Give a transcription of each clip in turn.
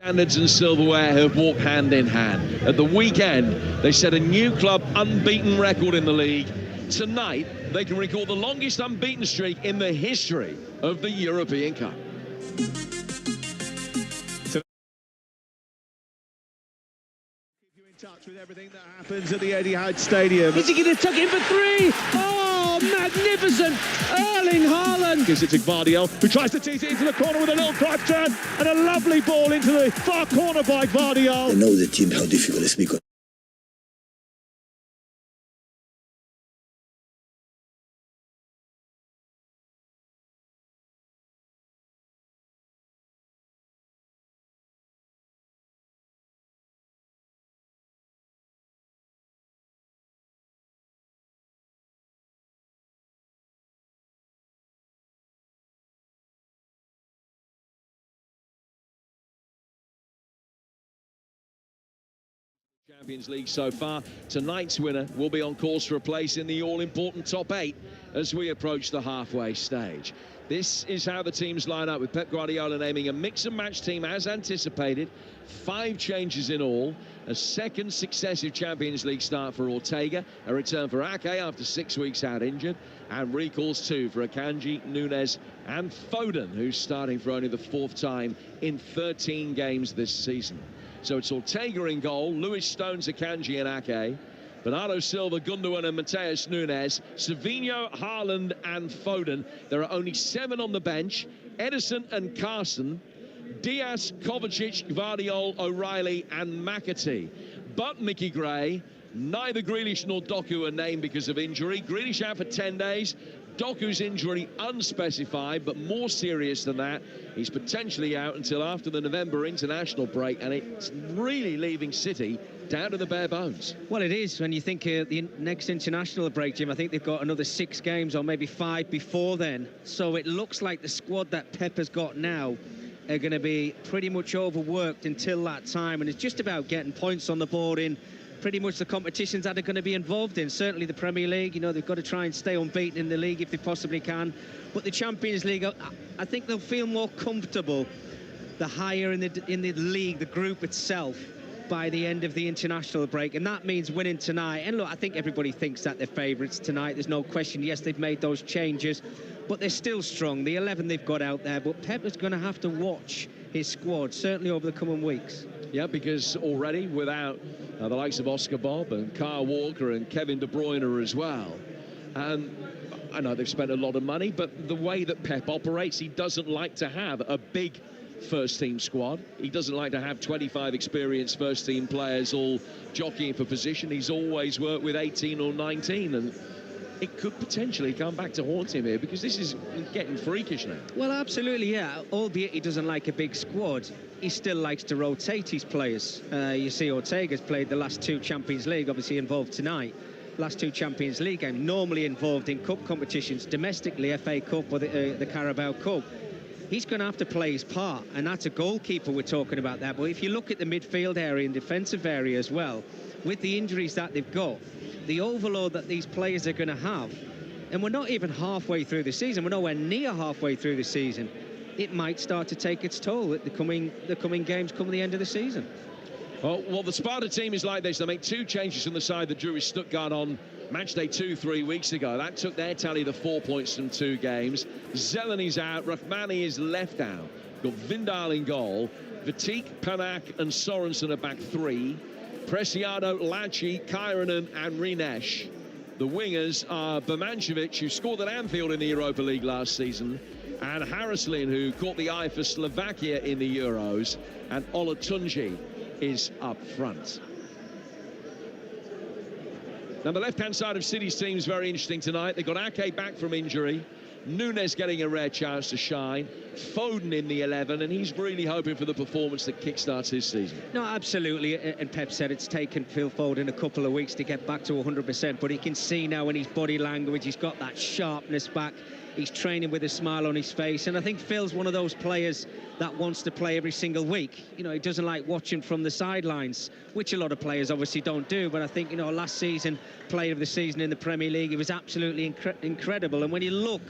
Standards and silverware have walked hand in hand. At the weekend, they set a new club unbeaten record in the league. Tonight, they can record the longest unbeaten streak in the history of the European Cup. Touch with everything that happens at the Etihad Stadium. Is he going to tuck in for three? Oh, magnificent! Erling Haaland. Gives it to Gvardiol, who tries to tease it into the corner with a little drive turn and a lovely ball into the far corner by Gvardiol. I know the team, how difficult it's because Champions League so far. Tonight's winner will be on course for a place in the all-important top 8 as we approach the halfway stage. This is how the teams line up, with Pep Guardiola naming a mix-and-match team as anticipated. 5 changes in all. A second successive Champions League start for Ortega, a return for Ake after 6 weeks out injured, and recalls 2 for Akanji, Nunes and Foden, who's starting for only the 4th time in 13 games this season. So it's Ortega in goal, Luis Stones, Akanji and Ake, Bernardo Silva, Gundogan and Mateus Nunes, Savinho, Haaland and Foden. There are only 7 on the bench: Edison and Carson, Diaz, Kovacic, Gvardiol, O'Reilly and McAtee. But Mickey Gray, neither Grealish nor Doku are named because of injury. Grealish out for 10 days. Doku's injury unspecified, but more serious than that. He's potentially out until after the November international break, and it's really leaving City down to the bare bones. Well, it is. When you think the next international break, Jim, I think they've got another 6 games or maybe 5 before then. So it looks like the squad that Pep has got now are going to be pretty much overworked until that time, and it's just about getting points on the board in pretty much the competitions that are going to be involved in. Certainly the Premier League, you know, they've got to try and stay unbeaten in the league if they possibly can. But the Champions League, I think they'll feel more comfortable the higher in the league, the group itself, by the end of the international break, and that means winning tonight. And look, I think everybody thinks that they're favourites tonight, there's no question. Yes, they've made those changes, but they're still strong, the 11 they've got out there. But Pep is going to have to watch his squad, certainly over the coming weeks. Yeah, because already without the likes of Oscar Bob and Kyle Walker and Kevin De Bruyne as well, and I know they've spent a lot of money, but the way that Pep operates, he doesn't like to have a big first-team squad. He doesn't like to have 25 experienced first-team players all jockeying for position. He's always worked with 18 or 19, and it could potentially come back to haunt him here, because this is getting freakish now. Well, absolutely, yeah. Albeit he doesn't like a big squad, he still likes to rotate his players. You see Ortega's played the last 2 Champions League, obviously involved tonight. Last 2 Champions League games, normally involved in cup competitions, domestically FA Cup or the Carabao Cup. He's going to have to play his part, and that's a goalkeeper we're talking about there. But if you look at the midfield area and defensive area as well, with the injuries that they've got, the overload that these players are going to have, and we're not even halfway through the season, we're nowhere near halfway through the season, it might start to take its toll at the coming games come the end of the season. Well, the Sparta team is like this. They make 2 changes from the side that drew with Stuttgart on match day 2 3 weeks ago. That took their tally to 4 points from 2 games. Zelany's out, Rahmani is left out. Got Vindal in goal. Vitek, Panak and Sorensen are back 3. Preciado, Laci, Kairanen and Rinesh. The wingers are Birmancevic, who scored at Anfield in the Europa League last season, and Haraslin, who caught the eye for Slovakia in the Euros, and Olatunji is up front. Now, the left-hand side of City's team is very interesting tonight. They've got Ake back from injury, Nunes getting a rare chance to shine, Foden in the 11, and he's really hoping for the performance that kickstarts his season. No, absolutely, and Pep said it's taken Phil Foden a couple of weeks to get back to 100%, but he can see now in his body language, he's got that sharpness back. He's training with a smile on his face, and I think Phil's one of those players that wants to play every single week. You know, he doesn't like watching from the sidelines, which a lot of players obviously don't do, but I think, you know, last season, player of the season in the Premier League, it was absolutely incredible. And when you look,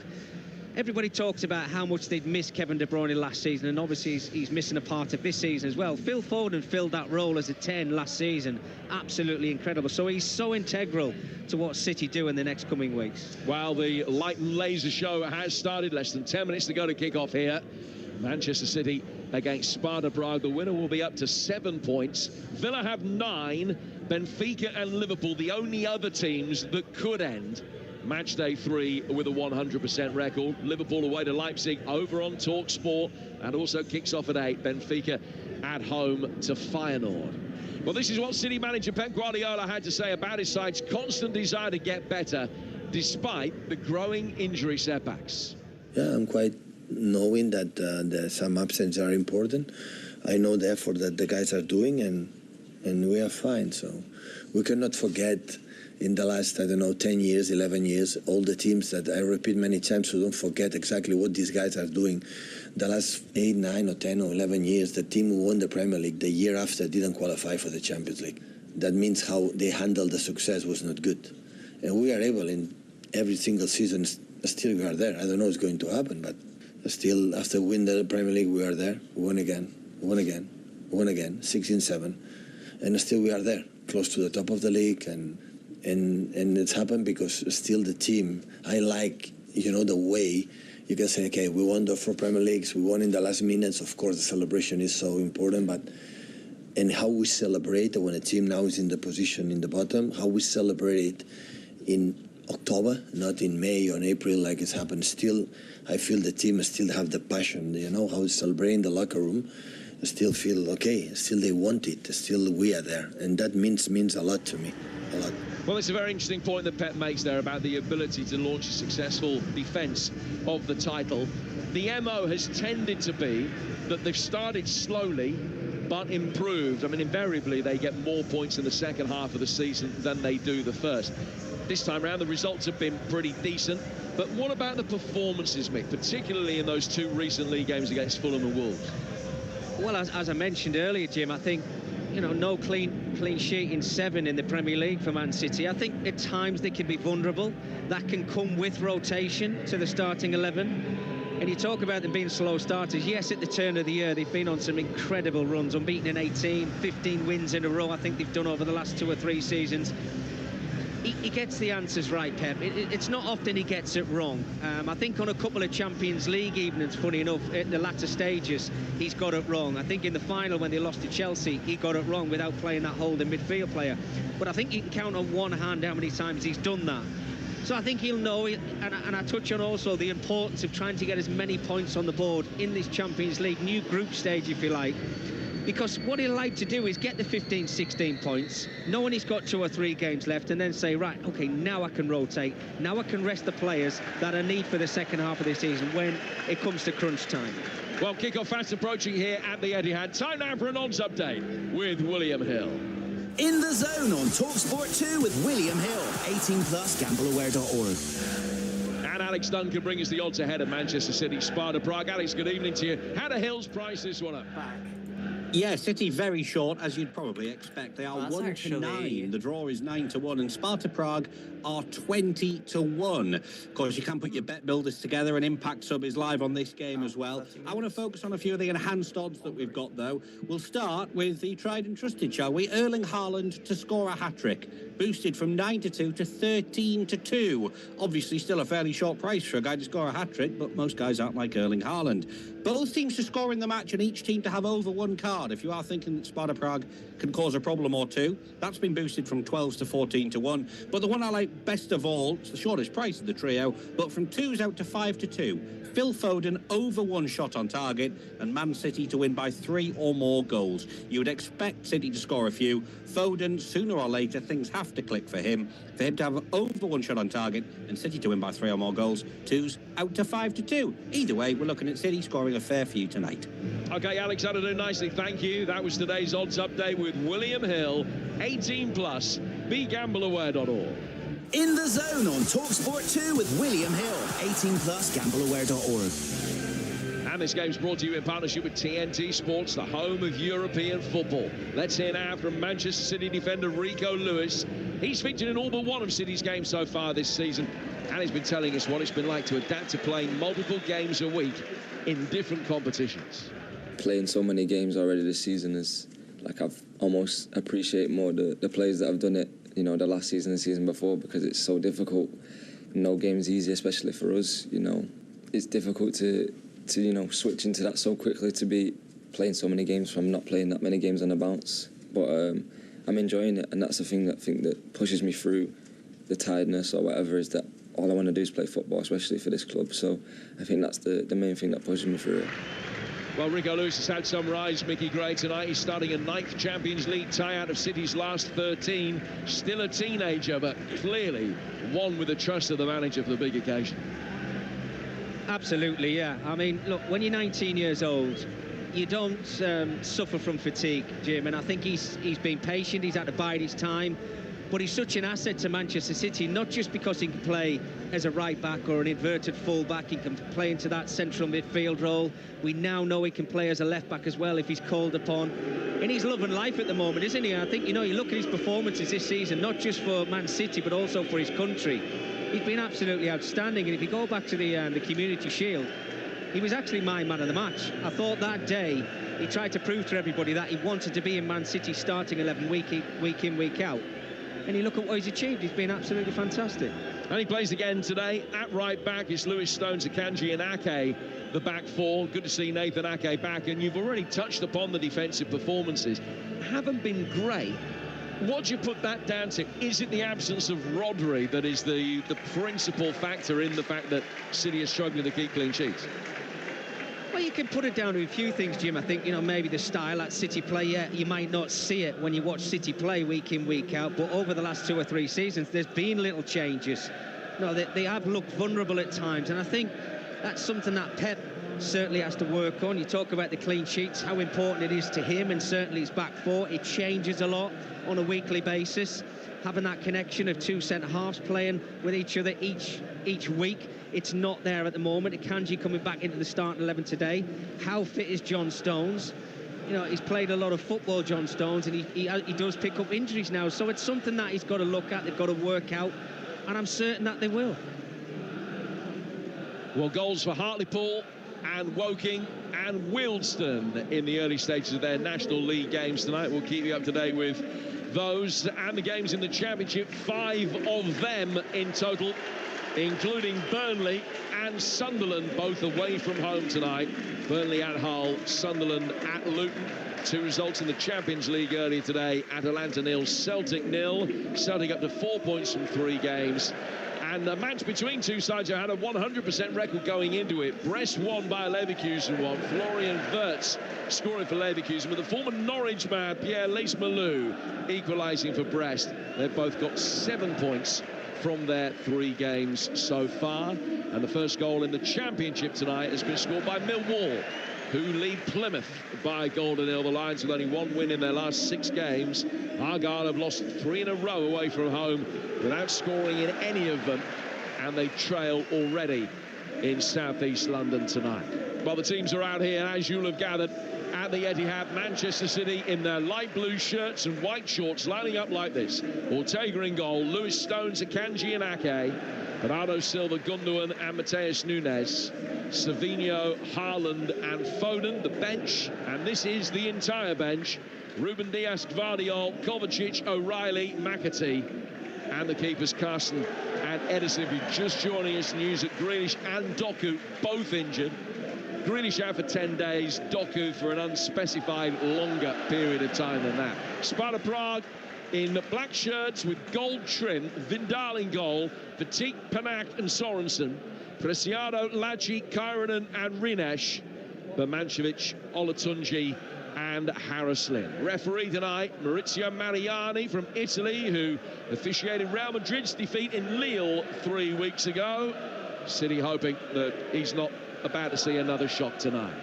everybody talks about how much they'd missed Kevin De Bruyne last season, and obviously he's missing a part of this season as well. Phil Foden filled that role as a 10 last season. Absolutely incredible. So he's so integral to what City do in the next coming weeks. Well, the light and laser show has started. Less than 10 minutes to go to kick off here. Manchester City against Sparta Prague. The winner will be up to 7 points. Villa have 9. Benfica and Liverpool, the only other teams that could end match day 3 with a 100% record. Liverpool away to Leipzig over on TalkSport, and also kicks off at 8. Benfica at home to Feyenoord. Well, this is what City manager Pep Guardiola had to say about his side's constant desire to get better despite the growing injury setbacks. Yeah, I'm quite knowing that some absences are important. I know the effort that the guys are doing, and we are fine. So we cannot forget in the last, I don't know, 10 years, 11 years, all the teams that I repeat many times, so don't forget exactly what these guys are doing. The last 8, 9 or 10 or 11 years, the team who won the Premier League the year after didn't qualify for the Champions League. that means how they handled the success was not good. And we are able in every single season, still we are there. I don't know what's going to happen, but still after win the Premier League, we are there. We won again, 16-7. And still we are there, close to the top of the league. And it's happened because still the team, I like, the way you can say, okay, we won the 4 Premier Leagues, we won in the last minutes. Of course, the celebration is so important, but and how we celebrate when a team now is in the position in the bottom, how we celebrate in October, not in May or in April like it's happened. Still, I feel the team still have the passion, how we celebrate in the locker room. I still feel, okay, still they want it, still we are there. And that means a lot to me, a lot. Well, it's a very interesting point that Pep makes there about the ability to launch a successful defence of the title. The MO has tended to be that they've started slowly, but improved. I mean, invariably, they get more points in the second half of the season than they do the first. This time around, the results have been pretty decent. But what about the performances, Mick, particularly in those 2 recent league games against Fulham and Wolves? Well, as I mentioned earlier, Jim, I think, no clean sheet in 7 in the Premier League for Man City. I think at times they can be vulnerable. That can come with rotation to the starting 11. And you talk about them being slow starters. Yes, at the turn of the year, they've been on some incredible runs, unbeaten in 18, 15 wins in a row, I think they've done over the last 2 or 3 seasons. He gets the answers right, Pep. It's not often he gets it wrong. I think on a couple of Champions League evenings, funny enough, at the latter stages, he's got it wrong. I think in the final, when they lost to Chelsea, he got it wrong without playing that holding midfield player. But I think you can count on one hand how many times he's done that. So I think he'll know, and I touch on also the importance of trying to get as many points on the board in this Champions League, new group stage, if you like. Because what he'll like to do is get the 15, 16 points, knowing he's got 2 or 3 games left, and then say, right, OK, now I can rotate. Now I can rest the players that I need for the second half of the season when it comes to crunch time. Well, kick-off fast approaching here at the Etihad. Time now for an odds update with William Hill. In the Zone on TalkSport 2 with William Hill. 18+, gambleaware.org. And Alex Dunn can bring us the odds ahead of Manchester City, Sparta Prague. Alex, good evening to you. How do Hills price this one up? Yeah, City very short, as you'd probably expect. They are 1-9. The draw is 9-1, and Sparta Prague are 20-1. Of course, you can put your bet builders together, and Impact Sub is live on this game as well. I want to focus on a few of the enhanced odds that we've got, though. We'll start with the tried and trusted, shall we? Erling Haaland to score a hat-trick, boosted from 9-2 to 13-2. Obviously, still a fairly short price for a guy to score a hat-trick, but most guys aren't like Erling Haaland. Both teams to score in the match, and each team to have over 1 card. If you are thinking that Sparta Prague can cause a problem or 2, that's been boosted from 12 to 14-1. But the one I like best of all, it's the shortest price of the trio, but from 2s out to 5-2. Phil Foden over 1 shot on target, and Man City to win by 3 or more goals. You would expect City to score a few. Foden, sooner or later, things have to click for him. For him to have over 1 shot on target and City to win by 3 or more goals, 2s out to 5-2. Either way, we're looking at City scoring a fair few tonight. OK, Alex, that'll do nicely. Thank you. That was today's odds update with William Hill. 18+, begambleaware.org. In the Zone on TalkSport 2 with William Hill. 18+, gambleaware.org. And this game's brought to you in partnership with TNT Sports, the home of European football. Let's hear now from Manchester City defender Rico Lewis. He's featured in all but one of City's games so far this season, and he's been telling us what it's been like to adapt to playing multiple games a week in different competitions. Playing so many games already this season is like I've almost appreciate more the players that have done it, the last season and the season before, because it's so difficult. No game's easy, especially for us. It's difficult to switch into that so quickly, to be playing so many games from not playing that many games on a bounce. But I'm enjoying it, and that's the thing that pushes me through the tiredness or whatever, is that all I want to do is play football, especially for this club. So I think that's the main thing that pushes me through it. Well, Rico Lewis has had some rise, Mickey Gray, tonight. He's starting a 9th Champions League tie out of City's last 13. Still a teenager, but clearly one with the trust of the manager for the big occasion. Absolutely, yeah. I mean, look, when you're 19 years old, you don't suffer from fatigue, Jim, and I think he's been patient. He's had to bide his time. But he's such an asset to Manchester City, not just because he can play as a right-back or an inverted full-back. He can play into that central midfield role. We now know he can play as a left-back as well if he's called upon. And he's loving life at the moment, isn't he? I think, you know, you look at his performances this season, not just for Man City, but also for his country. He's been absolutely outstanding. And if you go back to the Community Shield, he was actually my man of the match. I thought that day he tried to prove to everybody that he wanted to be in Man City starting 11 week in, week out. And you look at what he's achieved. He's been absolutely fantastic. And he plays again today at right back. It's Lewis, Stones, Akanji and Ake, the back four. Good to see Nathan Ake back. And you've already touched upon the defensive performances. Haven't been great. What do you put that down to? Is it the absence of Rodri that is the principal factor in the fact that City is struggling to keep clean sheets? Well, you can put it down to a few things, Jim. I think, you know, maybe the style at City play, yeah, you might not see it when you watch City play week in, week out, but over the last 2 or 3 seasons, there's been little changes. You know, they have looked vulnerable at times, and I think that's something that Pep certainly has to work on. You talk about the clean sheets, how important it is to him, and certainly his back four. It changes a lot on a weekly basis. Having that connection of 2 centre-halves playing with each other each week, it's not there at the moment. Akanji coming back into the starting 11 today. How fit is John Stones? You know, he's played a lot of football, John Stones, and he does pick up injuries now. So it's something that he's got to look at, they've got to work out, and I'm certain that they will. Well, goals for Hartlepool and Woking and Wealdstone in the early stages of their National League games tonight. We'll keep you up to date with those and the games in the Championship. 5 of them in total, including Burnley and Sunderland, both away from home tonight. Burnley at Hull, Sunderland at Luton. 2 results in the Champions League earlier today. Atalanta 0, Celtic 0. Celtic up to 4 points from 3 games. And the match between 2 sides who had a 100% record going into it. Brest won by Leverkusen 1. Florian Wirtz scoring for Leverkusen, with the former Norwich man Pierre Lees-Malou equalising for Brest. They've both got 7 points from their 3 games so far. And the first goal in the Championship tonight has been scored by Millwall, who lead Plymouth by a goal to 0. The Lions with only 1 win in their last 6 games. Argyle have lost 3 in a row away from home without scoring in any of them, and they trail already in southeast London tonight. Well, the teams are out here, as you'll have gathered, at the Etihad. Manchester City in their light blue shirts and white shorts, lining up like this. Ortega in goal, Lewis, Stones, Akanji and Ake, Bernardo Silva, Gundogan and Mateus Nunes, Savinho, Haaland and Foden, the bench, and this is the entire bench. Ruben Dias, Gvardiol, Kovacic, O'Reilly, McAtee, and the keepers Carson and Edison. If you're just joining us, news that Grealish and Doku both injured. Grealish out for 10 days, Doku for an unspecified longer period of time than that. Sparta Prague in black shirts with gold trim, Vindal in goal, Vatik, Panak and Sorensen, Preciado, Laci, Kyronen and Rinesh, Bermancevic, Olatunji and Haraslin. Referee tonight, Maurizio Mariani from Italy, who officiated Real Madrid's defeat in Lille 3 weeks ago. City hoping that he's not about to see another shock tonight.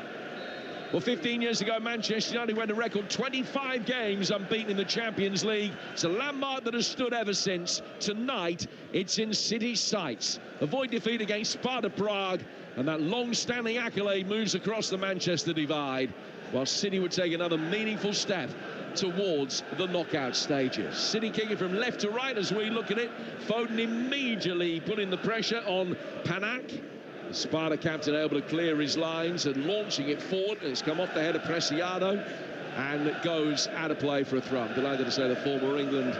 Well, 15 years ago, Manchester United went a record 25 games unbeaten in the Champions League. It's a landmark that has stood ever since. Tonight, it's in City's sights. Avoid defeat against Sparta Prague, and that long-standing accolade moves across the Manchester divide, while City would take another meaningful step towards the knockout stages. City kicking from left to right as we look at it. Foden immediately putting the pressure on Panak. The Sparta captain able to clear his lines and launching it forward. It's come off the head of Preciado and it goes out of play for a throw. I'm delighted to say the former England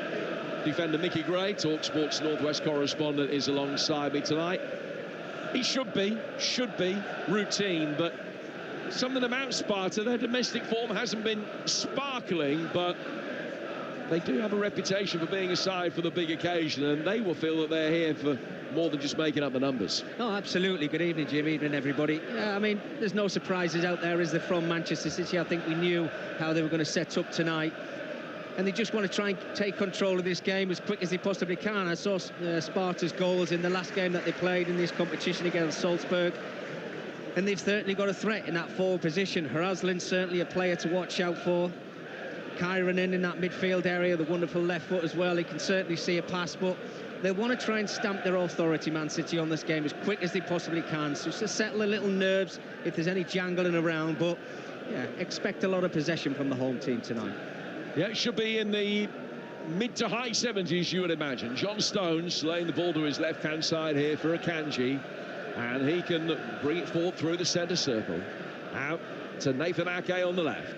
defender Mickey Gray, TalkSport's Northwest correspondent, is alongside me tonight. He should be routine, but something about Sparta, their domestic form hasn't been sparkling, but they do have a reputation for being a side for the big occasion, and they will feel that they're here for more than just making up the numbers. Oh, absolutely. Good evening, Jim. Evening, everybody. Yeah, I mean, there's no surprises out there, is there, from Manchester City? I think we knew how they were going to set up tonight, and they just want to try and take control of this game as quick as they possibly can. I saw Sparta's goals in the last game that they played in this competition against Salzburg, and they've certainly got a threat in that forward position. Haraslin certainly a player to watch out for. Kyronen in that midfield area, the wonderful left foot as well. He can certainly see a pass, but they want to try and stamp their authority, Man City, on this game as quick as they possibly can, so just to settle a little nerves if there's any jangling around. But yeah, expect a lot of possession from the home team tonight. Yeah, it should be in the mid to high 70s, you would imagine. John Stones laying the ball to his left-hand side here for Akanji, and he can bring it forward through the centre circle. Out to Nathan Ake on the left.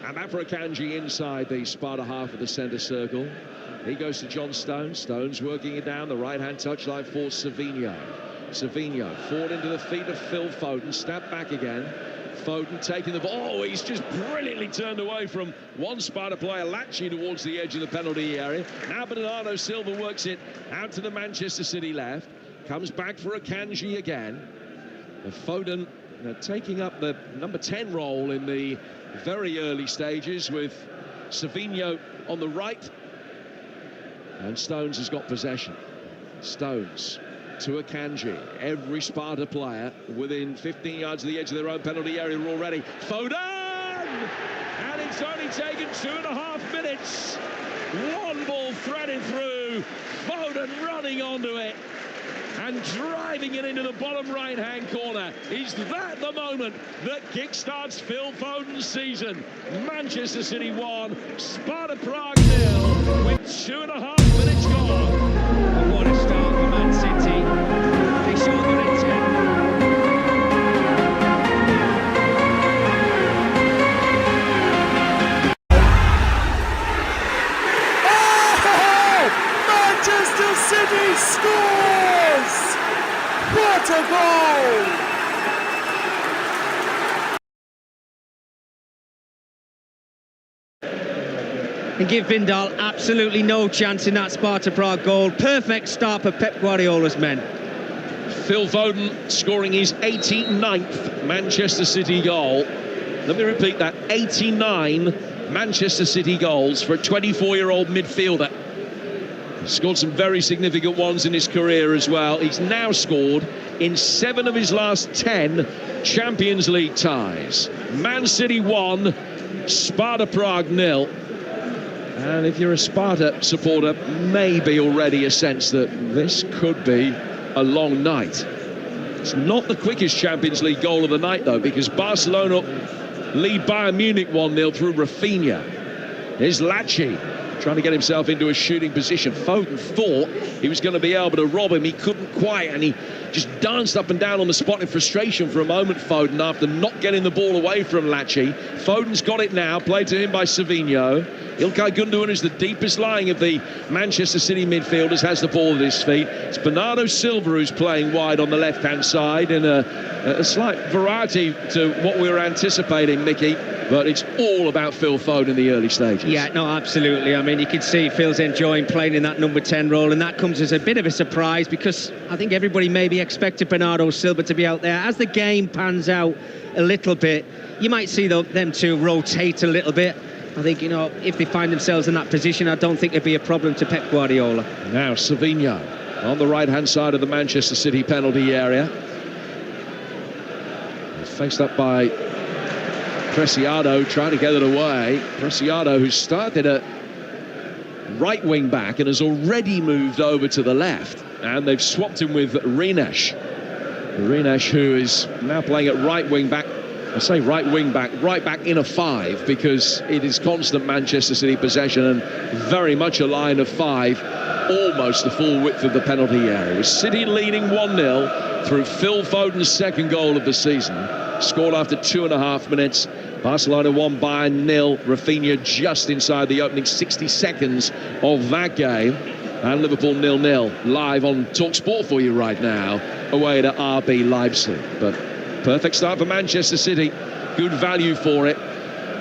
And that for Akanji inside the Sparta half of the centre circle. He goes to John Stones. Stones working it down the right-hand touchline for Savinho. Savinho forward into the feet of Phil Foden. Snap back again. Foden taking the ball. Oh, he's just brilliantly turned away from one Sparta player, Lacci, towards the edge of the penalty area. Now Bernardo Silva works it out to the Manchester City left. Comes back for Akanji again. And Foden taking up the number 10 role in the very early stages, with Savinho on the right. And Stones has got possession. Stones to Akanji. Every Sparta player within 15 yards of the edge of their own penalty area already. Foden! And it's only taken 2.5 minutes. One ball threaded through. Foden running onto it and driving it into the bottom right-hand corner. Is that the moment that kickstarts Phil Foden's season? Manchester City 1, Sparta Prague 0, with 2.5 minutes gone. What a start for Man City. They showed their intent. Manchester City scores! What a goal! And give Vindal absolutely no chance in that Sparta Prague goal. Perfect start for Pep Guardiola's men. Phil Foden scoring his 89th Manchester City goal. Let me repeat that, 89 Manchester City goals for a 24-year-old midfielder. Scored some very significant ones in his career as well. He's now scored in 7 of his last 10 Champions League ties. Man City 1, Sparta Prague 0. And if you're a Sparta supporter, maybe already a sense that this could be a long night. It's not the quickest Champions League goal of the night, though, because Barcelona lead Bayern Munich 1-0 through Rafinha. Here's Lacci trying to get himself into a shooting position. Foden thought he was going to be able to rob him. He couldn't quite, and he just danced up and down on the spot in frustration for a moment, Foden, after not getting the ball away from Lacci. Foden's got it now, played to him by Savinho. Ilkay Gundogan is the deepest lying of the Manchester City midfielders, has the ball at his feet. It's Bernardo Silva who's playing wide on the left-hand side in a slight variety to what we were anticipating, Mickey, but it's all about Phil Foden in the early stages. Yeah, no, absolutely. I mean, you can see Phil's enjoying playing in that number 10 role, and that comes as a bit of a surprise because I think everybody maybe expected Bernardo Silva to be out there. As the game pans out a little bit, you might see them two rotate a little bit. I think, you know, if they find themselves in that position, I don't think it'd be a problem to Pep Guardiola. Now Savinho on the right-hand side of the Manchester City penalty area. Faced up by Preciado, trying to get it away. Preciado, who started at right wing back and has already moved over to the left. And they've swapped him with Rinesh. Rinesh, who is now playing at right wing back. I say right wing back, right back in a 5, because it is constant Manchester City possession and very much a line of 5, almost the full width of the penalty area. City leading 1-0 through Phil Foden's second goal of the season, scored after 2.5 minutes. Barcelona 1, Bayern 0. Rafinha just inside the opening 60 seconds of that game. And Liverpool 0-0 live on TalkSport for you right now, away to RB Leipzig. But perfect start for Manchester City, good value for it.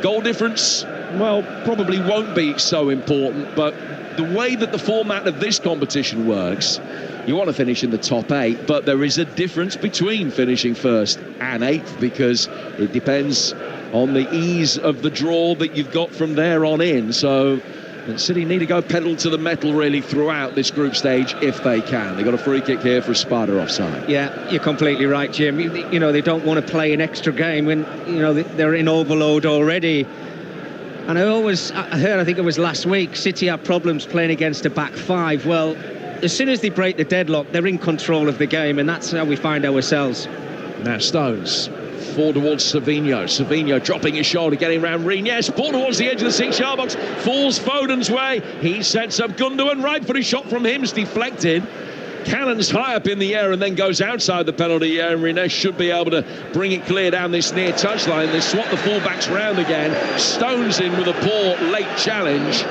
Goal difference, well, probably won't be so important, but the way that the format of this competition works, you want to finish in the top 8, but there is a difference between finishing first and 8th, because it depends on the ease of the draw that you've got from there on in. So City need to go pedal to the metal really throughout this group stage if they can. They've got a free kick here for Sparta offside. Yeah, you're completely right, Jim. You know, they don't want to play an extra game when, you know, they're in overload already. And I heard, I think it was last week, City have problems playing against a back five. Well, as soon as they break the deadlock, they're in control of the game, and that's how we find ourselves. Now Stones, forward towards Savinho. Savinho dropping his shoulder, getting around Reyes. Ball towards the edge of the 6-yard box. Falls Foden's way. He sets up Gundogan. Right-footed shot from him's deflected. Cannons high up in the air and then goes outside the penalty area, and Reyes should be able to bring it clear down this near touchline. They swap the fullbacks round again. Stones in with a poor late challenge.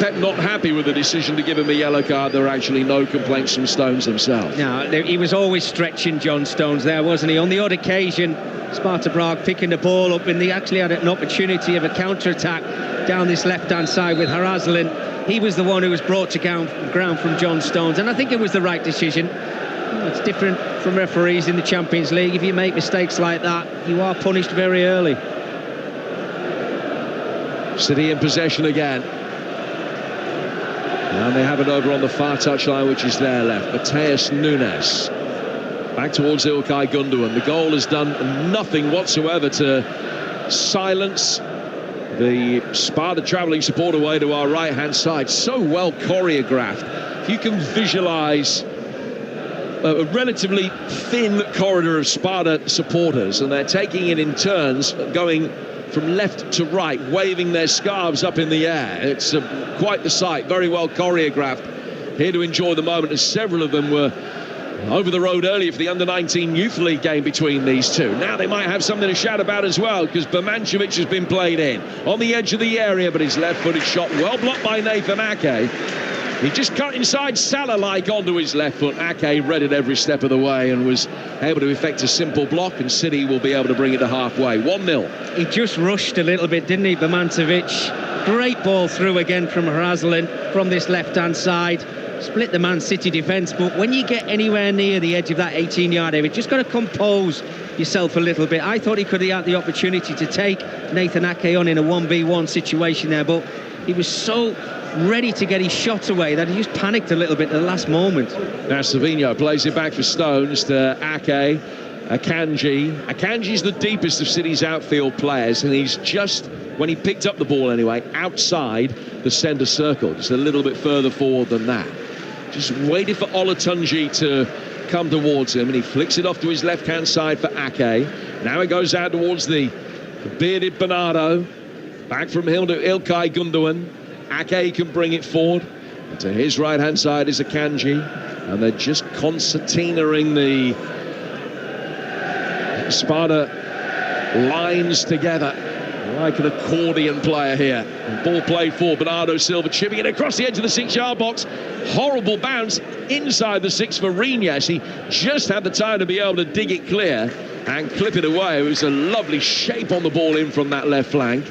Pep not happy with the decision to give him a yellow card. There are actually no complaints from Stones himself. No, he was always stretching John Stones there, wasn't he? On the odd occasion, Sparta Prague picking the ball up, and they actually had an opportunity of a counter-attack down this left-hand side with Harazlin. He was the one who was brought to ground from John Stones, and I think it was the right decision. It's different from referees in the Champions League. If you make mistakes like that, you are punished very early. City in possession again. And they have it over on the far touchline, which is their left. Mateus Nunes. Back towards Ilkay Gundogan. The goal has done nothing whatsoever to silence the Sparta travelling support away to our right-hand side. So well choreographed. If you can visualise a relatively thin corridor of Sparta supporters, and they're taking it in turns, going from left to right, waving their scarves up in the air. It's quite the sight, very well choreographed. Here to enjoy the moment, as several of them were over the road earlier for the Under-19 Youth League game between these two. Now they might have something to shout about as well, because Birmancevic has been played in on the edge of the area, but his left-footed shot well blocked by Nathan Ake. He just cut inside Salah-like onto his left foot. Ake read it every step of the way and was able to effect a simple block, and City will be able to bring it to halfway. 1-0. He just rushed a little bit, didn't he, Birmancevic? Great ball through again from Harazlin from this left-hand side. Split the Man City defence, but when you get anywhere near the edge of that 18-yard area, just got to compose yourself a little bit. I thought he could have had the opportunity to take Nathan Ake on in a 1v1 situation there, but he was so ready to get his shot away that he just panicked a little bit at the last moment. Now Savinho plays it back for Stones to Ake. Akanji. Akanji's the deepest of City's outfield players, and he's just, when he picked up the ball anyway, outside the centre circle, just a little bit further forward than that. Just waited for Olatunji to come towards him, and he flicks it off to his left-hand side for Ake. Now it goes out towards the bearded Bernardo. Back from him to Ilkay Gundogan. Ake can bring it forward. And to his right-hand side is Akanji. And they're just concertinaing the Sparta lines together like an accordion player here. And ball played for Bernardo Silva, chipping it across the edge of the 6-yard box. Horrible bounce inside the 6 for Reyes. He just had the time to be able to dig it clear and clip it away. It was a lovely shape on the ball in from that left flank.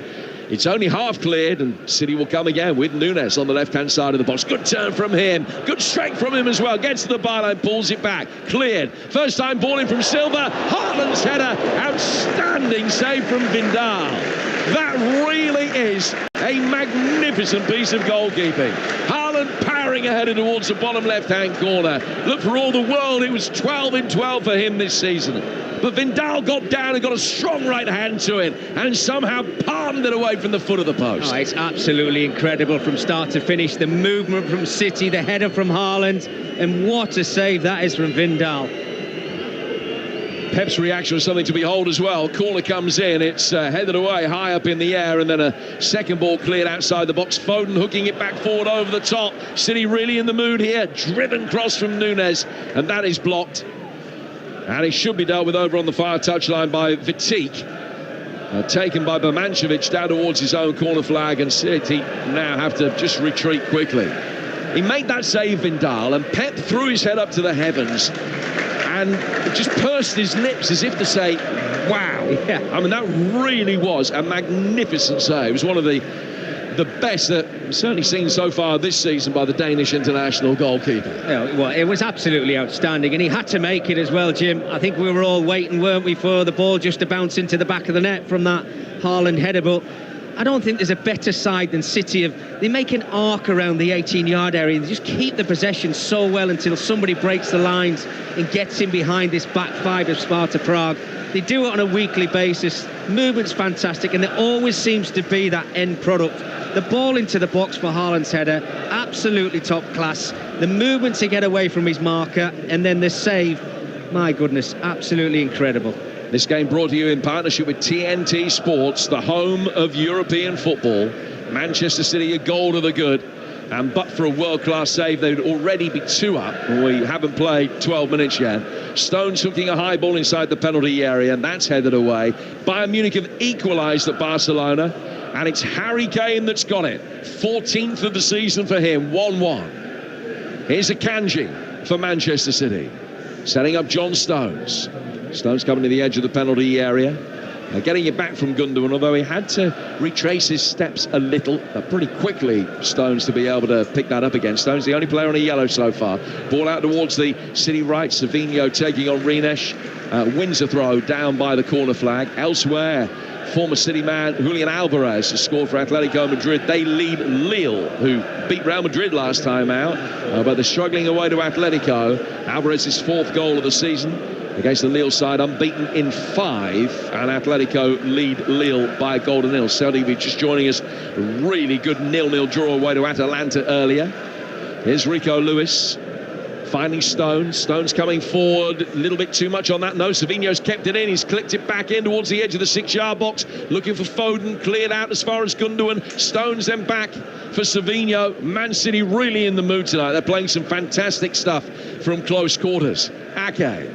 It's only half cleared, and City will come again with Nunes on the left-hand side of the box. Good turn from him. Good strike from him as well. Gets to the byline, pulls it back. Cleared. First time ball in from Silva. Haaland's header. Outstanding save from Vindal. That really is a magnificent piece of goalkeeping. Haaland powering ahead towards the bottom left-hand corner. Look, for all the world, it was 12 in 12 for him this season. But Vindal got down and got a strong right hand to it and somehow palmed it away from the foot of the post. Oh, it's absolutely incredible from start to finish. The movement from City, the header from Haaland, and what a save that is from Vindal. Pep's reaction was something to behold as well. Corner comes in, it's headed away high up in the air, and then a second ball cleared outside the box. Foden hooking it back forward over the top. City really in the mood here. Driven cross from Nunes, and that is blocked. And it should be dealt with over on the far touchline by Vitic. Taken by Birmancevic down towards his own corner flag, and City now have to just retreat quickly. He made that save, Vindal, and Pep threw his head up to the heavens and just pursed his lips as if to say, wow. Yeah. I mean, that really was a magnificent save. It was one of the best that I've certainly seen so far this season by the Danish international goalkeeper. Yeah, well, it was absolutely outstanding, and he had to make it as well, Jim. I think we were all waiting, weren't we, for the ball just to bounce into the back of the net from that Haaland header, but I don't think there's a better side than City. They make an arc around the 18-yard area and they just keep the possession so well until somebody breaks the lines and gets in behind this back five of Sparta Prague. They do it on a weekly basis. Movement's fantastic, and there always seems to be that end product. The ball into the box for Haaland's header, absolutely top class. The movement to get away from his marker, and then the save, my goodness, absolutely incredible. This game brought to you in partnership with TNT Sports, the home of European football. Manchester City a goal to the good, and but for a world-class save, they'd already be 2 up. We haven't played 12 minutes yet. Stones hooking a high ball inside the penalty area, and that's headed away. Bayern Munich have equalised at Barcelona, and it's Harry Kane that's got it. 14th of the season for him, 1-1. Here's Akanji for Manchester City, setting up John Stones. Stones coming to the edge of the penalty area. Getting it back from Gundogan, although he had to retrace his steps a little, pretty quickly, Stones, to be able to pick that up again. Stones, the only player on a yellow so far. Ball out towards the City right. Savinho taking on Rines. Wins a throw down by the corner flag. Elsewhere, former City man Julian Alvarez has scored for Atletico Madrid. They lead Lille, who beat Real Madrid last time out, but they're struggling away to Atletico. Alvarez's 4th goal of the season against the Lille side, unbeaten in 5, and Atletico lead Lille by a goal to nil. Seldivi just joining us. Really good 0-0 draw away to Atalanta earlier. Here's Rico Lewis finding Stones. Stones coming forward, a little bit too much on that. No, Savinho's kept it in. He's clicked it back in towards the edge of the 6-yard box, looking for Foden, cleared out as far as Gundogan. Stones then back for Savinho. Man City really in the mood tonight. They're playing some fantastic stuff from close quarters. Ake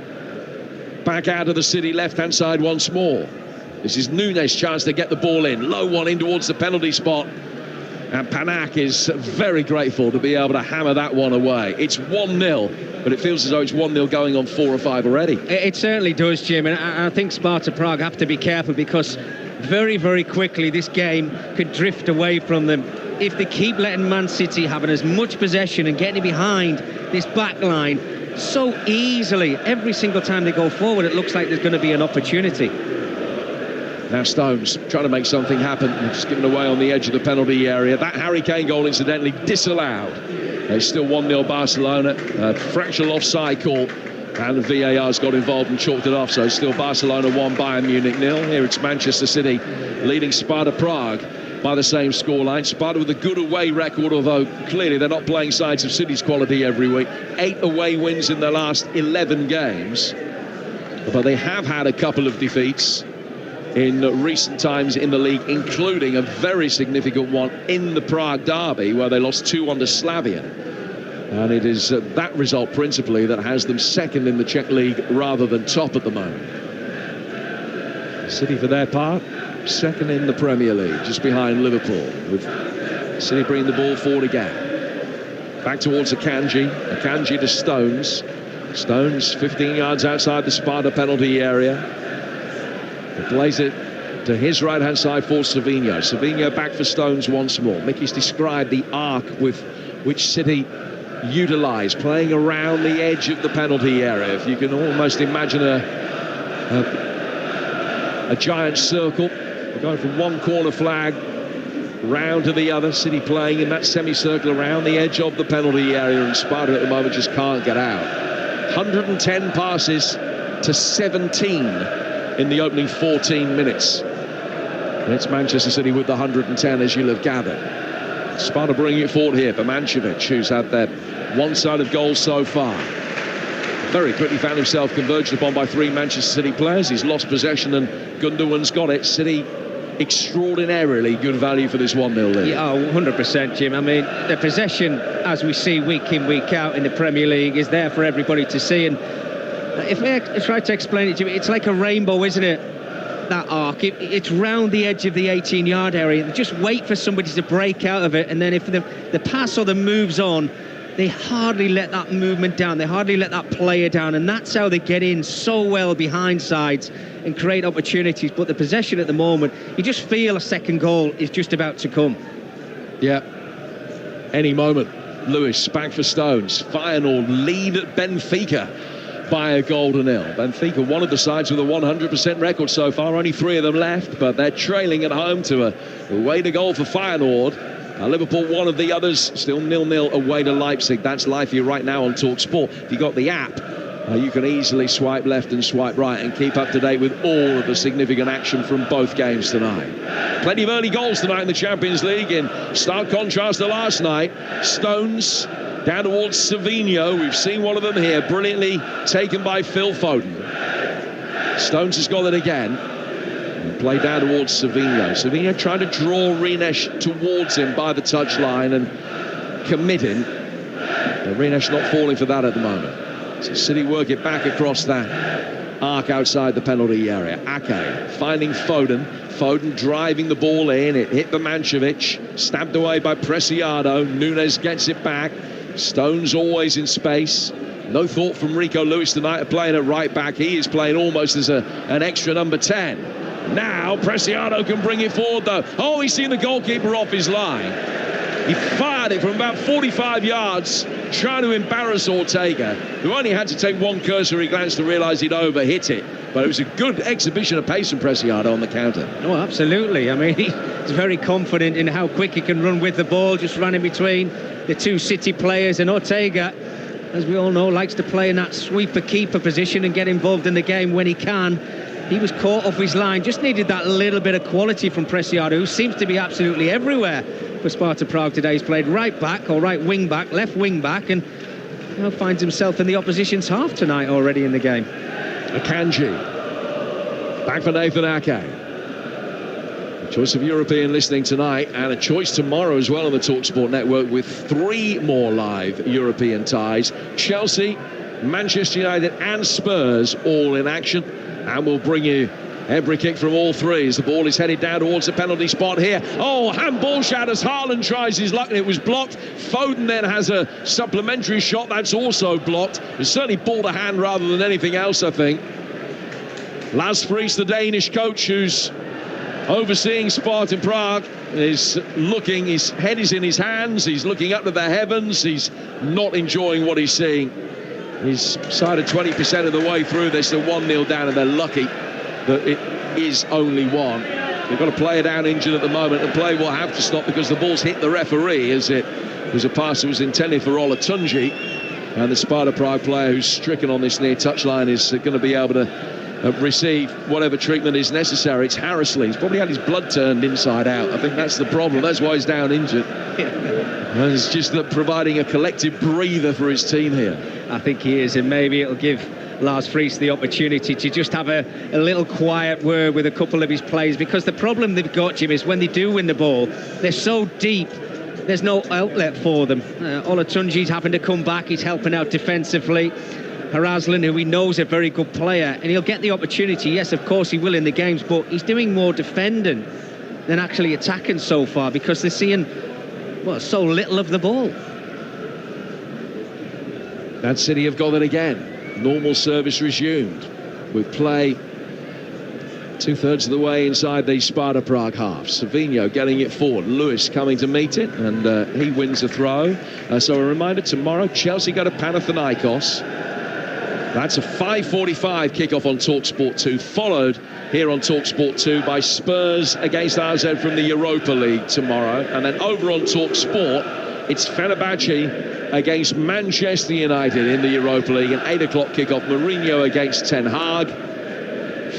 back out of the City left-hand side once more. This is Nunes' chance to get the ball in. Low one in towards the penalty spot. And Panak is very grateful to be able to hammer that one away. It's 1-0, but it feels as though it's 1-0 going on 4 or 5 already. It certainly does, Jim. And I think Sparta Prague have to be careful, because very, very quickly this game could drift away from them if they keep letting Man City having as much possession and getting behind this back line so easily. Every single time they go forward, it looks like there's going to be an opportunity. Now Stones trying to make something happen, just given away on the edge of the penalty area. That Harry Kane goal, incidentally, disallowed. It's still 1-0 Barcelona. Fractional offside call, and the VAR's got involved and chalked it off. So still Barcelona 1, Bayern Munich 0. Here it's Manchester City leading Sparta Prague by the same scoreline. Sparta with a good away record, although clearly they're not playing sides of City's quality every week. 8 away wins in their last 11 games. But they have had a couple of defeats in recent times in the league, including a very significant one in the Prague derby, where they lost 2-1 to Slavia. And it is that result principally that has them second in the Czech league rather than top at the moment. City, for their part, second in the Premier League, just behind Liverpool, with City bringing the ball forward again. Back towards Akanji. Akanji to Stones. Stones 15 yards outside the Sparta penalty area. He plays it to his right-hand side for Savinho. Savinho back for Stones once more. Mickey's described the arc with which City utilise, playing around the edge of the penalty area. If you can almost imagine a giant circle, going from one corner flag round to the other. City playing in that semicircle around the edge of the penalty area, and Sparta at the moment just can't get out. 110 passes to 17 in the opening 14 minutes. And it's Manchester City with the 110, as you'll have gathered. Sparta bringing it forward here. Bermancevic, who's had their one-sided goal so far, very quickly found himself converged upon by 3 Manchester City players. He's lost possession and Gundogan's got it. City extraordinarily good value for this 1-0 lead. Yeah, 100%, Jim. I mean, the possession, as we see week in, week out in the Premier League, is there for everybody to see. And if I try to explain it to you, it's like a rainbow, isn't it? That arc. It's round the edge of the 18-yard area. They just wait for somebody to break out of it, and then if the pass or the move's on, they hardly let that movement down. They hardly let that player down, and that's how they get in so well behind sides and create opportunities. But the possession at the moment, you just feel a second goal is just about to come. Yeah, any moment. Lewis back for Stones. Feyenoord lead at Benfica by a goal to nil. Benfica, one of the sides with a 100% record so far, only 3 of them left, but they're trailing at home to a away to goal for Feyenoord. Liverpool, one of the others, still 0-0 away to Leipzig. That's live for you right now on TalkSport. If you got the app, you can easily swipe left and swipe right and keep up to date with all of the significant action from both games tonight. Plenty of early goals tonight in the Champions League, in stark contrast to last night. Stones down towards Savinho. We've seen one of them here, brilliantly taken by Phil Foden. Stones has got it again. And play down towards Savinho. Savinho trying to draw Rinesh towards him by the touchline and committing. But Rinesh not falling for that at the moment. So City work it back across that arc outside the penalty area. Ake finding Foden. Foden driving the ball in. It hit Bemancevic. Stabbed away by Preciado. Nunes gets it back. Stones always in space. No thought from Rico Lewis tonight of playing at right back. He is playing almost as an extra number 10. Now Preciado can bring it forward though. Oh, he's seen the goalkeeper off his line. He fired it from about 45 yards, trying to embarrass Ortega, who only had to take one cursory glance to realise he'd overhit it. But it was a good exhibition of pace from Preciado on the counter. Oh, absolutely. I mean, he's very confident in how quick he can run with the ball, just running between the 2 City players. And Ortega, as we all know, likes to play in that sweeper-keeper position and get involved in the game when he can. He was caught off his line, just needed that little bit of quality from Preciado, who seems to be absolutely everywhere for Sparta Prague today. He's played right back or right wing back, left wing back, and now finds himself in the opposition's half tonight already in the game. Akanji back for Nathan Ake. A choice of European listening tonight, and a choice tomorrow as well on the TalkSport network, with 3 more live European ties. Chelsea, Manchester United and Spurs all in action, and we'll bring you every kick from all 3 as the ball is headed down towards the penalty spot here. Oh, handball shot as Haaland tries his luck and it was blocked. Foden then has a supplementary shot that's also blocked. It's certainly ball to hand rather than anything else, I think. Lars Friis, the Danish coach who's overseeing Sparta Prague, is looking, his head is in his hands, he's looking up to the heavens, he's not enjoying what he's seeing. He's side of 20% of the way through. They're still 1-0 down and they're lucky that it is only 1. They've got a player down injured at the moment, and play will have to stop because the ball's hit the referee, as it was a pass that was intended for Olatunji, and the Sparta Prague player who's stricken on this near touchline is going to be able to receive whatever treatment is necessary. It's Harrisley. He's probably had his blood turned inside out. I think that's the problem. That's why he's down injured. And it's just that providing a collective breather for his team here. I think he is, and maybe it'll give Lars Friis the opportunity to just have a little quiet word with a couple of his players, because the problem they've got, Jim, is when they do win the ball, they're so deep, there's no outlet for them. Olatunji's having to come back, he's helping out defensively. Haraslan, who we know is a very good player, and he'll get the opportunity. Yes, of course he will in the games, but he's doing more defending than actually attacking so far, because they're seeing, well, so little of the ball. That City have got it again. Normal service resumed with play 2/3 of the way inside the Sparta Prague half. Savinho getting it forward. Lewis coming to meet it, and he wins a throw. So a reminder, tomorrow Chelsea go to Panathinaikos. That's a 5:45 kickoff on TalkSport 2, followed here on TalkSport 2 by Spurs against AZ from the Europa League tomorrow. And then over on TalkSport, it's Fenerbahce against Manchester United in the Europa League, an 8 o'clock kickoff. Mourinho against Ten Hag.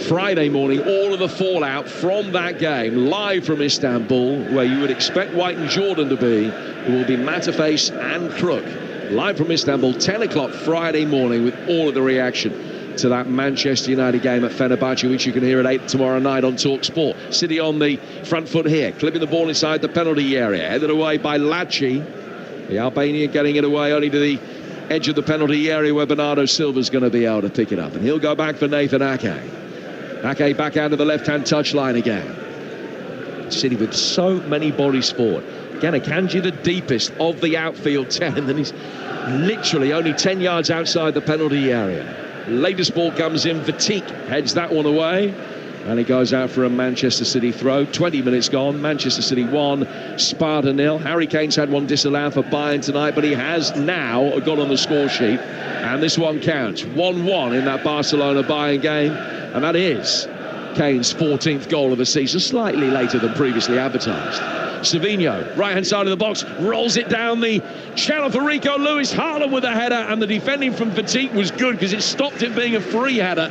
Friday morning, all of the fallout from that game, live from Istanbul, where you would expect White and Jordan to be. It will be Mataface and Crook. Live from Istanbul, 10 o'clock Friday morning, with all of the reaction to that Manchester United game at Fenerbahce, which you can hear at 8 tomorrow night on TalkSport. City on the front foot here, clipping the ball inside the penalty area, headed away by Laci. The Albanian getting it away only to the edge of the penalty area, where Bernardo Silva's going to be able to pick it up. And he'll go back for Nathan Ake. Ake back out of the left-hand touchline again. City with so many bodies forward. Again, Akanji the deepest of the outfield 10, and he's literally only 10 yards outside the penalty area. Latest ball comes in, Vatique heads that one away. And he goes out for a Manchester City throw. 20 minutes gone. Manchester City 1, Sparta 0. Harry Kane's had one disallowed for Bayern tonight, but he has now got on the score sheet. And this one counts. 1-1 in that Barcelona-Bayern game. And that is Kane's 14th goal of the season, slightly later than previously advertised. Savinho, right-hand side of the box, rolls it down the channel for Rico Lewis. Haaland with a header, and the defending from Petit was good because it stopped it being a free header.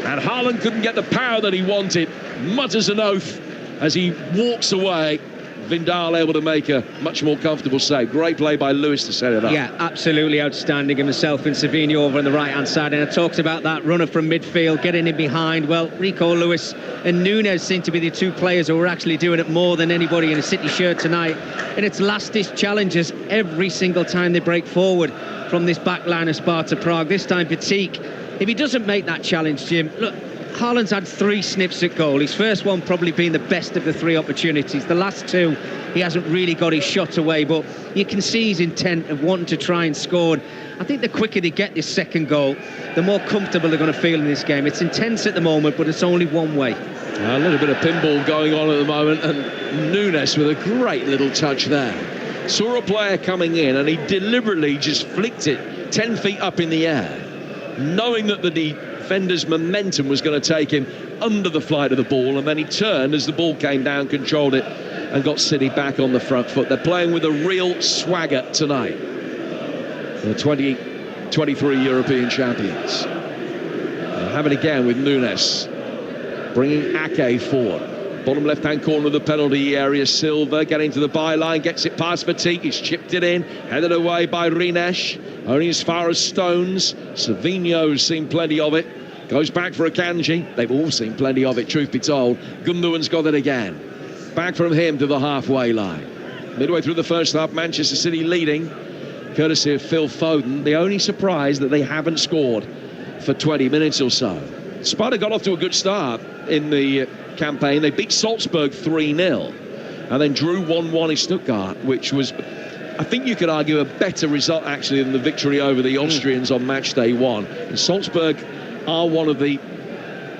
And Haaland couldn't get the power that he wanted. Mutters an oath as he walks away. Vindal able to make a much more comfortable save. Great play by Lewis to set it up. Yeah, absolutely outstanding. And himself and Savinho over on the right-hand side. And I talked about that runner from midfield, getting in behind. Well, Rico Lewis and Nunes seem to be the two players who are actually doing it more than anybody in a City shirt tonight. And it's last-ditch challenges every single time they break forward from this back line of Sparta Prague. This time, Petit, if he doesn't make that challenge, Jim, look, Haaland's had 3 sniffs at goal. His first one probably being the best of the 3 opportunities. The last 2, he hasn't really got his shot away, but you can see his intent of wanting to try and score. I think the quicker they get this second goal, the more comfortable they're going to feel in this game. It's intense at the moment, but it's only one way. A little bit of pinball going on at the moment, and Nunes with a great little touch there. Saw a player coming in, and he deliberately just flicked it 10 feet up in the air, knowing that the defender's momentum was going to take him under the flight of the ball, and then he turned as the ball came down, controlled it, and got City back on the front foot. They're playing with a real swagger tonight. The 2023 European champions. They'll have it again with Nunes, bringing Ake forward. Bottom left-hand corner of the penalty area. Silva getting to the byline, gets it past Fatigue. He's chipped it in, headed away by Rinesh. Only as far as Stones. Savinho's seen plenty of it. Goes back for Akanji. They've all seen plenty of it, truth be told. Gundogan's got it again. Back from him to the halfway line. Midway through the first half, Manchester City leading, courtesy of Phil Foden. The only surprise that they haven't scored for 20 minutes or so. Sparta got off to a good start in the campaign. They beat Salzburg 3-0 and then drew 1-1 in Stuttgart, which was, I think you could argue, a better result actually than the victory over the Austrians on match day 1. And Salzburg are one of the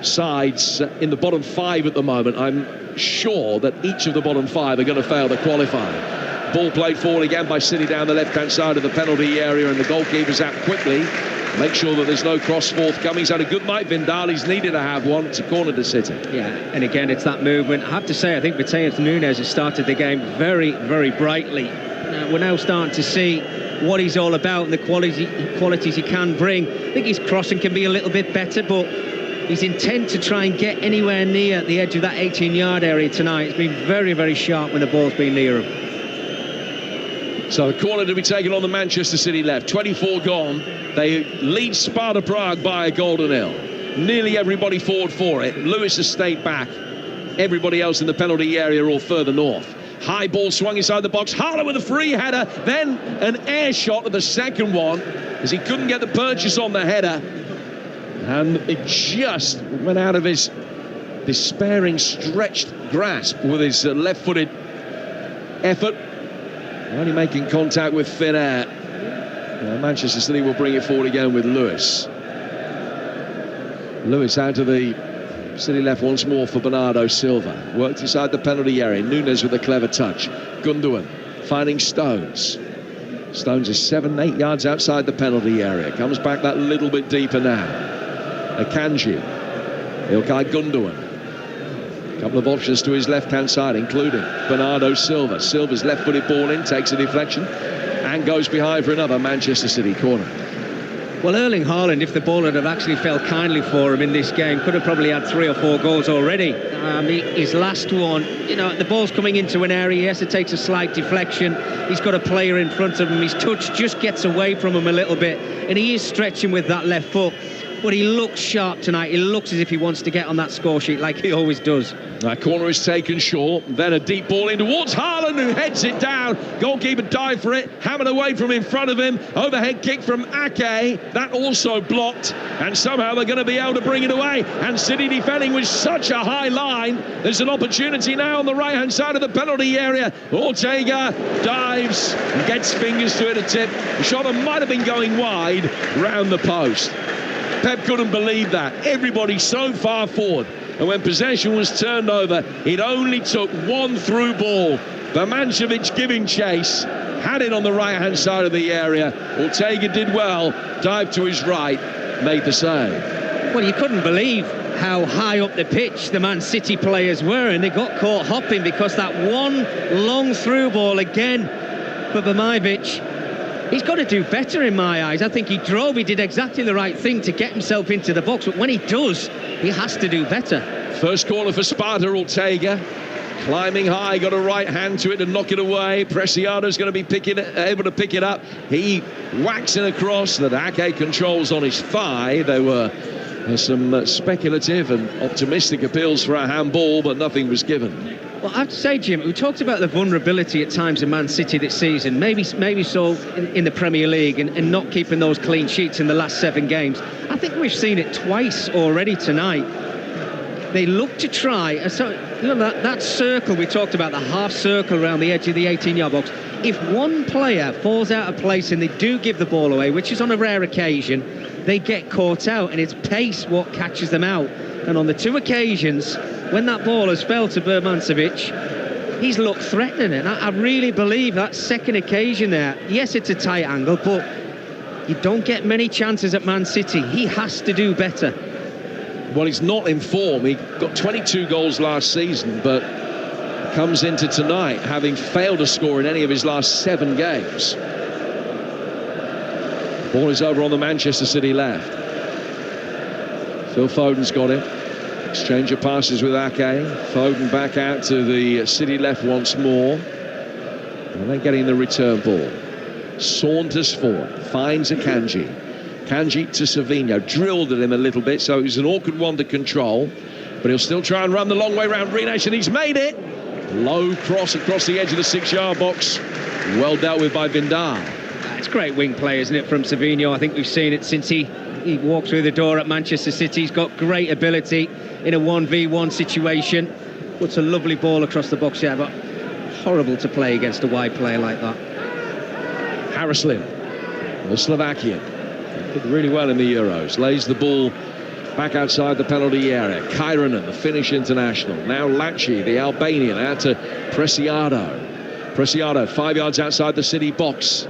sides in the bottom 5 at the moment. I'm sure that each of the bottom 5 are going to fail to qualify. Ball played forward again by City down the left-hand side of the penalty area, and the goalkeeper's out quickly. Make sure that there's no cross forthcoming. He's had a good night, Vindal. He's needed to have one. It's a corner to City. Yeah, and again, it's that movement. I have to say, I think Mateus Nunes has started the game very, very brightly. We're now starting to see what he's all about and the qualities he can bring. I think his crossing can be a little bit better, but his intent to try and get anywhere near the edge of that 18-yard area tonight has been very, very sharp when the ball's been near him. So the corner to be taken on the Manchester City left. 24 gone. They lead Sparta Prague by a goal to 0. Nearly everybody forward for it. Lewis has stayed back. Everybody else in the penalty area or further north. High ball swung inside the box. Haaland with a free header. Then an air shot at the second one, as he couldn't get the purchase on the header. And it just went out of his despairing, stretched grasp with his left-footed effort. Only making contact with thin air. Manchester City will bring it forward again with Lewis. Lewis out to the City left once more for Bernardo Silva. Worked inside the penalty area. Nunes with a clever touch. Gundogan finding Stones. Stones is 7-8 yards outside the penalty area. Comes back that little bit deeper now. Akanji. Ilkay Gundogan. A couple of options to his left-hand side, including Bernardo Silva. Silva's left-footed ball in, takes a deflection, and goes behind for another Manchester City corner. Well, Erling Haaland, if the ball had actually fell kindly for him in this game, could have probably had 3 or 4 goals already. His last one, the ball's coming into an area. Yes, it takes a slight deflection. He's got a player in front of him. His touch just gets away from him a little bit, and he is stretching with that left foot. But he looks sharp tonight. He looks as if he wants to get on that score sheet like he always does. That corner is taken short. Then a deep ball in towards Haaland, who heads it down. Goalkeeper dived for it. Hammered away from in front of him. Overhead kick from Ake. That also blocked. And somehow they're going to be able to bring it away. And City defending with such a high line. There's an opportunity now on the right-hand side of the penalty area. Ortega dives and gets fingers to it, a tip. The shot might have been going wide round the post. Pep couldn't believe that. Everybody so far forward. And when possession was turned over, it only took one through ball. Birmancevic giving chase, had it on the right-hand side of the area. Ortega did well, dived to his right, made the save. Well, you couldn't believe how high up the pitch the Man City players were, and they got caught hopping because that one long through ball again for Birmancevic. He's got to do better in my eyes. I think he did exactly the right thing to get himself into the box, but when he does, he has to do better. First corner for Sparta, Ortega. Climbing high, got a right hand to it to knock it away. Preciado's going to be able to pick it up. He whacks it across that Ake controls on his thigh. There were some speculative and optimistic appeals for a handball, but nothing was given. Well, I have to say, Jim, we talked about the vulnerability at times in Man City this season, maybe so in the Premier League, and not keeping those clean sheets in the last 7 games. I think we've seen it twice already tonight. They look to try, so you know, that circle we talked about, the half circle around the edge of the 18-yard box. If one player falls out of place and they do give the ball away, which is on a rare occasion, they get caught out, and it's pace what catches them out. And on the 2 occasions when that ball has fell to Birmancevic, he's looked threatening, and I really believe that second occasion there, yes, it's a tight angle, but you don't get many chances at Man City. He has to do better. Well, he's not in form. He got 22 goals last season, but comes into tonight having failed to score in any of his last 7 games. Ball is over on the Manchester City left. Phil Foden's got it. Exchange of passes with Ake. Foden back out to the City left once more. And then getting the return ball. Saunters forward. Finds Akanji. Kanji to Savinho, drilled at him a little bit, so it was an awkward one to control, but he'll still try and run the long way round Renash, and he's made it. Low cross across the edge of the 6-yard box, well dealt with by Vindar. It's great wing play, isn't it, from Savinho? I think we've seen it since he walked through the door at Manchester City. He's got great ability in a 1v1 situation. Puts a lovely ball across the box, yeah, but horrible to play against a wide player like that. Haraslin, the Slovakian, did really well in the Euros, lays the ball back outside the penalty area. Kairanen, the Finnish international. Now Laci, the Albanian, out to Preciado. Preciado 5 yards outside the City box.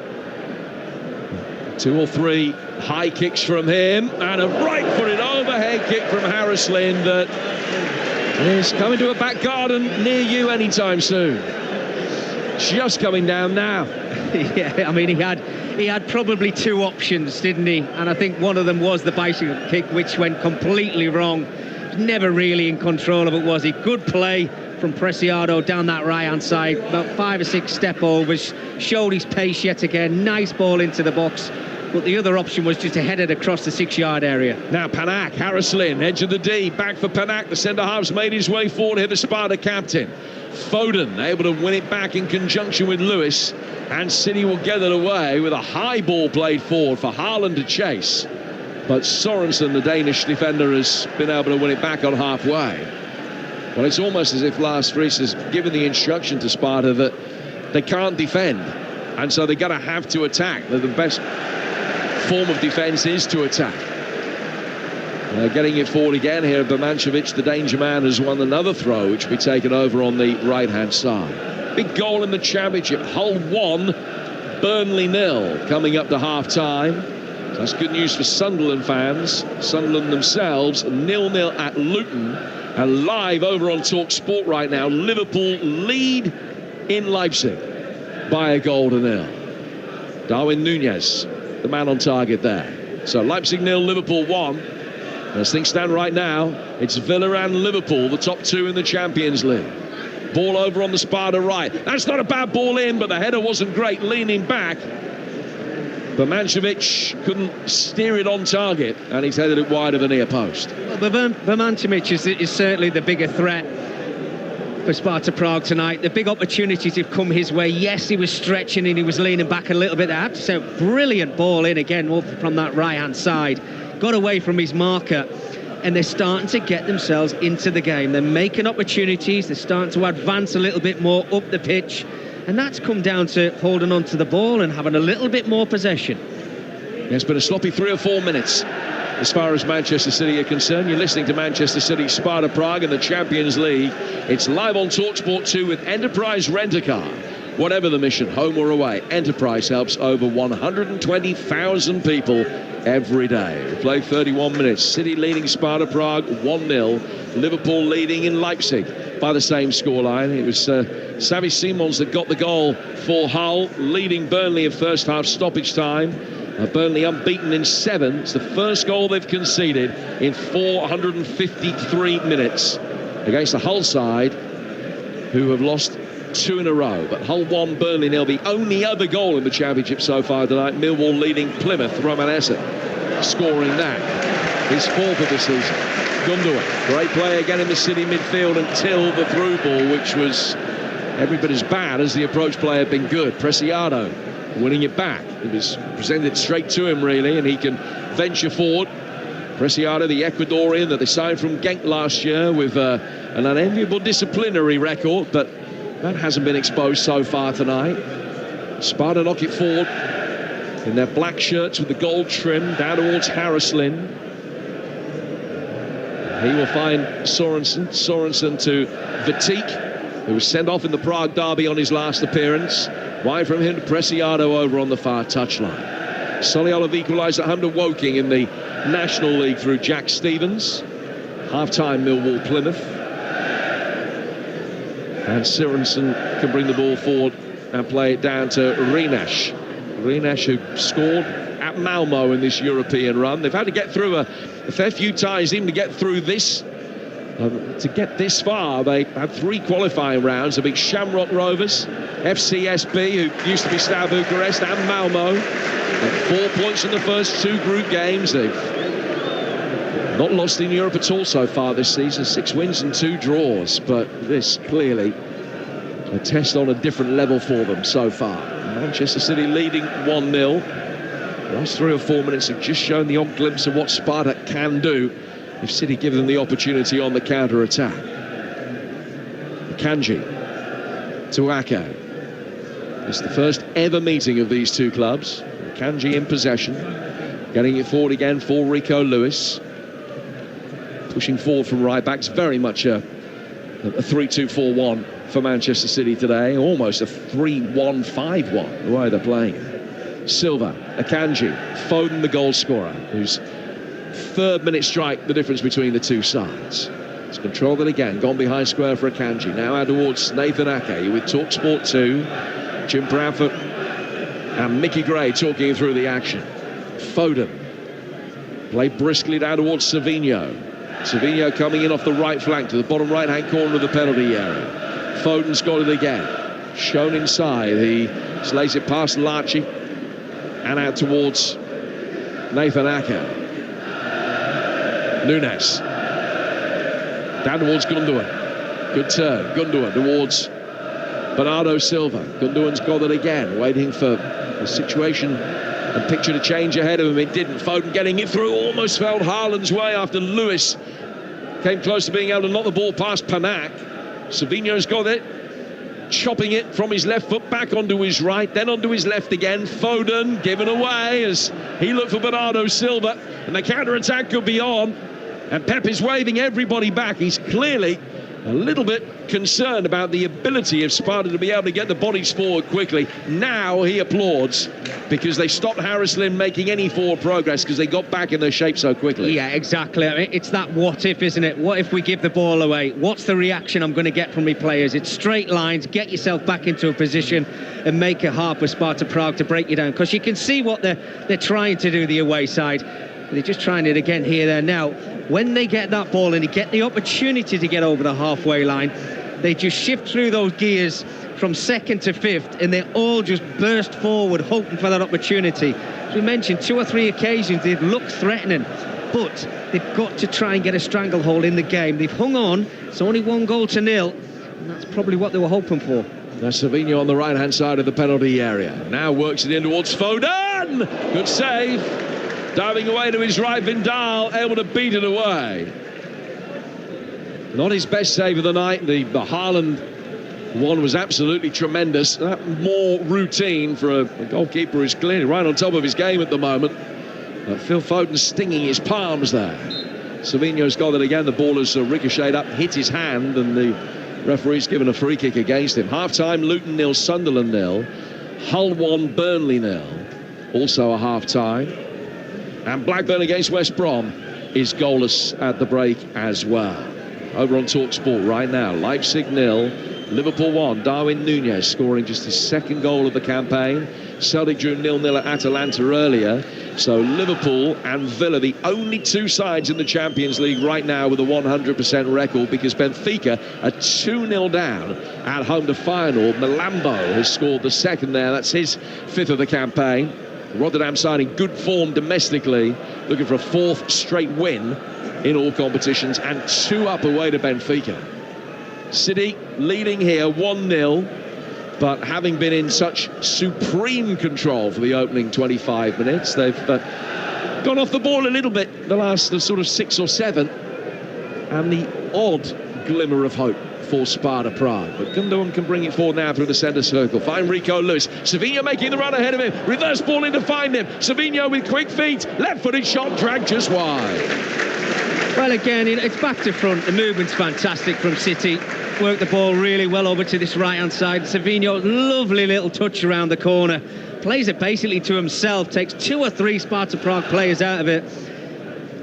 2 or 3 high kicks from him, and a right-footed overhead kick from Haraslin that is coming to a back garden near you anytime soon. Just coming down now. Yeah, I mean, he had probably 2 options, didn't he? And I think one of them was the bicycle kick, which went completely wrong. Never really in control of it, was he? Good play from Preciado down that right-hand side. About 5 or 6 step overs. Showed his pace yet again. Nice ball into the box. But the other option was just to head it across the 6-yard area. Now Panak, Haraslin, edge of the D. Back for Panak. The centre-half's made his way forward here, the Sparta captain. Foden able to win it back in conjunction with Lewis, and City will get it away with a high ball played forward for Haaland to chase, but Sorensen, the Danish defender, has been able to win it back on halfway. Well, it's almost as if Lars Friis has given the instruction to Sparta that they can't defend, and so they're going to have to attack. That the best form of defence is to attack. Getting it forward again here. Birmancevic, the danger man, has won another throw, which will be taken over on the right-hand side. Big goal in the Championship. Hull 1, Burnley 0, coming up to half-time. So that's good news for Sunderland fans. Sunderland themselves 0-0 at Luton. And live over on Talk Sport right now, Liverpool lead in Leipzig by a goal to 0. Darwin Núñez, the man on target there. So Leipzig 0, Liverpool 1. As things stand right now, it's Villa and Liverpool, the top 2 in the Champions League. Ball over on the Sparta right. That's not a bad ball in, but the header wasn't great, leaning back. Birmancevic couldn't steer it on target, and he's headed it wide of the near post. Well, Birmancevic is certainly the bigger threat for Sparta Prague tonight. The big opportunities have come his way. Yes, he was stretching and he was leaning back a little bit. I have to say, brilliant ball in again from that right-hand side. Got away from his marker, and they're starting to get themselves into the game. They're making opportunities. They're starting to advance a little bit more up the pitch, and that's come down to holding on to the ball and having a little bit more possession. It's been a sloppy 3 or 4 minutes. as far as Manchester City are concerned. You're listening to Manchester City Sparta Prague in the Champions League. It's live on TalkSport 2 with Enterprise Rent-A-Car. Whatever the mission, home or away, Enterprise helps over 120,000 people every day. We play 31 minutes. City leading Sparta Prague 1-0. Liverpool leading in Leipzig by the same scoreline. It was Xavi Simons that got the goal for Hull, leading Burnley in first half stoppage time. Burnley unbeaten in 7. It's the first goal they've conceded in 453 minutes against the Hull side, who have lost 2 in a row. But Hull 1, Burnley 0. The only other goal in the Championship so far tonight, Millwall leading Plymouth. Roman Essa scoring that. His 4th of the season. Gundogan, great play again in the City midfield until the through ball, which was every bit as bad as the approach play had been good. Preciado winning it back. It was presented straight to him, really, and he can venture forward. Preciado, the Ecuadorian that they signed from Genk last year with an unenviable disciplinary record, but that hasn't been exposed so far tonight. Sparta knock it forward in their black shirts with the gold trim down towards Harrislin. He will find Sorensen to Vitek, who was sent off in the Prague derby on his last appearance. Wide from him to Preciado over on the far touchline. Solihull have equalised at home to Woking in the National League through Jack Stevens. Half-time Millwall Plymouth. And Sorensen can bring the ball forward and play it down to Rinash. Rinash, who scored at Malmo in this European run. They've had to get through a fair few ties even to get through this. To get this far, they had 3 qualifying rounds. The big Shamrock Rovers, FCSB, who used to be Steaua Bucharest, and Malmo. And 4 points in the first 2 group games. They've not lost in Europe at all so far this season. 6 wins and 2 draws. But this clearly a test on a different level for them so far. Manchester City leading 1-0. Last 3 or 4 minutes have just shown the odd glimpse of what Sparta can do if City give them the opportunity on the counter-attack. Kanji to Ake. It's the first ever meeting of these 2 clubs. Kanji in possession, getting it forward again for Rico Lewis. Pushing forward from right back. It's very much a 3-2-4-1 for Manchester City today. Almost a 3-1-5-1, the way they're playing it. Silva, Akanji, Foden the goal scorer, whose 3rd minute strike the difference between the 2 sides. It's controlled it again, gone behind square for Akanji. Now out towards Nathan Ake with TalkSport 2. Jim Bradford and Mickey Gray talking through the action. Foden played briskly down towards Savinho. Savinho coming in off the right flank to the bottom right-hand corner of the penalty area. Foden's got it again. Shown inside. He slays it past Larchi and out towards Nathan Ake. Nunes. Down towards Gundogan. Good turn. Gundogan towards Bernardo Silva. Gundogan's got it again, waiting for the situation and picture to change ahead of him. It didn't. Foden getting it through, almost fell Haaland's way after Lewis came close to being able to knock the ball past Panak. Savinho's got it, chopping it from his left foot back onto his right, then onto his left again. Foden given away as he looked for Bernardo Silva, and the counter-attack could be on. And Pep is waving everybody back. He's clearly a little bit concerned about the ability of Sparta to be able to get the bodies forward quickly. Now he applauds because they stopped Harrislin making any forward progress because they got back in their shape so quickly. Yeah, exactly. I mean, it's that what if, isn't it? What if we give the ball away? What's the reaction I'm going to get from my players? It's straight lines, get yourself back into a position and make it hard for Sparta Prague to break you down, because you can see what they're trying to do, the away side. They're just trying it again here, there. Now, when they get that ball and they get the opportunity to get over the halfway line, they just shift through those gears from 2nd to 5th, and they all just burst forward, hoping for that opportunity. As we mentioned, 2 or 3 occasions they've looked threatening, but they've got to try and get a stranglehold in the game. They've hung on. It's only 1-0, and that's probably what they were hoping for. That's Savinho on the right-hand side of the penalty area. Now works it in towards Foden. Good save. Diving away to his right, Vindal able to beat it away. Not his best save of the night. The Haaland one was absolutely tremendous. That more routine for a goalkeeper who's clearly right on top of his game at the moment. Phil Foden stinging his palms there. Savinho's got it again. The ball has ricocheted up, hit his hand, and the referee's given a free kick against him. Half-time, Luton 0, Sunderland 0. Hull 1, Burnley 0. Also a half-time. And Blackburn against West Brom is goalless at the break as well. Over on TalkSport right now, Leipzig 0, Liverpool 1. Darwin Núñez scoring just his second goal of the campaign. Celtic drew 0-0 at Atalanta earlier. So Liverpool and Villa, the only two sides in the Champions League right now with a 100% record, because Benfica are 2-0 down at home to Feyenoord. Malambo has scored the second there. That's his fifth of the campaign. Rotterdam side in good form domestically, looking for a fourth straight win in all competitions, and 2 up away to Benfica. City leading here 1-0, but having been in such supreme control for the opening 25 minutes, they've gone off the ball a little bit the last sort of 6 or 7, and the odd glimmer of hope for Sparta Prague. But Gundogan can bring it forward now through the centre circle. Find Rico Lewis. Savinho making the run ahead of him. Reverse ball in to find him. Savinho with quick feet. Left-footed shot dragged just wide. Well, again, it's back to front. The movement's fantastic from City. Worked the ball really well over to this right-hand side. Savinho, lovely little touch around the corner. Plays it basically to himself. Takes 2 or 3 Sparta Prague players out of it.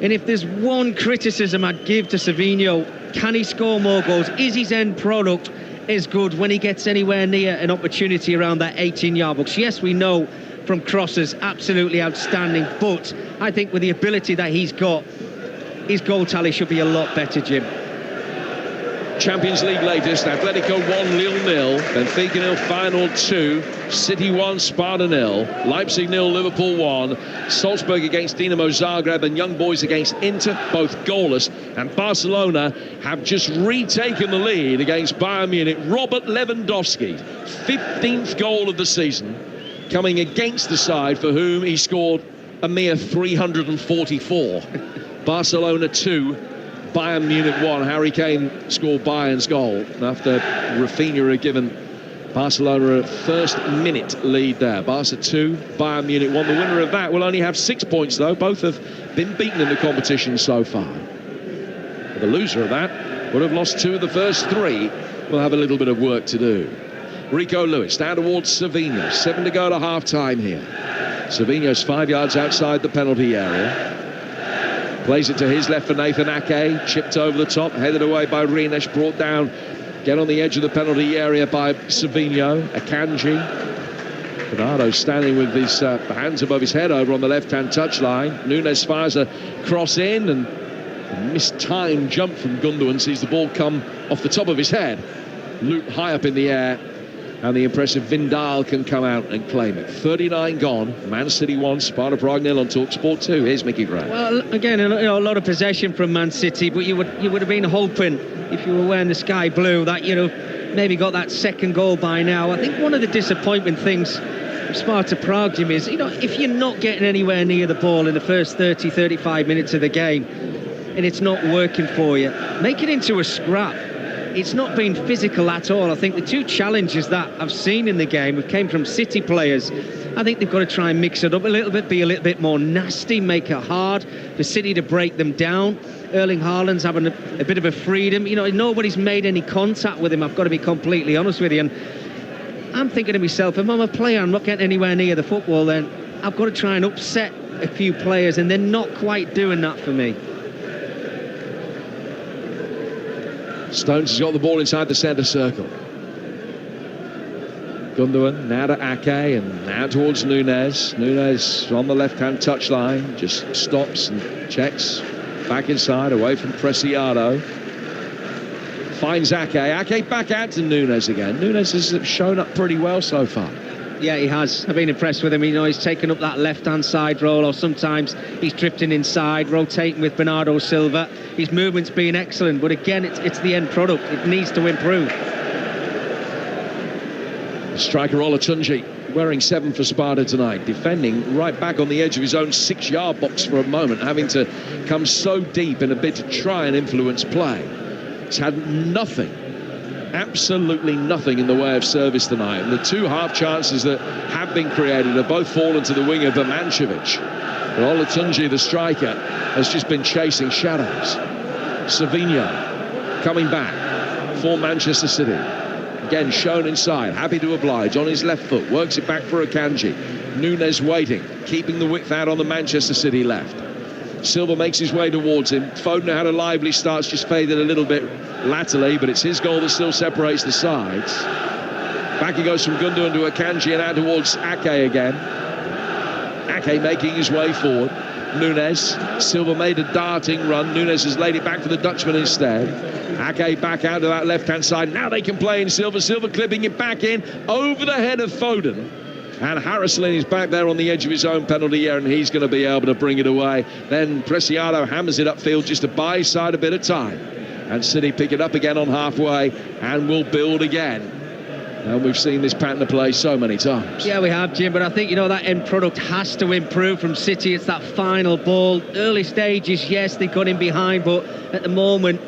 And if there's one criticism I'd give to Savinho, can he score more goals? Is his end product as good when he gets anywhere near an opportunity around that 18-yard box? Yes, we know from crosses, absolutely outstanding. But I think with the ability that he's got, his goal tally should be a lot better, Jim. Champions League latest, Atletico 1, Lille 0, Benfica 0, Feyenoord 2, City 1, Sparta 0, Leipzig 0, Liverpool 1, Salzburg against Dinamo Zagreb, and Young Boys against Inter, both goalless, and Barcelona have just retaken the lead against Bayern Munich. Robert Lewandowski, 15th goal of the season, coming against the side for whom he scored a mere 344. Barcelona 2, Bayern Munich 1. Harry Kane scored Bayern's goal after Rafinha had given Barcelona a first-minute lead there. Barca 2, Bayern Munich 1. The winner of that will only have 6 points, though. Both have been beaten in the competition so far. But the loser of that would have lost 2 of the first 3. Will have a little bit of work to do. Rico Lewis down towards Savinho. 7 to go to half-time here. Savinho's 5 yards outside the penalty area. Plays it to his left for Nathan Ake, chipped over the top, headed away by Rines, brought down, get on the edge of the penalty area by Savinho. Akanji. Bernardo standing with his hands above his head over on the left-hand touchline. Núñez fires a cross in, and a mistimed jump from Gundogan sees the ball come off the top of his head, loop high up in the air, and the impressive Vindal can come out and claim it. 39 gone. Man City 1, Sparta Prague 0 on TalkSport 2. Here's Mickey Gray. Well, again, a lot of possession from Man City, but you would have been hoping, if you were wearing the sky blue, that you'd have maybe got that second goal by now. I think one of the disappointment things of Sparta Prague, Jim, is, if you're not getting anywhere near the ball in the first 30, 35 minutes of the game, and it's not working for you, make it into a scrap. It's not been physical at all. I think the 2 challenges that I've seen in the game have came from City players. I think they've got to try and mix it up a little bit, be a little bit more nasty, make it hard for City to break them down. Erling Haaland's having a bit of a freedom. Nobody's made any contact with him, I've got to be completely honest with you. And I'm thinking to myself, if I'm a player, I'm not getting anywhere near the football, then I've got to try and upset a few players, and they're not quite doing that for me. Stones has got the ball inside the centre circle. Gundogan now to Ake, and now towards Núñez. Núñez on the left-hand touchline, just stops and checks. Back inside, away from Preciado. Finds Ake. Ake back out to Núñez again. Núñez has shown up pretty well so far. Yeah, he has. I've been impressed with him. He's taken up that left-hand side role, or sometimes he's drifting inside, rotating with Bernardo Silva. His movement's been excellent, but again, it's the end product. It needs to improve. Striker Olatunji wearing 7 for Sparta tonight, defending right back on the edge of his own 6-yard box for a moment, having to come so deep in a bid to try and influence play. He's had nothing. Absolutely nothing in the way of service tonight, and the 2 half chances that have been created have both fallen to the winger Birmancevic. Olatunji, the striker, has just been chasing shadows. Savinho coming back for Manchester City. Again, shown inside, happy to oblige, on his left foot, works it back for Akanji. Nunes waiting, keeping the width out on the Manchester City left. Silva makes his way towards him. Foden had a lively start, just faded a little bit laterally, but it's his goal that still separates the sides. Back he goes from Gundogan to Akanji and out towards Ake again. Ake making his way forward. Nunes, Silva made a darting run. Nunes has laid it back for the Dutchman instead. Ake back out to that left-hand side. Now they can play in Silva. Silva clipping it back in over the head of Foden. And Harrison is back there on the edge of his own penalty area, and he's going to be able to bring it away. Then Preciado hammers it upfield just to buy his side a bit of time. And City pick it up again on halfway and will build again. And we've seen this pattern of play so many times. Yeah, we have, Jim, but I think, you know, that end product has to improve from City. It's that final ball. Early stages, yes, they got in behind, but at the moment,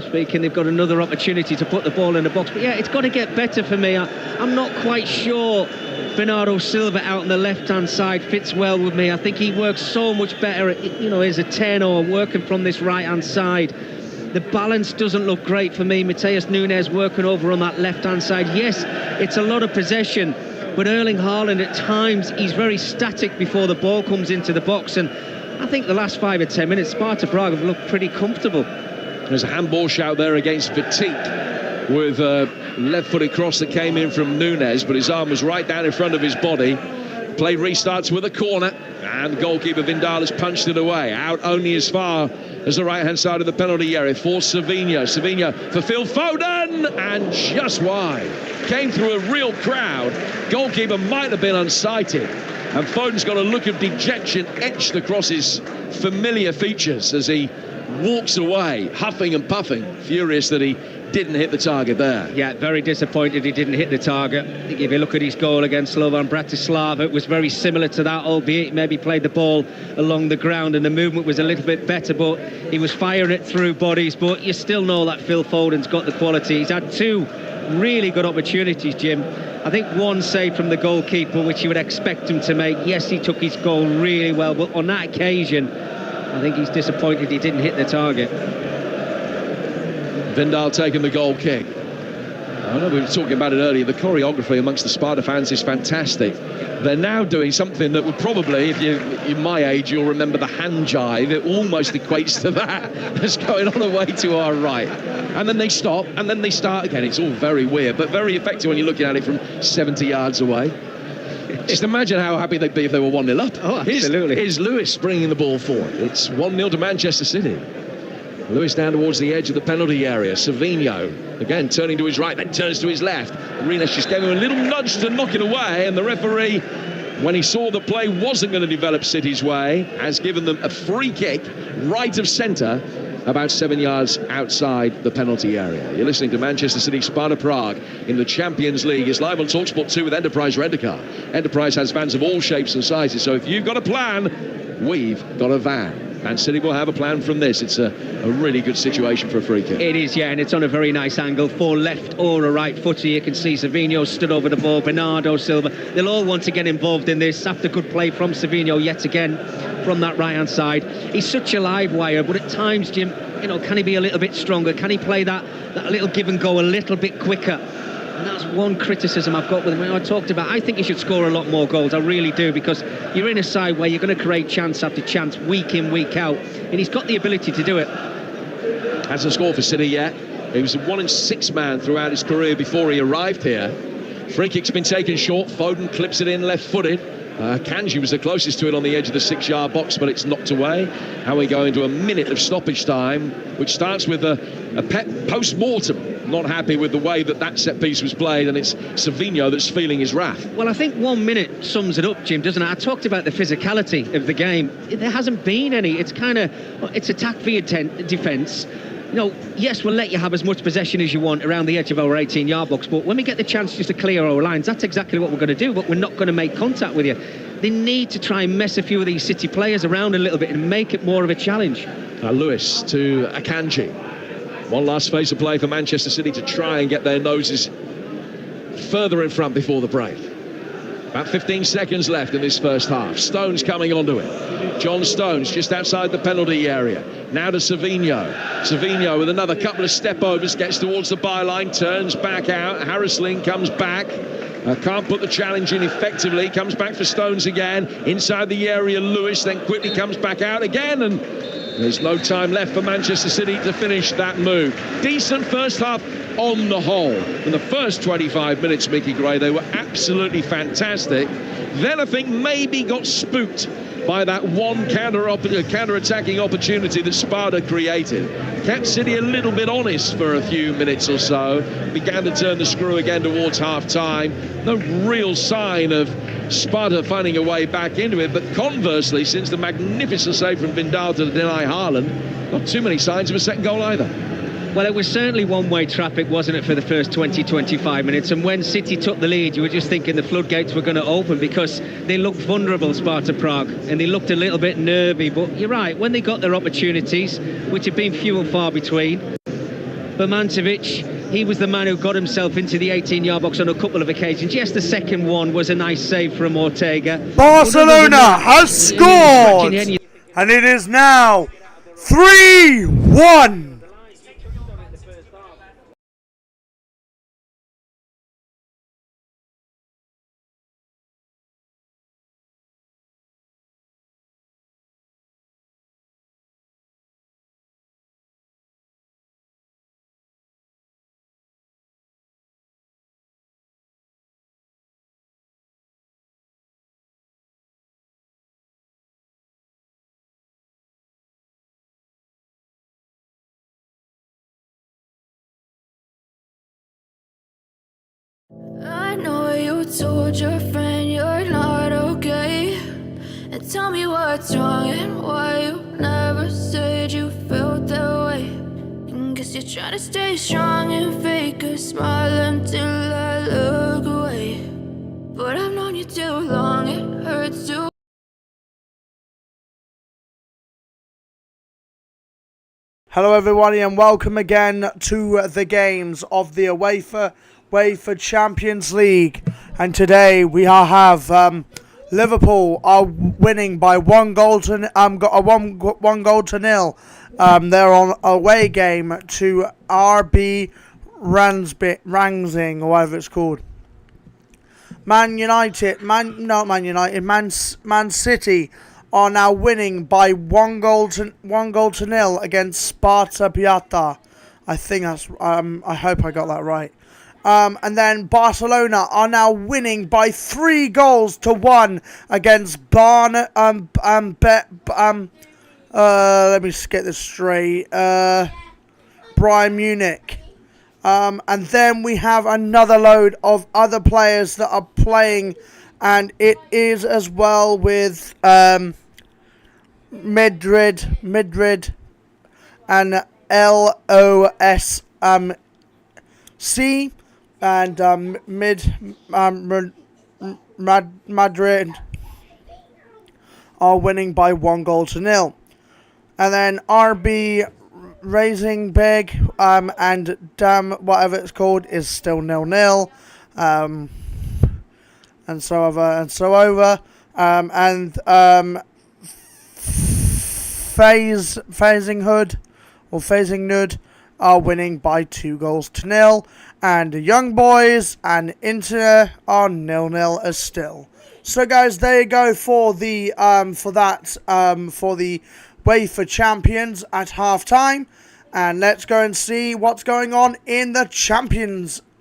speaking, they've got another opportunity to put the ball in the box. But yeah, it's got to get better for me. I'm not quite sure Bernardo Silva out on the left-hand side fits well with me. I think he works so much better, you know, as a 10 or working from this right-hand side. The balance doesn't look great for me. Matheus Nunes working over on that left-hand side. Yes, it's a lot of possession, but Erling Haaland at times, he's very static before the ball comes into the box. And I think the last 5 or 10 minutes, Sparta Prague have looked pretty comfortable. There's a handball shout there against Vitique with a left-footed cross that came in from Nunes, but his arm was right down in front of his body. Play restarts with a corner, and goalkeeper Vindal has punched it away. Out only as far as the right-hand side of the penalty area for Savinho. Savinho for Phil Foden, and just wide. Came through a real crowd. Goalkeeper might have been unsighted, and Foden's got a look of dejection etched across his familiar features as he walks away, huffing and puffing, furious that he didn't hit the target there. Yeah, very disappointed he didn't hit the target. I think if you look at his goal against Slovan Bratislava, it was very similar to that, albeit maybe played the ball along the ground and the movement was a little bit better, but he was firing it through bodies. But you still know that Phil Foden's got the quality. He's had 2 really good opportunities, Jim. I think one save from the goalkeeper, which you would expect him to make. Yes, he took his goal really well, but on that occasion, I think he's disappointed he didn't hit the target. Vindal taking the goal kick. I know we were talking about it earlier. The choreography amongst the Sparta fans is fantastic. They're now doing something that would probably, if you're my age, you'll remember the hand jive. It almost equates to that that's going on away to our right. And then they stop, and then they start again. It's all very weird, but very effective when you're looking at it from 70 yards away. Just imagine how happy they'd be if they were 1-0 up. Oh, absolutely. Here's Lewis bringing the ball forward. It's 1-0 to Manchester City. Lewis down towards the edge of the penalty area. Savinho, again, turning to his right, then turns to his left. Arenas just gave him a little nudge to knock it away, and the referee, when he saw the play wasn't going to develop City's way, has given them a free kick right of centre, about 7 yards outside the penalty area. You're listening to Manchester City Sparta Prague in the Champions League. It's live on TalkSport 2 with Enterprise Rent-A-Car. Enterprise has vans of all shapes and sizes, so if you've got a plan, we've got a van. And City will have a plan from this. It's a really good situation for a free kick. It is, yeah, and it's on a very nice angle for left or a right footer. You can see Savinho stood over the ball, Bernardo Silva. They'll all want to get involved in this after good play from Savinho yet again from that right-hand side. He's such a live wire, but at times, Jim, you know, can he be a little bit stronger? Can he play that little give and go a little bit quicker? And that's one criticism I've got with him. I talked about, I think he should score a lot more goals. I really do, because you're in a side where you're going to create chance after chance, week in, week out. And he's got the ability to do it. Hasn't scored for City yet. He was a 1-in-6 man throughout his career before he arrived here. Free kick's been taken short. Foden clips it in left-footed. Kanji was the closest to it on the edge of the 6-yard box, but it's knocked away. And we go into a minute of stoppage time, which starts with a post-mortem. Not happy with the way that set piece was played, and it's Savinho that's feeling his wrath. Well, I think 1 minute sums it up, Jim, doesn't it? I talked about the physicality of the game. There hasn't been any. It's it's attack via defence. You know, yes, we'll let you have as much possession as you want around the edge of our 18-yard box, but when we get the chance just to clear our lines, that's exactly what we're going to do, but we're not going to make contact with you. They need to try and mess a few of these City players around a little bit and make it more of a challenge. Lewis to Akanji. One last phase of play for Manchester City to try and get their noses further in front before the break. About 15 seconds left in this first half. Stones coming onto it. John Stones just outside the penalty area. Now to Savinho. Savinho with another couple of step-overs, gets towards the byline, turns back out. Harrisling comes back. Can't put the challenge in effectively. Comes back for Stones again. Inside the area, Lewis then quickly comes back out again. And there's no time left for Manchester City to finish that move. Decent first half on the whole. In the first 25 minutes, Mickey Gray, they were absolutely fantastic. Then I think maybe got spooked by that one counter-attacking opportunity that Sparta created. Kept City a little bit honest for a few minutes or so. Began to turn the screw again towards half-time. No real sign of Sparta finding a way back into it, but conversely, since the magnificent save from Vindal to deny Haaland, not too many signs of a second goal either. Well, it was certainly one-way traffic, wasn't it, for the first 20-25 minutes? And when City took the lead, you were just thinking the floodgates were going to open because they looked vulnerable, Sparta Prague, and they looked a little bit nervy. But you're right, when they got their opportunities, which have been few and far between, Birmancevic, he was the man who got himself into the 18-yard box on a couple of occasions. Yes, the second one was a nice save from Ortega. Barcelona has scored, and it is now 3-1. I know you told your friend you're not okay, and tell me what's wrong and why you never said you felt that way. And guess you're trying to stay strong and fake a smile until I look away. But I've known you too long, it hurts to. Hello everybody and welcome again to the games of the UEFA Champions League, and today we have Liverpool are winning by one goal to nil. They're on away game to RB Ranging or whatever it's called. Man City are now winning by one goal to nil against Sparta Praha. I think that's I hope I got that right. And then Barcelona are now winning by 3-1 against let me just get this straight. Bayern Munich. And then we have another load of other players that are playing, and it is as well with Madrid and LOS C. And Madrid are winning by 1-0. And then RB Raising Big and whatever it's called is still 0-0. And so over. Phasing Nud are winning by 2-0. And the Young Boys and Inter are 0-0 as still. So guys, there you go for the UEFA Champions at half-time. And let's go and see what's going on in the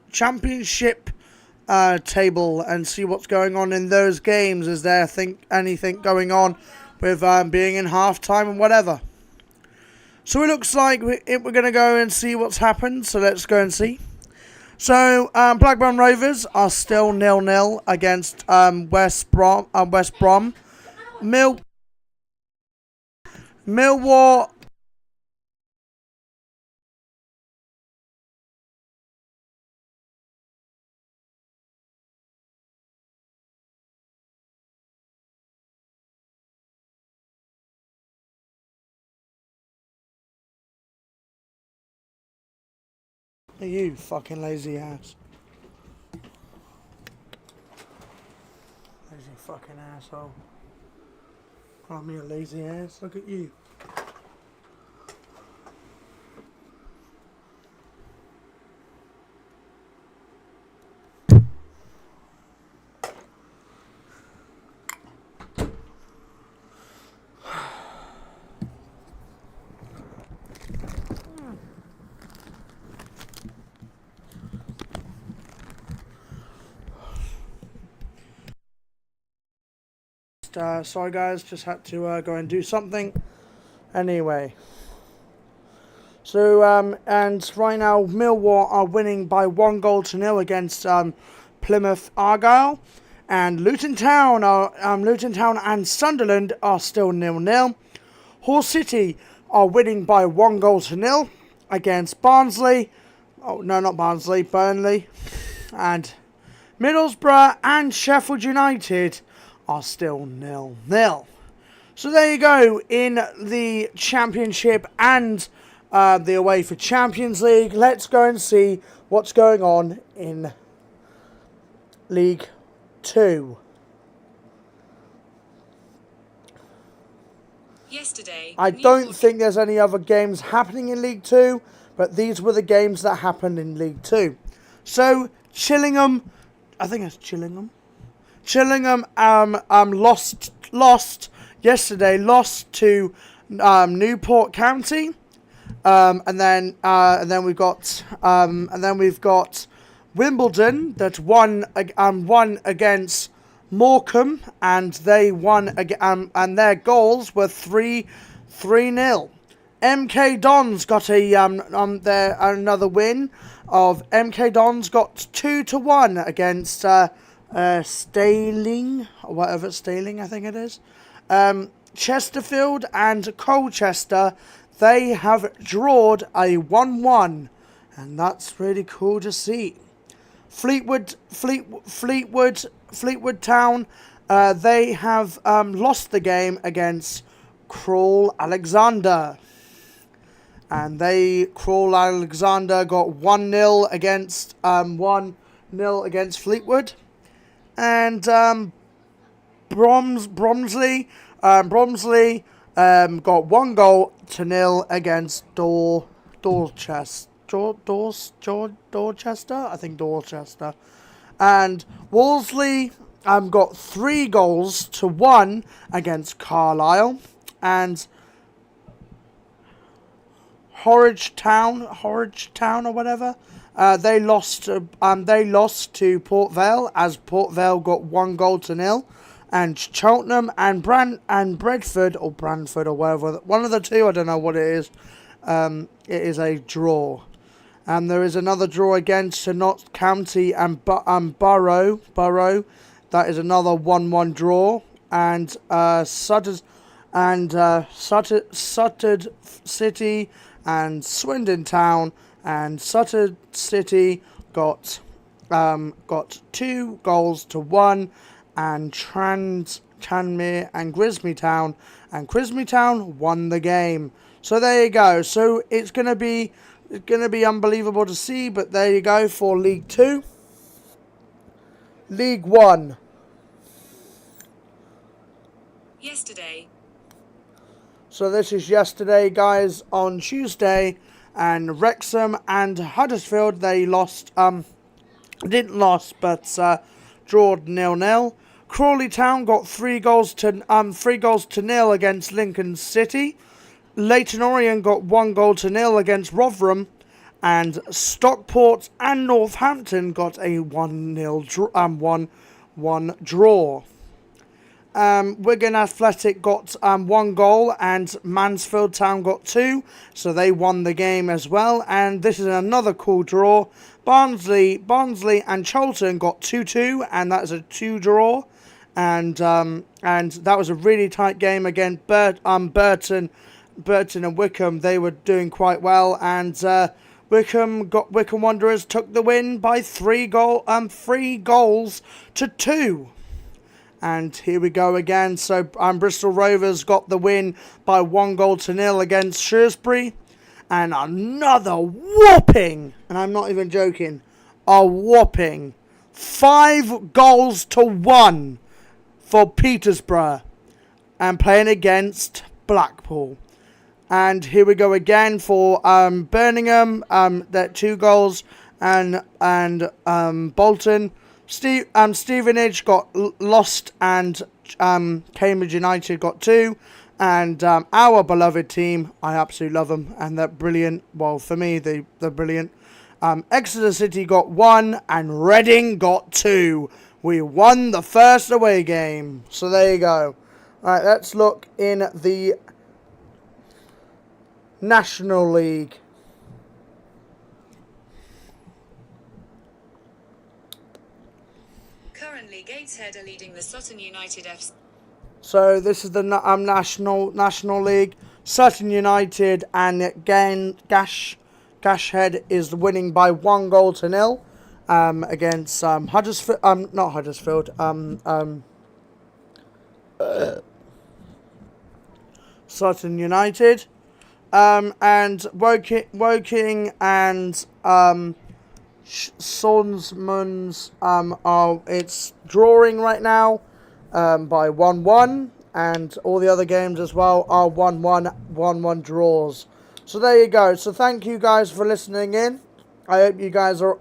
Championship table and see what's going on in those games. Is there anything going on with being in half-time and whatever? So it looks like we're going to go and see what's happened. So let's go and see. So Blackburn Rovers are still 0-0 against West Brom. Millwall. You fucking lazy ass. fucking asshole. Oh, me a lazy ass. Look at you. Sorry guys, just had to go and do something. Anyway. So, and right now, Millwall are winning by 1-0 against Plymouth Argyle. And Luton Town and Sunderland are still 0-0. Hull City are winning by 1-0 against Barnsley. Oh, no, not Barnsley, Burnley. And Middlesbrough and Sheffield United are still 0-0. So there you go in the Championship and the UEFA Champions League. Let's go and see what's going on in League 2. Yesterday, I don't think there's any other games happening in League 2, but these were the games that happened in League 2. So, Chillingham, I think it's Chillingham. Chillingham lost yesterday, lost to Newport County. And then we've got Wimbledon that won against Morecambe, and they won and their goals were 3-0. MK Dons got another win. Of MK Dons got 2-1 against Staling, or whatever, Staling I think it is. Chesterfield and Colchester, they have drawed a 1-1, and that's really cool to see. Fleetwood Town, they have lost the game against Crawley Alexander, and Crawley Alexander got 1-0 against Fleetwood, and Bromsley got 1-0 against Dorchester, I think Dorchester, and Wolseley got 3-1 against Carlisle, and Horwich Town or whatever, they lost to Port Vale, as Port Vale got 1-0. And Cheltenham and Bradford or Brantford or whatever, one of the two, I don't know what it is. It is a draw. And there is another draw against Notts County and Borough. That is another 1-1 draw. And Sutton City and Swindon Town, and Sutton City got 2-1. And Tranmere and Grimsby Town, won the game. So there you go. So it's gonna be unbelievable to see. But there you go for League 2. League 1. Yesterday. So this is yesterday, guys, on Tuesday, and Wrexham and Huddersfield, they lost. Didn't lost, but drawed 0-0. Crawley Town got 3-0 against Lincoln City. Leyton Orient got 1-0 against Rotherham, and Stockport and Northampton got a 1-1 draw. Wigan Athletic got 1 goal, and Mansfield Town got 2, so they won the game as well. And this is another cool draw. Barnsley and Charlton got 2-2, and that's a 2 draw. And that was a really tight game again. Burton and Wickham, they were doing quite well, and Wickham Wanderers took the win by 3 goals to 2. And here we go again. So Bristol Rovers got the win by 1-0 against Shrewsbury. And another whopping, and I'm not even joking, a whopping 5-1 for Peterborough and playing against Blackpool. And here we go again for Birmingham. That 2 goals, and Bolton. Stevenage got lost, and Cambridge United got 2. And our beloved team, I absolutely love them, and they're brilliant. Well, for me, they're brilliant. Exeter City got 1, and Reading got 2. We won the first away game. So there you go. All right, let's look in the National League. Currently, Gateshead are leading the Sutton United FC. So this is the National League. Sutton United and Gateshead is winning by 1-0 against Huddersfield. Not Huddersfield. Sutton United. And Woking and Swordsman's it's drawing right now by 1-1, and all the other games as well are 1-1 draws. So there you go. So thank you guys for listening in. I hope you guys are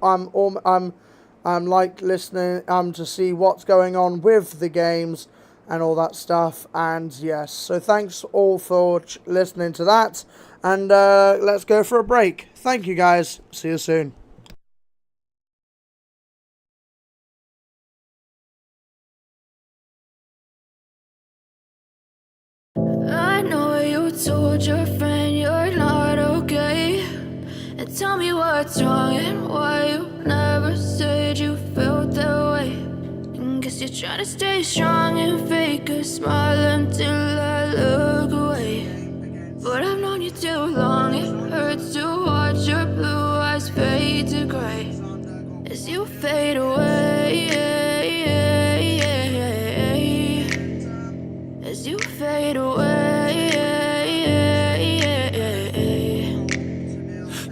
like listening to see what's going on with the games and all that stuff. And yes, so thanks all for listening to that. And let's go for a break. Thank you guys. See you soon. I know you told your friend you're not okay, and tell me what's wrong and why you never said you felt that way. And guess you're trying to stay strong and fake a smile until I look away. But I've known you too long, it hurts to watch your blue eyes fade to grey as you fade away, as you fade away.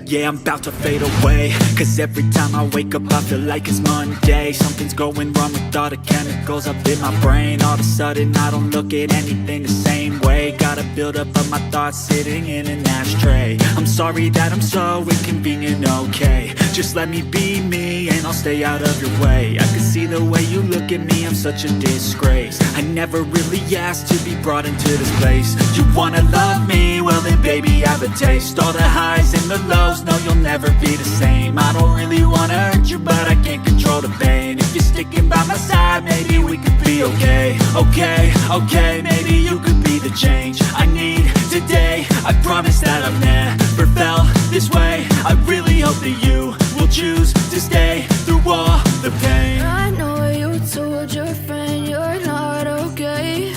Yeah, I'm about to fade away, cause every time I wake up I feel like it's Monday. Something's going wrong with all the chemicals up in my brain. All of a sudden I don't look at anything the same way. Gotta build up of my thoughts sitting in an ashtray. I'm sorry that I'm so inconvenient, okay. Just let me be me and I'll stay out of your way. I can see the way you look at me, I'm such a disgrace. I never really asked to be brought into this place. You wanna love me? Well then baby have a taste. All the highs and the lows, no you'll never be the same. I don't really wanna hurt you, but I can't control the pain. If you're sticking by my side, maybe we could be okay. Okay, maybe you could be the change I need today. I promise that I've never felt this way. I really hope that you will choose to stay through all the pain. I know you told your friend you're not okay,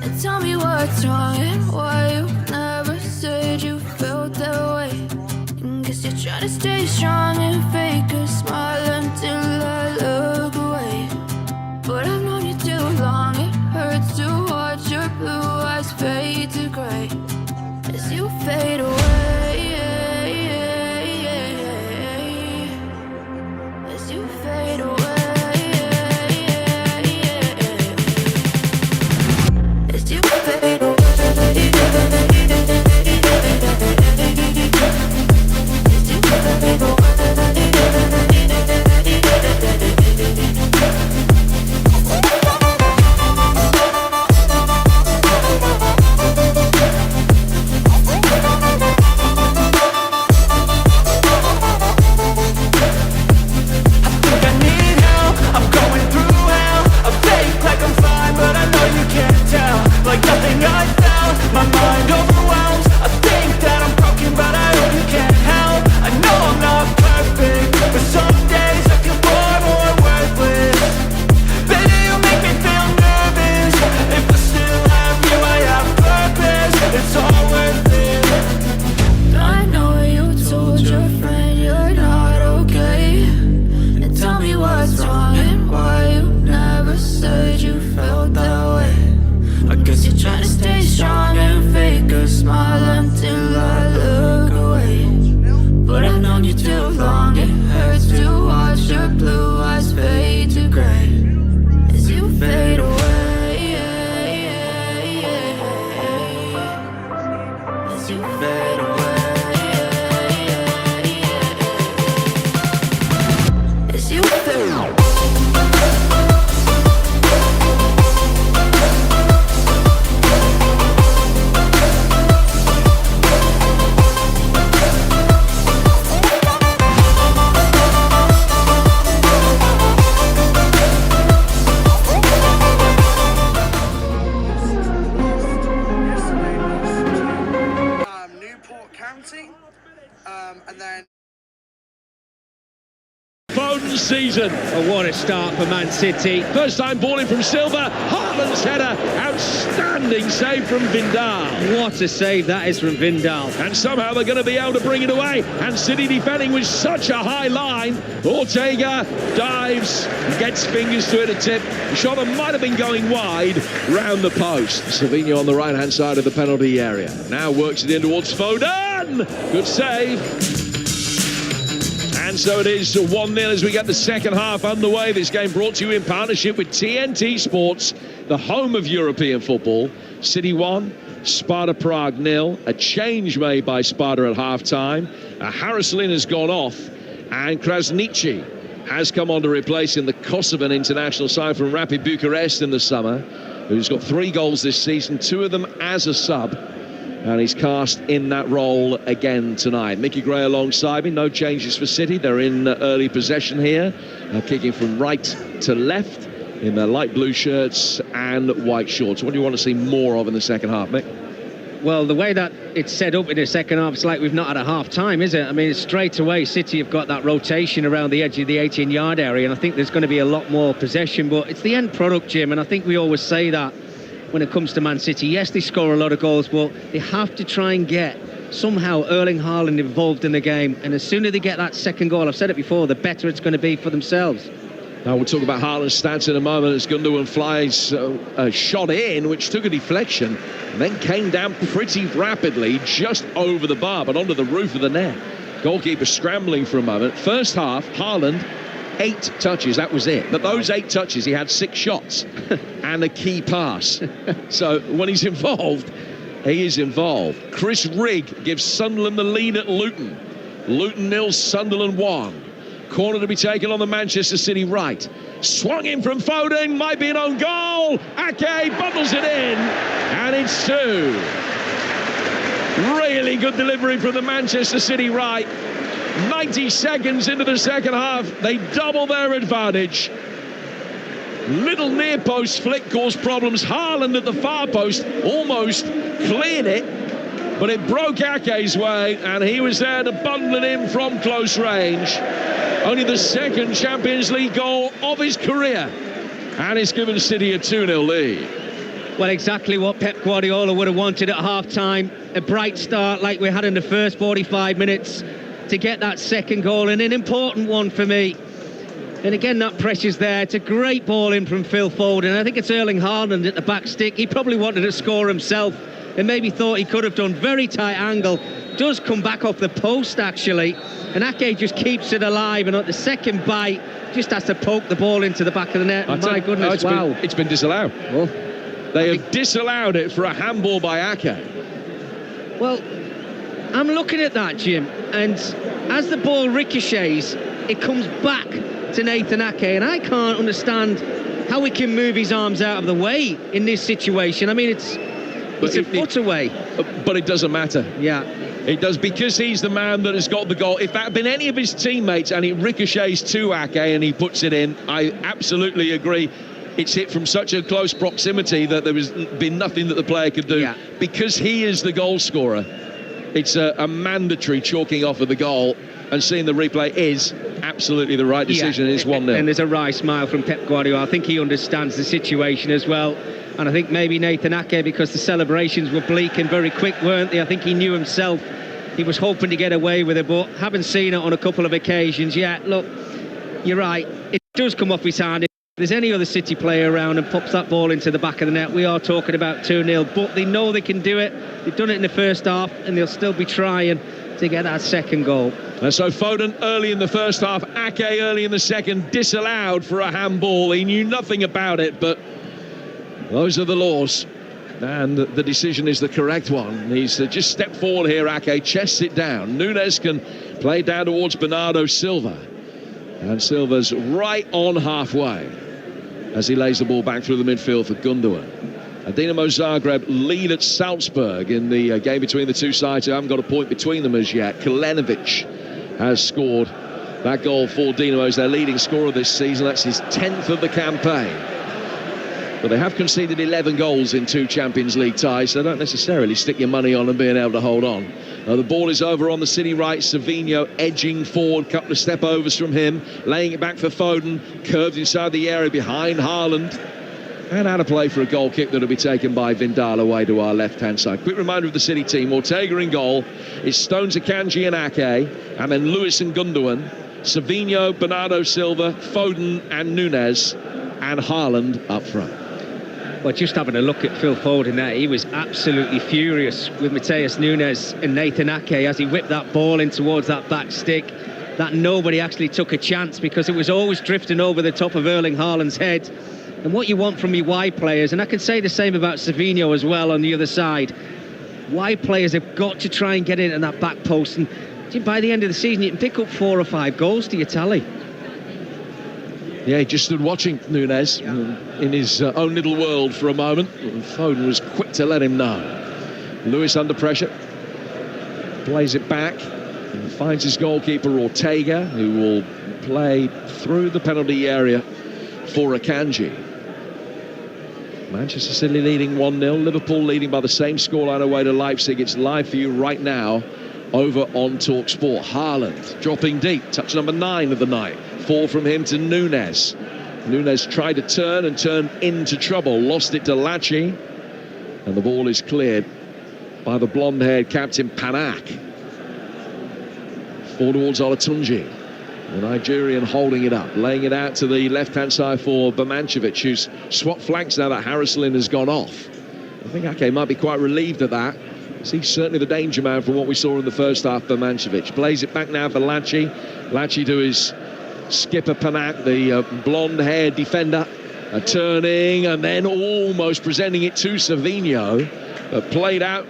and tell me what's wrong and why you never said you felt that way. And guess you're trying to stay strong and fake a smile until I look away. But I've known you too long, it hurts to watch your blue eyes fade to grey as you fade away, as you fade away, as you fade away, as you fade away. And then Foden's season. Oh, what a start for Man City. First time ball in from Silva. Haaland's header. Outstanding save from Vindal. What a save that is from Vindal. And somehow they're going to be able to bring it away. And City defending with such a high line. Ortega dives, gets fingers to it, a tip. The shot that might have been going wide round the post. Savinho on the right-hand side of the penalty area. Now works it in towards Foden. Good save. And so it is 1-0 as we get the second half underway. This game brought to you in partnership with TNT Sports, the home of European football. City 1, Sparta Prague 0. A change made by Sparta at half-time. Haraslin has gone off, and Krasniqi has come on to replace in the Kosovan international side from Rapid Bucharest in the summer, who's got 3 goals this season, 2 of them as a sub. And he's cast in that role again tonight. Mickey Gray alongside me. No changes for City. They're in early possession here. Kicking from right to left in their light blue shirts and white shorts. What do you want to see more of in the second half, Mick? Well, the way that it's set up in the second half, it's like we've not had a half-time, is it? I mean, straight away, City have got that rotation around the edge of the 18-yard area, and I think there's going to be a lot more possession. But it's the end product, Jim, and I think we always say that when it comes to Man City. Yes, they score a lot of goals, but they have to try and get somehow Erling Haaland involved in the game. And as soon as they get that second goal, I've said it before, the better it's going to be for themselves. Now we'll talk about Haaland's stats in a moment as Gundogan flies a shot in, which took a deflection and then came down pretty rapidly just over the bar, but onto the roof of the net. Goalkeeper scrambling for a moment. First half, Haaland, 8 touches, that was it. But those 8 touches, he had 6 shots and a key pass. So when he's involved, he is involved. Chris Rigg gives Sunderland the lead at Luton. Luton 0, Sunderland 1. Corner to be taken on the Manchester City right. Swung in from Foden, might be an own goal. Ake bundles it in, and it's 2. Really good delivery from the Manchester City right. 90 seconds into the second half, they double their advantage. Little near post flick caused problems. Haaland at the far post almost cleared it, but it broke Ake's way, and he was there to bundle it in from close range. Only the second Champions League goal of his career, and it's given City a 2-0 lead. Well, exactly what Pep Guardiola would have wanted at half-time. A bright start like we had in the first 45 minutes. To get that second goal, and an important one for me. And again, that pressure's there. It's a great ball in from Phil Foden. I think it's Erling Haaland at the back stick. He probably wanted to score himself and maybe thought he could have done. Very tight angle. Does come back off the post, actually. And Ake just keeps it alive. And at the second bite, just has to poke the ball into the back of the net. My goodness, wow. It's been disallowed. Well, they have disallowed it for a handball by Ake. Well, I'm looking at that, Jim, and as the ball ricochets, it comes back to Nathan Ake, and I can't understand how he can move his arms out of the way in this situation. I mean, it's a foot away. But it doesn't matter. Yeah. It does, because he's the man that has got the goal. If that had been any of his teammates and it ricochets to Ake and he puts it in, I absolutely agree. It's hit from such a close proximity that there has been nothing that the player could do. Yeah. Because he is the goal scorer. It's a mandatory chalking off of the goal, and seeing the replay is absolutely the right decision. It's 1-0. And there's a wry smile from Pep Guardiola. I think he understands the situation as well. And I think maybe Nathan Ake, because the celebrations were bleak and very quick, weren't they? I think he knew himself. He was hoping to get away with it, but haven't seen it on a couple of occasions yet. Look, you're right. It does come off his hand. If there's any other City player around and pops that ball into the back of the net, we are talking about 2-0. But they know they can do it. They've done it in the first half, and they'll still be trying to get that second goal. And so Foden early in the first half, Ake early in the second, disallowed for a handball. He knew nothing about it, but those are the laws. And the decision is the correct one. He's just stepped forward here, Ake, chests it down. Nunes can play down towards Bernardo Silva. And Silva's right on halfway as he lays the ball back through the midfield for Gundogan. Dinamo Zagreb lead at Salzburg in the game between the two sides who haven't got a point between them as yet. Kalenovic has scored that goal for Dinamo as their leading scorer this season. That's his 10th of the campaign. But they have conceded 11 goals in 2 Champions League ties, so don't necessarily stick your money on them being able to hold on. The ball is over on the City right. Savinho edging forward, couple of step overs from him, laying it back for Foden, curved inside the area behind Haaland, and out of play for a goal kick that'll be taken by Vindal away to our left-hand side. Quick reminder of the City team: Ortega in goal, it's Stones, Akanji and Ake, and then Lewis and Gundogan, Savinho, Bernardo Silva, Foden and Nunes, and Haaland up front. Well, just having a look at Phil Foden there, he was absolutely furious with Mateus Nunes and Nathan Ake as he whipped that ball in towards that back stick, that nobody actually took a chance because it was always drifting over the top of Erling Haaland's head. And what you want from your wide players, and I can say the same about Savinho as well on the other side, wide players have got to try and get in at that back post, and by the end of the season you can pick up 4 or 5 goals to your tally. Yeah, he just stood watching Nunes in his own little world for a moment. And Foden was quick to let him know. Lewis under pressure, plays it back and finds his goalkeeper Ortega, who will play through the penalty area for Akanji. Manchester City leading 1-0, Liverpool leading by the same scoreline away to Leipzig. It's live for you right now over on TalkSport. Haaland dropping deep, touch number 9 of the night. 4 from him to Nunes. Nunes tried to turn into trouble, lost it to Lachi, and the ball is cleared by the blonde-haired captain Panak. Forward towards Olatunji. The Nigerian holding it up, laying it out to the left-hand side for Birmancevic, who's swapped flanks now that Harrislin has gone off. I think Ake might be quite relieved at that. He's certainly the danger man from what we saw in the first half. Birmancevic plays it back now for Lachi. Lachi to his skipper Panak, the blonde-haired defender, turning and then almost presenting it to Savinho, but played out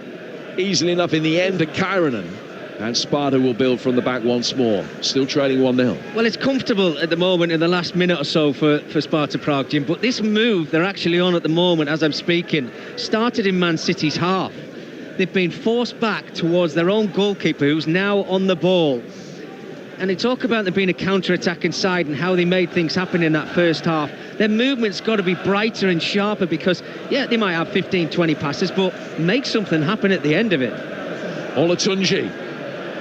easily enough in the end to Kyronen. And Sparta will build from the back once more, still trailing 1-0. Well, it's comfortable at the moment in the last minute or so for Sparta Prague, Jim, but this move they're actually on at the moment as I'm speaking started in Man City's half. They've been forced back towards their own goalkeeper, who's now on the ball. And they talk about there being a counter-attacking side and how they made things happen in that first half. Their movement's got to be brighter and sharper because, yeah, they might have 15, 20 passes, but make something happen at the end of it. Olatunji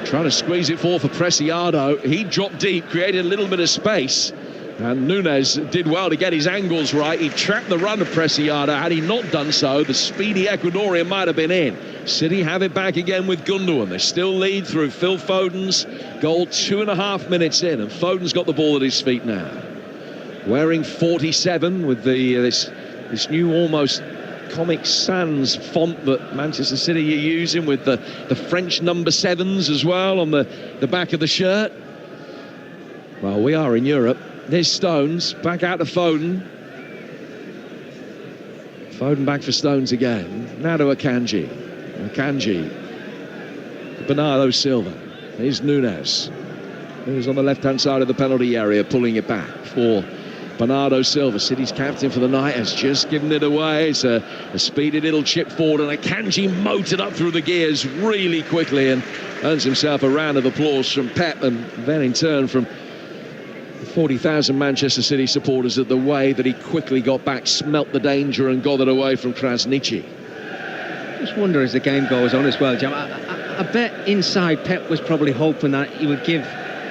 trying to squeeze it forward for Preciado. He dropped deep, created a little bit of space, and Nunes did well to get his angles right. He trapped the run of Preciado. Had he not done so, the speedy Ecuadorian might have been in. City have it back again with Gundogan. They still lead through Phil Foden's goal 2.5 minutes in, and Foden's got the ball at his feet now. Wearing 47 with this new almost Comic Sans font that Manchester City are using, with the French number 7s as well on the back of the shirt. Well, we are in Europe. There's Stones, back out to Foden. Foden back for Stones again. Now to Akanji. Akanji. Bernardo Silva. Here's Nunes. Who's on the left-hand side of the penalty area, pulling it back for Bernardo Silva. City's captain for the night has just given it away. It's a speedy little chip forward, and Akanji motored up through the gears really quickly and earns himself a round of applause from Pep, and then in turn from 40,000 Manchester City supporters at the way that he quickly got back, smelt the danger and got it away from Krasniqi. Just wonder as the game goes on as well, Jim. I bet inside Pep was probably hoping that he would give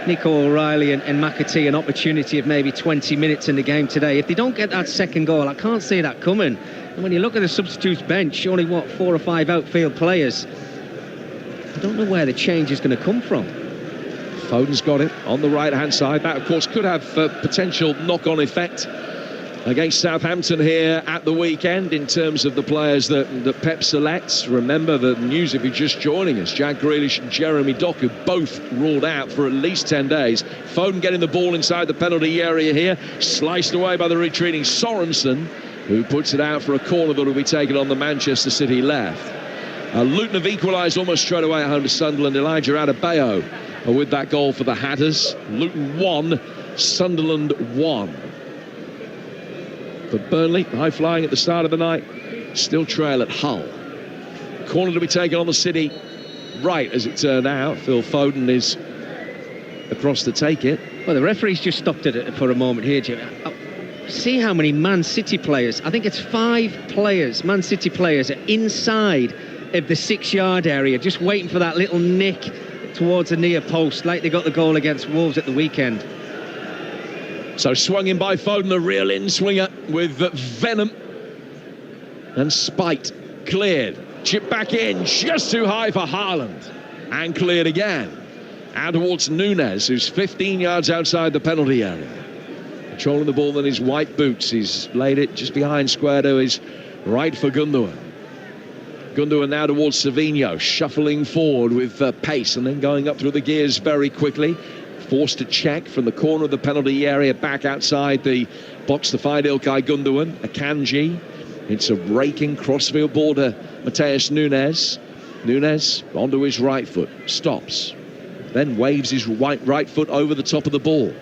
Nico O'Reilly and McAtee an opportunity of maybe 20 minutes in the game today. If they don't get that second goal, I can't see that coming. And when you look at the substitutes bench, only 4 or 5 outfield players, I don't know where the change is going to come from. Foden's got it on the right-hand side. That, of course, could have potential knock-on effect against Southampton here at the weekend in terms of the players that Pep selects. Remember the news if you're just joining us, Jack Grealish and Jeremy Doku both ruled out for at least 10 days. Foden getting the ball inside the penalty area here, sliced away by the retreating Sorensen, who puts it out for a corner that will be taken on the Manchester City left. Luton have equalised almost straight away at home to Sunderland. Elijah Adebayo with that goal for the Hatters. Luton 1, Sunderland 1. But Burnley, high-flying at the start of the night, still trail at Hull. Corner to be taken on the City right, as it turned out. Phil Foden is across to take it. Well, the referee's just stopped it for a moment here, Jim. see how many Man City players, I think it's 5 players, Man City players, are inside of the 6-yard area, just waiting for that little nick towards the near post, like they got the goal against Wolves at the weekend. So swung in by Foden, the real in-swinger with venom and spite. Cleared, chipped back in, just too high for Haaland, and cleared again. Out towards Núñez, who's 15 yards outside the penalty area. Controlling the ball in his white boots. He's laid it just behind square to his right for Gundogan. Gundogan now towards Savinho, shuffling forward with pace and then going up through the gears very quickly. Forced to check from the corner of the penalty area back outside the box to find Ilkay Gundogan. Akanji. It's a raking crossfield ball to Mateus Núñez. Núñez onto his right foot, stops, then waves his right foot over the top of the ball.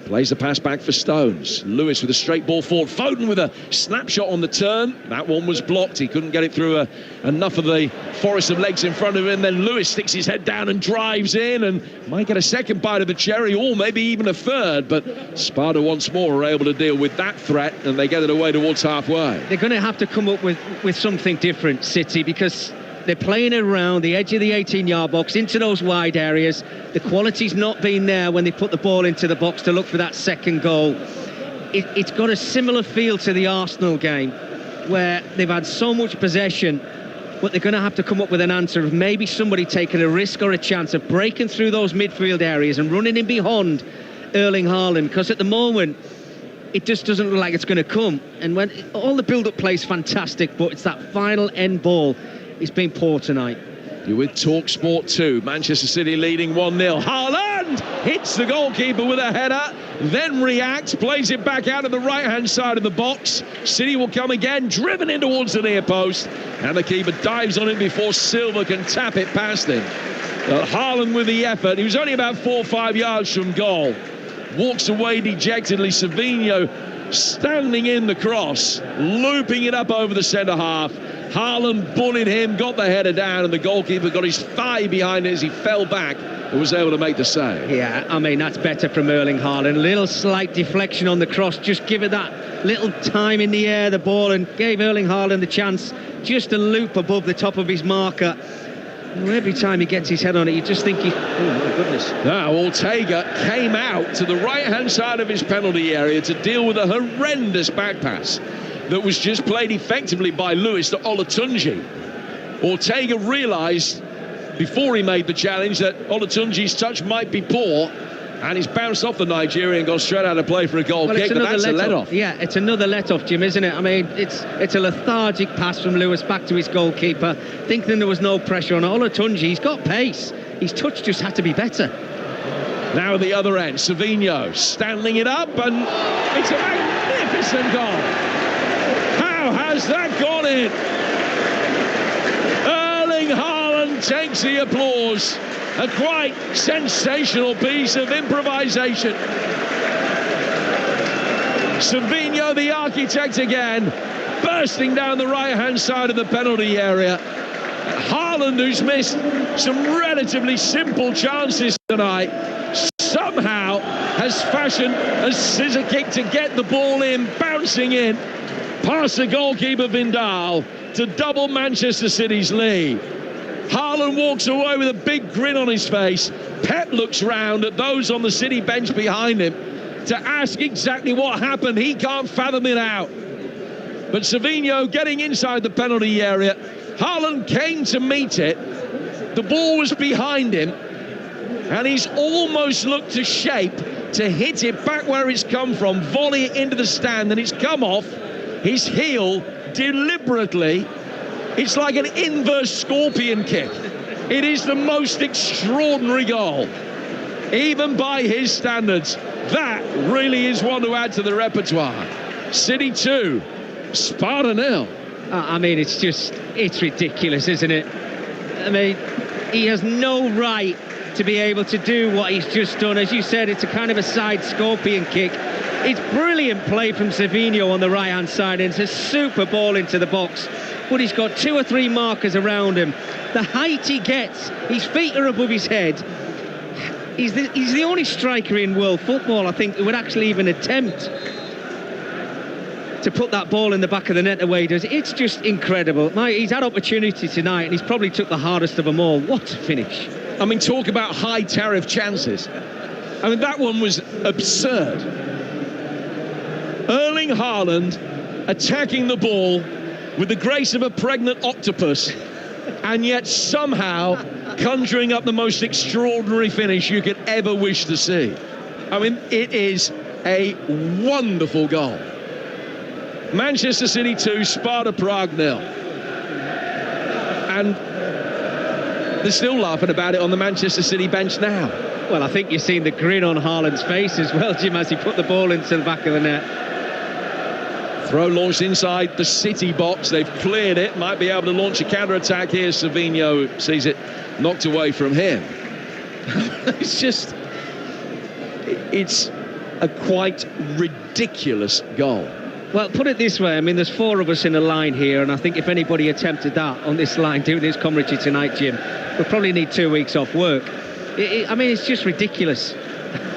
Plays the pass back for Stones. Lewis with a straight ball forward. Foden with a snapshot on the turn. That one was blocked. He couldn't get it through enough of the forest of legs in front of him. Then Lewis sticks his head down and drives in and might get a second bite of the cherry, or maybe even a third. But Sparta once more are able to deal with that threat, and they get it away towards halfway. They're going to have to come up with something different, City, because they're playing around the edge of the 18-yard box into those wide areas. The quality's not been there when they put the ball into the box to look for that second goal. It's got a similar feel to the Arsenal game, where they've had so much possession, but they're going to have to come up with an answer of maybe somebody taking a risk or a chance of breaking through those midfield areas and running in behind Erling Haaland, because at the moment it just doesn't look like it's going to come. And when all the build-up play's fantastic, but it's that final end ball. It's been poor tonight. You're with TalkSport 2. Manchester City leading 1-0. Haaland hits the goalkeeper with a header, then reacts, plays it back out of the right-hand side of the box. City will come again, driven in towards the near post, and the keeper dives on it before Silva can tap it past him. Haaland with the effort. He was only about 4 or 5 yards from goal. Walks away dejectedly. Savinho standing in the cross, looping it up over the centre half. Haaland bullied him, got the header down, and the goalkeeper got his thigh behind it as he fell back and was able to make the save. Yeah, I mean, that's better from Erling Haaland. A little slight deflection on the cross, just give it that little time in the air, the ball, and gave Erling Haaland the chance just to loop above the top of his marker. Every time he gets his head on it, you just think oh my goodness. Now Ortega came out to the right-hand side of his penalty area to deal with a horrendous back pass that was just played effectively by Lewis to Olatunji. Ortega realised before he made the challenge that Olatunji's touch might be poor, and he's bounced off the Nigerian and gone straight out of play for a goal kick, but that's a let-off. Yeah, it's another let-off, Jim, isn't it? I mean, it's a lethargic pass from Lewis back to his goalkeeper, thinking there was no pressure on Olatunji. He's got pace. His touch just had to be better. Now at the other end, Savinho standing it up, and it's a magnificent goal. How has that gone in? Erling Haaland takes the applause. A quite sensational piece of improvisation. Savinho, the architect again, bursting down the right-hand side of the penalty area. Haaland, who's missed some relatively simple chances tonight, somehow has fashioned a scissor kick to get the ball in, bouncing in past the goalkeeper Vindal to double Manchester City's lead. Haaland walks away with a big grin on his face. Pep looks round at those on the City bench behind him to ask exactly what happened. He can't fathom it out. But Savinho getting inside the penalty area. Haaland came to meet it. The ball was behind him, and he's almost looked to shape to hit it back where it's come from, volley it into the stand, and it's come off his heel deliberately. It's like an inverse scorpion kick. It is the most extraordinary goal, even by his standards. That really is one to add to the repertoire. City 2, Sparta 0. I mean, it's ridiculous, isn't it? I mean, he has no right to be able to do what he's just done. As you said, it's a kind of a side scorpion kick. It's brilliant play from Savinho on the right-hand side. It's a super ball into the box. But he's got 2 or 3 markers around him. The height he gets, his feet are above his head. He's the only striker in world football, I think, who would actually even attempt to put that ball in the back of the net the way he does. It's just incredible. He's had opportunity tonight, and he's probably took the hardest of them all. What a finish. I mean, talk about high tariff chances. I mean, that one was absurd. Erling Haaland attacking the ball with the grace of a pregnant octopus, and yet somehow conjuring up the most extraordinary finish you could ever wish to see. I mean, it is a wonderful goal. Manchester City 2, Sparta Prague 0. And they're still laughing about it on the Manchester City bench now. Well, I think you've seen the grin on Haaland's face as well, Jim, as he put the ball into the back of the net. Throw launched inside the City box. They've cleared it. Might be able to launch a counter-attack here. Savinho sees it knocked away from him. It's a quite ridiculous goal. Well, put it this way, I mean, there's 4 of us in a line here, and I think if anybody attempted that on this line, doing this commentary tonight, Jim, we'll probably need 2 weeks off work. I mean, it's just ridiculous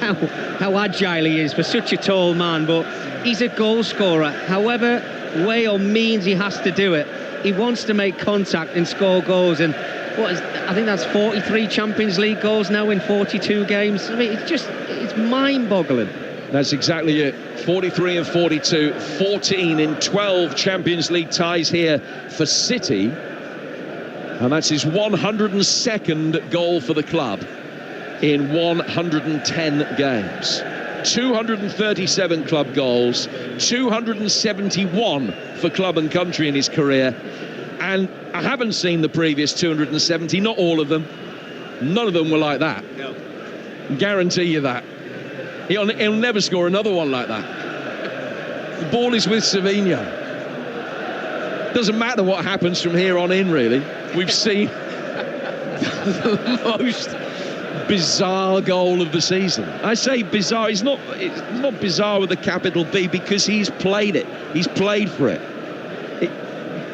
how agile he is for such a tall man, but he's a goal scorer. However way or means he has to do it, he wants to make contact and score goals, and I think that's 43 Champions League goals now in 42 games. I mean, it's mind-boggling. That's exactly it. 43 and 42, 14 in 12 Champions League ties here for City. And that's his 102nd goal for the club in 110 games. 237 club goals, 271 for club and country in his career. And I haven't seen the previous 270, not all of them. None of them were like that. No. Guarantee you that. He'll never score another one like that. The ball is with Savinho. Doesn't matter what happens from here on in, really. We've seen the most bizarre goal of the season. I say bizarre, it's not bizarre with a capital B, because he's played it. He's played for it.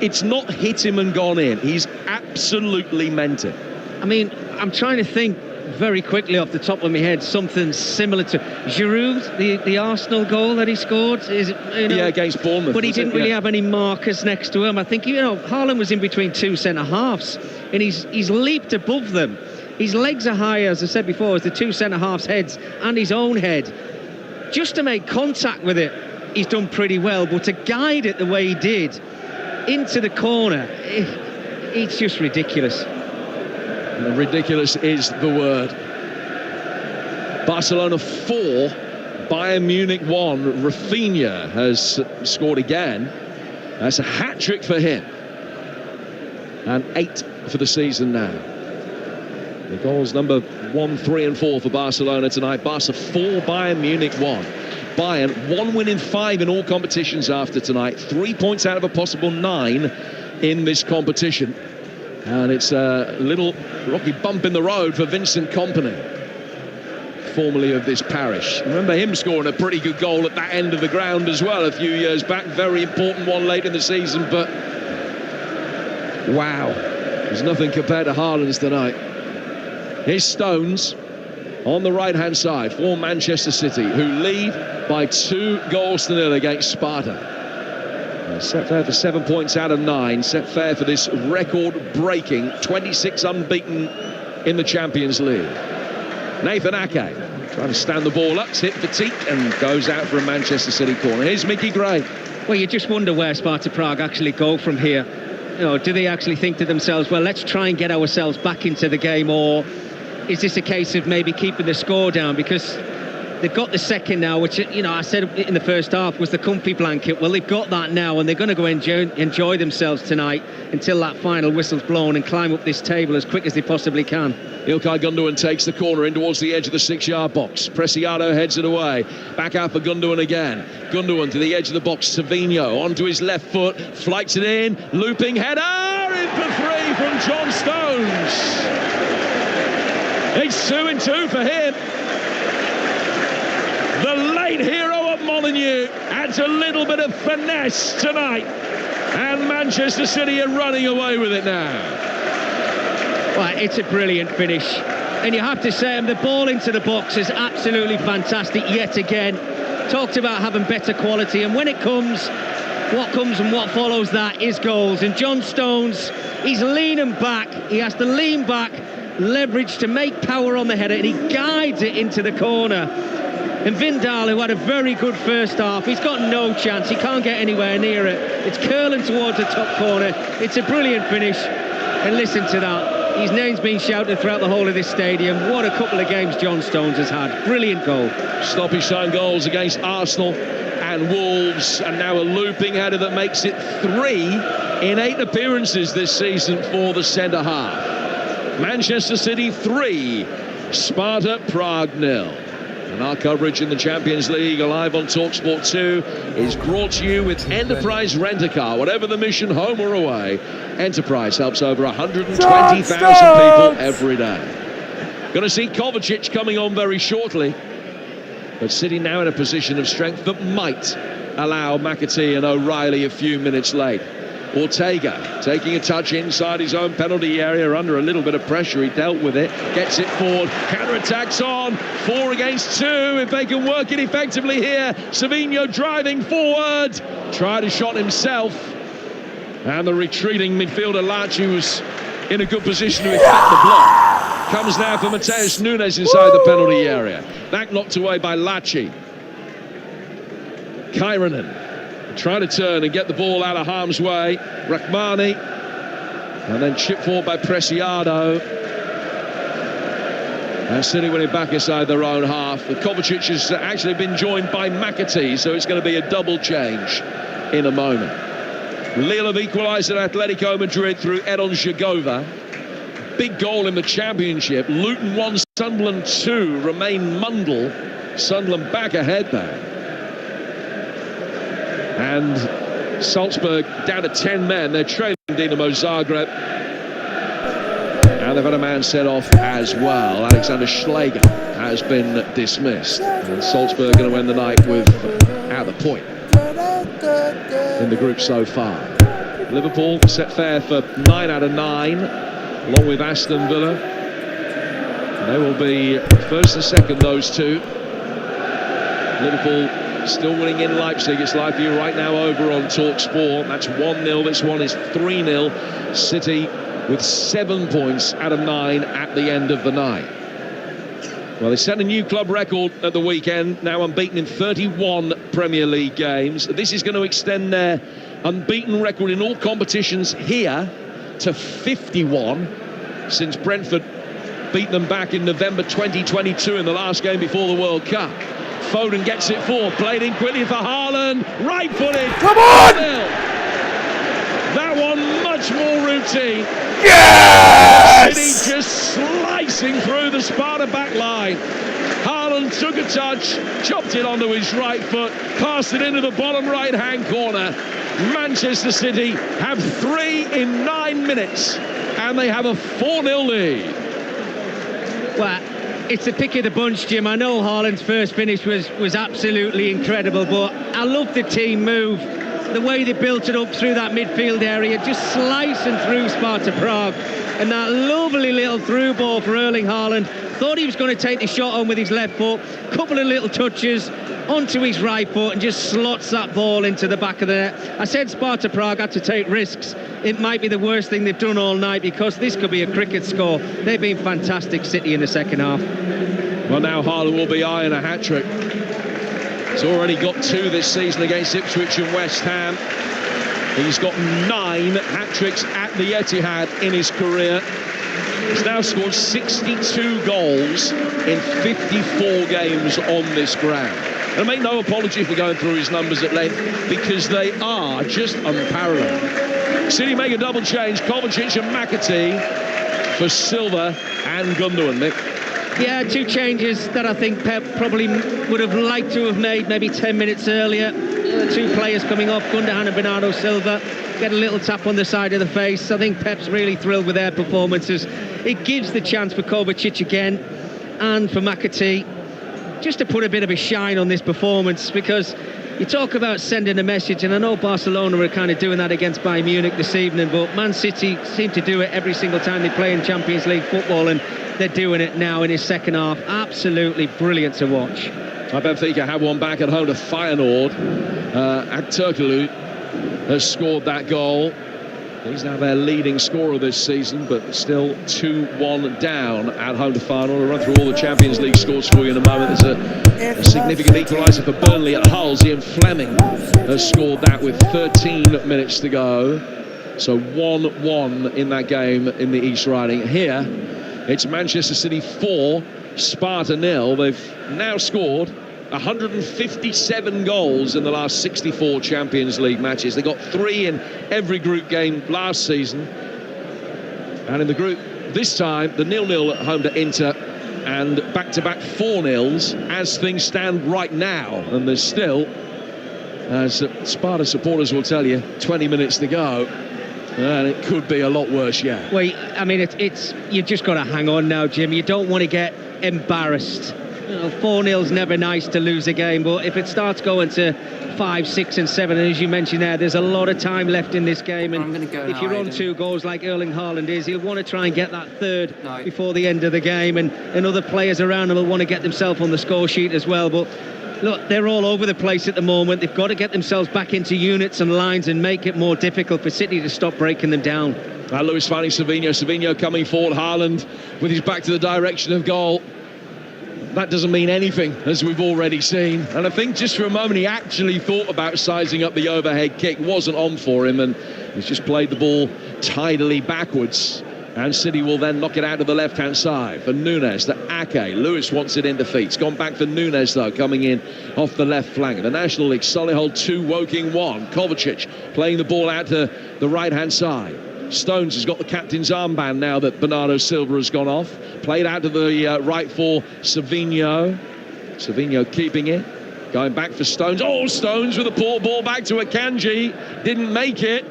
It's not hit him and gone in. He's absolutely meant it. I mean, I'm trying to think very quickly off the top of my head, something similar to Giroud, the Arsenal goal that he scored. Yeah, against Bournemouth. But he didn't really have any markers next to him. I think, Haaland was in between 2 centre-halves, and he's leaped above them. His legs are high, as I said before, as the 2 centre-halves' heads and his own head. Just to make contact with it, he's done pretty well, but to guide it the way he did into the corner, it's just ridiculous. Ridiculous is the word. Barcelona 4, Bayern Munich 1. Rafinha has scored again. That's a hat-trick for him. And 8 for the season now. The goals number 1, 3 and 4 for Barcelona tonight. Barca 4, Bayern Munich 1. Bayern 1 win in 5 in all competitions after tonight. 3 points out of a possible 9 in this competition. And it's a little rocky bump in the road for Vincent Kompany, formerly of this parish. Remember him scoring a pretty good goal at that end of the ground as well a few years back. Very important one late in the season, but wow, there's nothing compared to Haaland's tonight. Here's Stones on the right-hand side for Manchester City, who lead by 2-0 against Sparta. Set fair for 7 points out of 9. Set fair for this record-breaking 26 unbeaten in the Champions League. Nathan Ake trying to stand the ball up, hit Petit, and goes out for a Manchester City corner. Here's Mickey Gray. Well, you just wonder where Sparta Prague actually go from here. Do they actually think to themselves, well, let's try and get ourselves back into the game, or is this a case of maybe keeping the score down? Because they've got the second now, which, I said in the first half was the comfy blanket. Well, they've got that now, and they're going to go enjoy themselves tonight until that final whistle's blown and climb up this table as quick as they possibly can. Ilkay Gundogan takes the corner in towards the edge of the 6-yard box. Preciado heads it away. Back out for Gundogan again. Gundogan to the edge of the box. Savinho onto his left foot. Flights it in. Looping header. In for 3 from John Stones. It's 2-2 for him. The late hero of Molineux adds a little bit of finesse tonight. And Manchester City are running away with it now. Well, it's a brilliant finish. And you have to say, the ball into the box is absolutely fantastic yet again. Talked about having better quality. And when it comes, what comes and what follows that is goals. And John Stones, he's leaning back. He has to lean back, leverage to make power on the header, and he guides it into the corner. And Vindal, who had a very good first half, he's got no chance. He can't get anywhere near it. It's curling towards the top corner. It's a brilliant finish. And listen to that. His name's been shouted throughout the whole of this stadium. What a couple of games John Stones has had. Brilliant goal. Stoppage time goals against Arsenal and Wolves, and now a looping header that makes it 3 in 8 appearances this season for the centre-half. Manchester City 3, Sparta Prague 0. And our coverage in the Champions League, live on TalkSport 2, is brought to you with Enterprise Rent-A-Car. Whatever the mission, home or away, Enterprise helps over 120,000 people every day. Going to see Kovacic coming on very shortly. But City now in a position of strength that might allow McAtee and O'Reilly a few minutes late. Ortega taking a touch inside his own penalty area under a little bit of pressure. He dealt with it, gets it forward, counter-attacks on, 4 against 2, if they can work it effectively here. Savinho driving forward, tried a shot himself, and the retreating midfielder Laci was in a good position to effect the block. Comes now for Mateus Nunes inside the penalty area. Back knocked away by Laci. Kairanen trying to turn and get the ball out of harm's way. Rahmani, and then chip forward by Preciado. And City winning back inside their own half. The Kovacic has actually been joined by McAtee, so it's going to be a double change in a moment. Lille have equalised at Atletico Madrid through Edon Zhagova. Big goal in the Championship. Luton 1, Sunderland 2. Remain Mundle. Sunderland back ahead there. And Salzburg down to 10 men. They're trailing Dinamo Zagreb. And they've had a man set off as well. Alexander Schläger has been dismissed. And Salzburg going to end the night without a point in the group so far. Liverpool set fair for 9 out of 9, along with Aston Villa. They will be first and second, those two. Liverpool still winning in Leipzig. It's live for you right now over on TalkSport. That's 1-0. This one is 3-0. City with 7 points out of 9 at the end of the night. Well, they set a new club record at the weekend, now unbeaten in 31 Premier League games. This is going to extend their unbeaten record in all competitions here to 51 since Brentford beat them back in November 2022 in the last game before the World Cup. Foden gets it forward, played in quickly for Haaland, right-footed. Come on! That one much more routine. Yes! City just slicing through the Sparta back line. Haaland took a touch, chopped it onto his right foot, passed it into the bottom right-hand corner. Manchester City have 3 in 9 minutes, and they have a 4-0 lead. Well, it's the pick of the bunch, Jim. I know Haaland's first finish was absolutely incredible, but I love the team move. The way they built it up through that midfield area, just slicing through Sparta Prague. And that lovely little through ball for Erling Haaland. Thought he was going to take the shot on with his left foot. Couple of little touches onto his right foot and just slots that ball into the back of the net. I said Sparta Prague had to take risks. It might be the worst thing they've done all night, because this could be a cricket score. They've been fantastic, City, in the second half. Well, now Haaland will be eyeing a hat-trick. He's already got 2 this season against Ipswich and West Ham. He's got 9 hat-tricks at the Etihad in his career. He's now scored 62 goals in 54 games on this ground. And I make no apology for going through his numbers at length, because they are just unparalleled. City make a double change. Kovacic and McAtee for Silva and Gundogan, Nick. Yeah, 2 changes that I think Pep probably would have liked to have made maybe 10 minutes earlier. 2 players coming off, Gundogan and Bernardo Silva, get a little tap on the side of the face. I think Pep's really thrilled with their performances. It gives the chance for Kovacic again and for McAtee just to put a bit of a shine on this performance, because you talk about sending a message, and I know Barcelona were kind of doing that against Bayern Munich this evening, but Man City seem to do it every single time they play in Champions League football, and they're doing it now in his second half. Absolutely brilliant to watch. Benfica have one back at home to Feyenoord. Aktürkoğlu has scored that goal. He's now their leading scorer this season, but still 2-1 down at home to Feyenoord. I'll run through all the Champions League scores for you in a moment. There's a significant equaliser for Burnley at Hull. Ian Fleming has scored that with 13 minutes to go. So 1-1 in that game in the East Riding. Here, it's Manchester City 4, Sparta 0. They've now scored 157 goals in the last 64 Champions League matches. They got 3 in every group game last season. And in the group this time, the 0-0 at home to Inter and back-to-back 4-0s as things stand right now. And there's still, as Sparta supporters will tell you, 20 minutes to go. And it could be a lot worse, yeah. Well, I mean, it's you've just got to hang on now, Jim. You don't want to get embarrassed. 4-0's never nice to lose a game, but if it starts going to 5, 6 and 7, and as you mentioned there, there's a lot of time left in this game, and if you're on 2 goals like Erling Haaland is, he'll want to try and get that third before the end of the game, and other players around him will want to get themselves on the score sheet as well. But look, they're all over the place at the moment. They've got to get themselves back into units and lines and make it more difficult for City to stop breaking them down. Luis finding Savinho coming forward. Haaland with his back to the direction of goal. That doesn't mean anything, as we've already seen. And I think just for a moment he actually thought about sizing up the overhead kick. Wasn't on for him, and he's just played the ball tidily backwards. And City will then knock it out to the left-hand side for Nunes to Ake. Lewis wants it in defeat. It's gone back for Nunes, though, coming in off the left flank. The National League, Solihull 2, Woking 1. Kovacic playing the ball out to the right-hand side. Stones has got the captain's armband now that Bernardo Silva has gone off. Played out to the right for Savinho. Savinho keeping it. Going back for Stones. Oh, Stones with a poor ball back to Akanji. Didn't make it.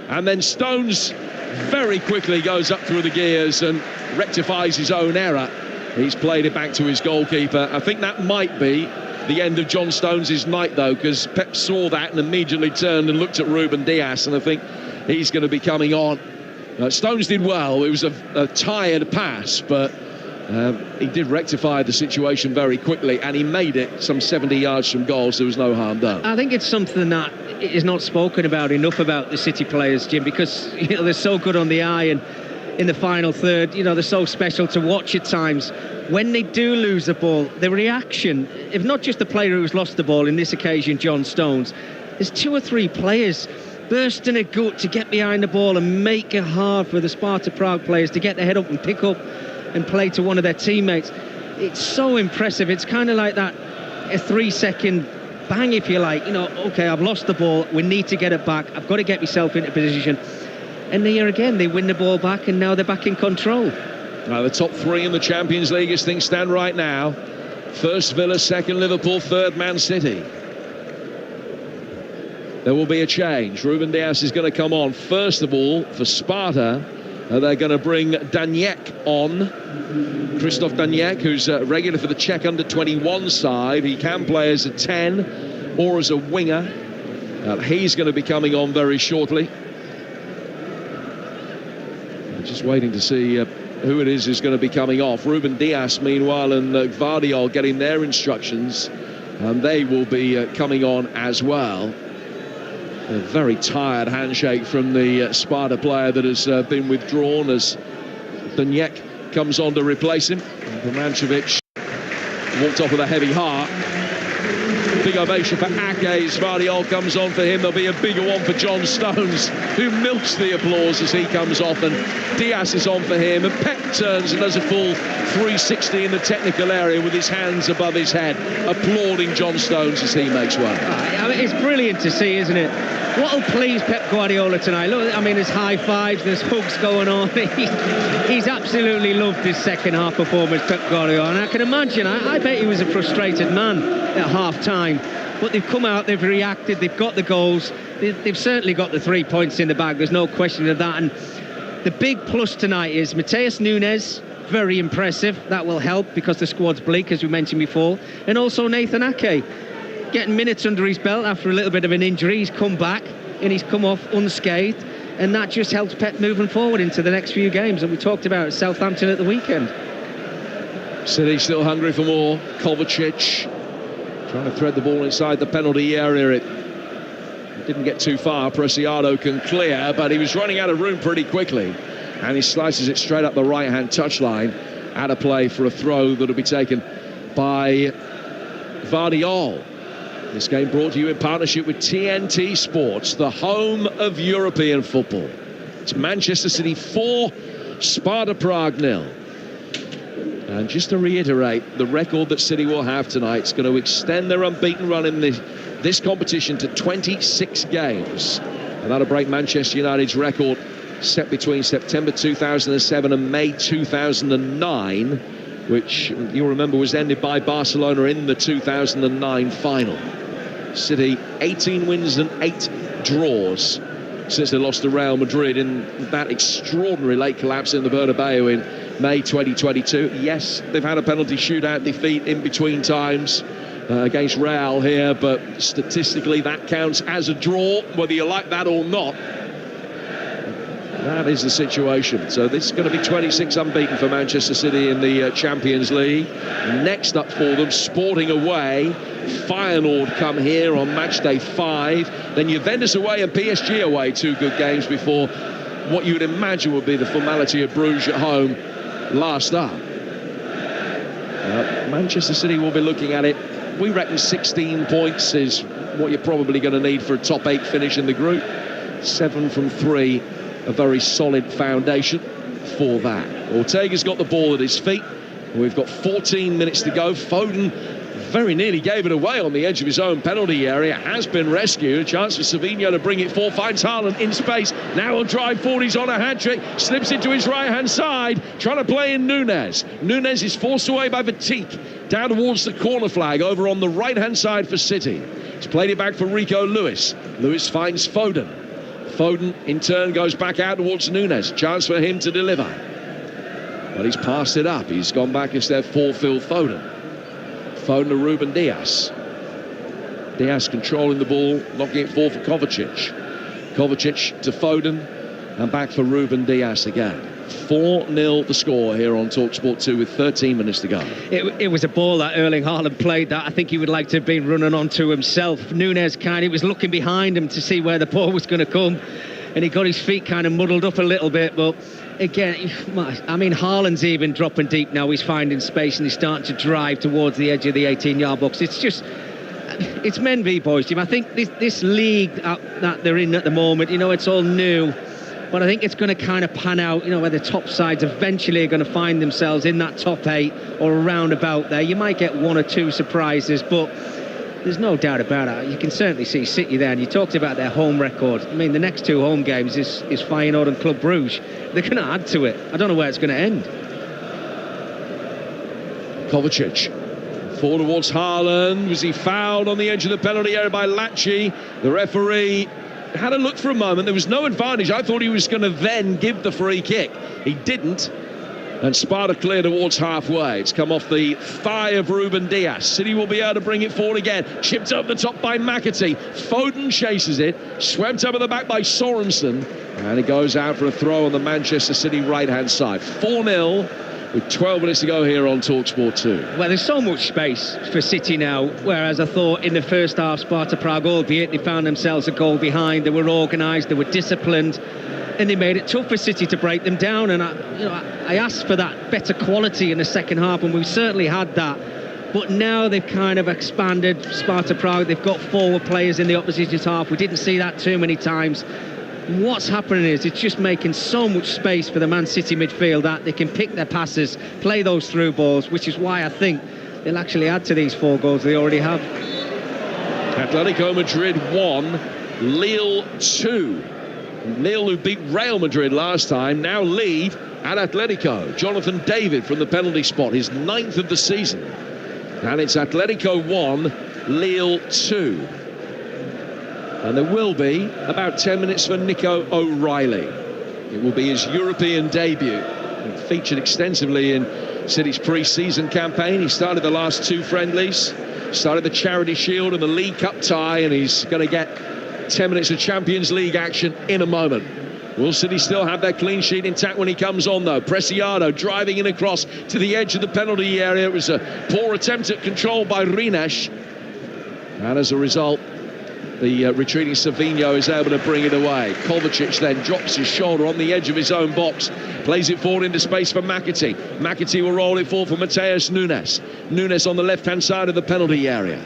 And then Stones very quickly goes up through the gears and rectifies his own error. He's played it back to his goalkeeper. I think that might be the end of John Stones' night, though, because Pep saw that and immediately turned and looked at Ruben Dias, and I think he's going to be coming on. Stones did well. It was a tired pass, but he did rectify the situation very quickly, and he made it some 70 yards from goal, so there was no harm done. I think it's something that is not spoken about enough about the City players, Jim, because they're so good on the eye, and in the final third, they're so special to watch at times. When they do lose the ball, the reaction, if not just the player who's lost the ball, in this occasion John Stones, there's 2 or 3 players bursting a gut to get behind the ball and make it hard for the Sparta Prague players to get their head up and pick up and play to one of their teammates. It's so impressive. It's kind of like that, a 3-second bang, if you like. Okay, I've lost the ball, we need to get it back, I've got to get myself into position. And here again, they win the ball back, and now they're back in control. Now the top 3 in the Champions League as things stand right now. First Villa, second Liverpool, third Man City. There will be a change. Ruben Dias is going to come on. First of all, for Sparta, they're going to bring Daniek on. Christoph Daniek, who's regular for the Czech under-21 side. He can play as a 10 or as a winger. He's going to be coming on very shortly. Just waiting to see who it is who's going to be coming off. Ruben Dias, meanwhile, and Gvardiol getting their instructions. And they will be coming on as well. A very tired handshake from the Sparta player that has been withdrawn as Daniek comes on to replace him. Romancevic walked off with a heavy heart. Big ovation for Ake. Gvardiol comes on for him. There'll be a bigger one for John Stones, who milks the applause as he comes off, and Dias is on for him, and Pep turns and does a full 360 in the technical area with his hands above his head, applauding John Stones as he makes one. I mean, it's brilliant to see, isn't it? What'll please Pep Guardiola tonight? Look, I mean, there's high fives, there's hugs going on. He's absolutely loved his second half performance, Pep Guardiola, and I can imagine, I bet he was a frustrated man at half time, but they've come out, they've reacted, they've got the goals, they've certainly got the 3 points in the bag, there's no question of that. And the big plus tonight is Matheus Nunes, very impressive. That will help because the squad's bleak, as we mentioned before, and also Nathan Ake getting minutes under his belt after a little bit of an injury. He's come back and he's come off unscathed, and that just helps Pep moving forward into the next few games that we talked about at Southampton at the weekend. City still hungry for more. Kovacic trying to thread the ball inside the penalty area. It Didn't get too far. Preciado can clear, but he was running out of room pretty quickly. And he slices it straight up the right-hand touchline. Out of play for a throw that'll be taken by Vardiol. This game brought to you in partnership with TNT Sports, the home of European football. It's Manchester City 4, Sparta Prague 0. And just to reiterate, the record that City will have tonight is going to extend their unbeaten run in this competition to 26 games. And that'll break Manchester United's record set between September 2007 and May 2009, which you'll remember was ended by Barcelona in the 2009 final. City 18 wins and 8 draws since they lost to Real Madrid in that extraordinary late collapse in the Bernabeu in May 2022. Yes, they've had a penalty shootout defeat in between times against Real here, but statistically that counts as a draw, whether you like that or not. That is the situation. So this is going to be 26 unbeaten for Manchester City in the Champions League. Next up for them, Sporting away. Feyenoord come here on match day 5. Then Juventus away and PSG away. 2 good games before what you would imagine would be the formality of Bruges at home last up. Manchester City will be looking at it. We reckon 16 points is what you're probably going to need for a top 8 finish in the group. 7 from 3. A very solid foundation for that. Ortega's got the ball at his feet. We've got 14 minutes to go. Foden very nearly gave it away on the edge of his own penalty area. Has been rescued. A chance for Savinho to bring it forward. Finds Haaland in space. Now on drive forward. He's on a hat-trick. Slips into his right-hand side. Trying to play in Nunes. Nunes is forced away by Vatique. Down towards the corner flag over on the right-hand side for City. He's played it back for Rico Lewis. Lewis finds Foden. Foden in turn goes back out towards Nunes. Chance for him to deliver. But he's passed it up. He's gone back instead for Phil Foden. Foden to Ruben Dias. Dias controlling the ball, knocking it forward for Kovacic. Kovacic to Foden and back for Ruben Dias again. 4-0 the score here on TalkSport 2 with 13 minutes to go. It was a ball that Erling Haaland played that I think he would like to have been running onto himself. Nunes was looking behind him to see where the ball was going to come, and he got his feet kind of muddled up a little bit. But again, I mean, Haaland's even dropping deep now. He's finding space and he's starting to drive towards the edge of the 18-yard box. It's men v boys, Jim. I think this league that they're in at the moment, it's all new. But I think it's going to kind of pan out, where the top sides eventually are going to find themselves in that top 8 or around about there. You might get 1 or 2 surprises, but there's no doubt about it. You can certainly see City there, and you talked about their home record. I mean, the next 2 home games is Feyenoord and Club Bruges. They're going to add to it. I don't know where it's going to end. Kovacic. Forward towards Haaland. Was he fouled on the edge of the penalty area by Lacci? The referee had a look for a moment. There was no advantage. I thought he was going to then give the free kick. He didn't. And Sparta clear towards halfway. It's come off the thigh of Ruben Dias. City will be able to bring it forward again. Chipped up the top by McAtee. Foden chases it. Swept up at the back by Sorensen. And it goes out for a throw on the Manchester City right-hand side. 4-0 with 12 minutes to go here on TalkSport 2. Well, there's so much space for City now, whereas I thought in the first half, Sparta Prague, albeit they found themselves a goal behind, they were organised, they were disciplined, and they made it tough for City to break them down. And I asked for that better quality in the second half, and we certainly had that. But now they've kind of expanded Sparta Prague. They've got forward players in the opposition's half. We didn't see that too many times. What's happening is it's just making so much space for the Man City midfield that they can pick their passes, play those through balls, which is why I think they'll actually add to these 4 goals they already have. Atletico Madrid 1, Lille 2. Lille, who beat Real Madrid last time, now lead at Atletico. Jonathan David from the penalty spot, his 9th of the season. And it's Atletico 1, Lille 2. And there will be about 10 minutes for Nico O'Reilly. It will be his European debut. He featured extensively in City's pre-season campaign. He started the last 2 friendlies, started the Charity Shield and the League Cup tie, and he's going to get 10 minutes of Champions League action in a moment. Will City still have their clean sheet intact when he comes on, though? Preciado driving in across to the edge of the penalty area. It was a poor attempt at control by Rines. And as a result, The retreating Savinho is able to bring it away. Kovacic then drops his shoulder on the edge of his own box, plays it forward into space for McAtee. McAtee will roll it forward for Mateus Nunes. Nunes on the left-hand side of the penalty area.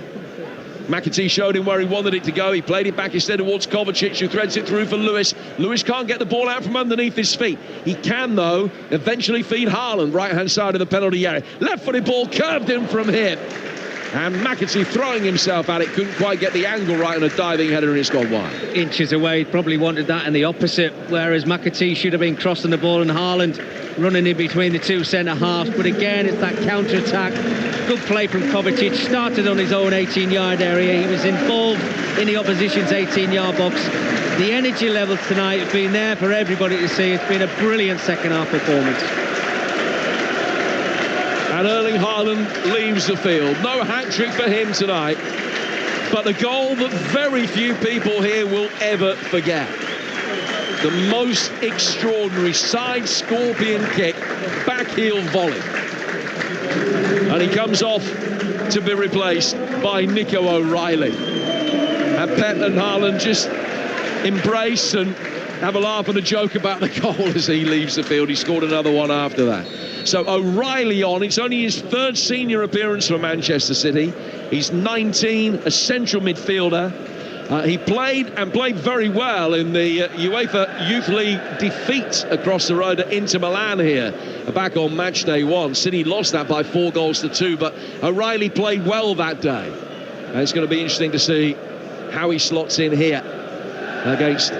McAtee showed him where he wanted it to go. He played it back instead towards Kovacic, who threads it through for Lewis. Lewis can't get the ball out from underneath his feet. He can, though, eventually feed Haaland, right-hand side of the penalty area. Left-footed ball curved in from here. And McAtee throwing himself at it, couldn't quite get the angle right on a diving header, and it's gone wide. Inches away, probably wanted that in the opposite, whereas McAtee should have been crossing the ball and Haaland running in between the two centre-halves. But again, it's that counter-attack. Good play from Kovacic, started on his own 18-yard area. He was involved in the opposition's 18-yard box. The energy levels tonight have been there for everybody to see. It's been a brilliant second-half performance. And Erling Haaland leaves the field. No hat-trick for him tonight, but the goal that very few people here will ever forget. The most extraordinary side scorpion kick, back heel volley. And he comes off to be replaced by Nico O'Reilly. And Pep and Haaland just embrace and have a laugh and a joke about the goal as he leaves the field. He scored another one after that. So O'Reilly on, it's only his third senior appearance for Manchester City. He's 19, a central midfielder. He played very well in the UEFA Youth League defeat across the road at Inter Milan here, back on match day 1. City lost that by 4-2, but O'Reilly played well that day. And it's going to be interesting to see how he slots in here against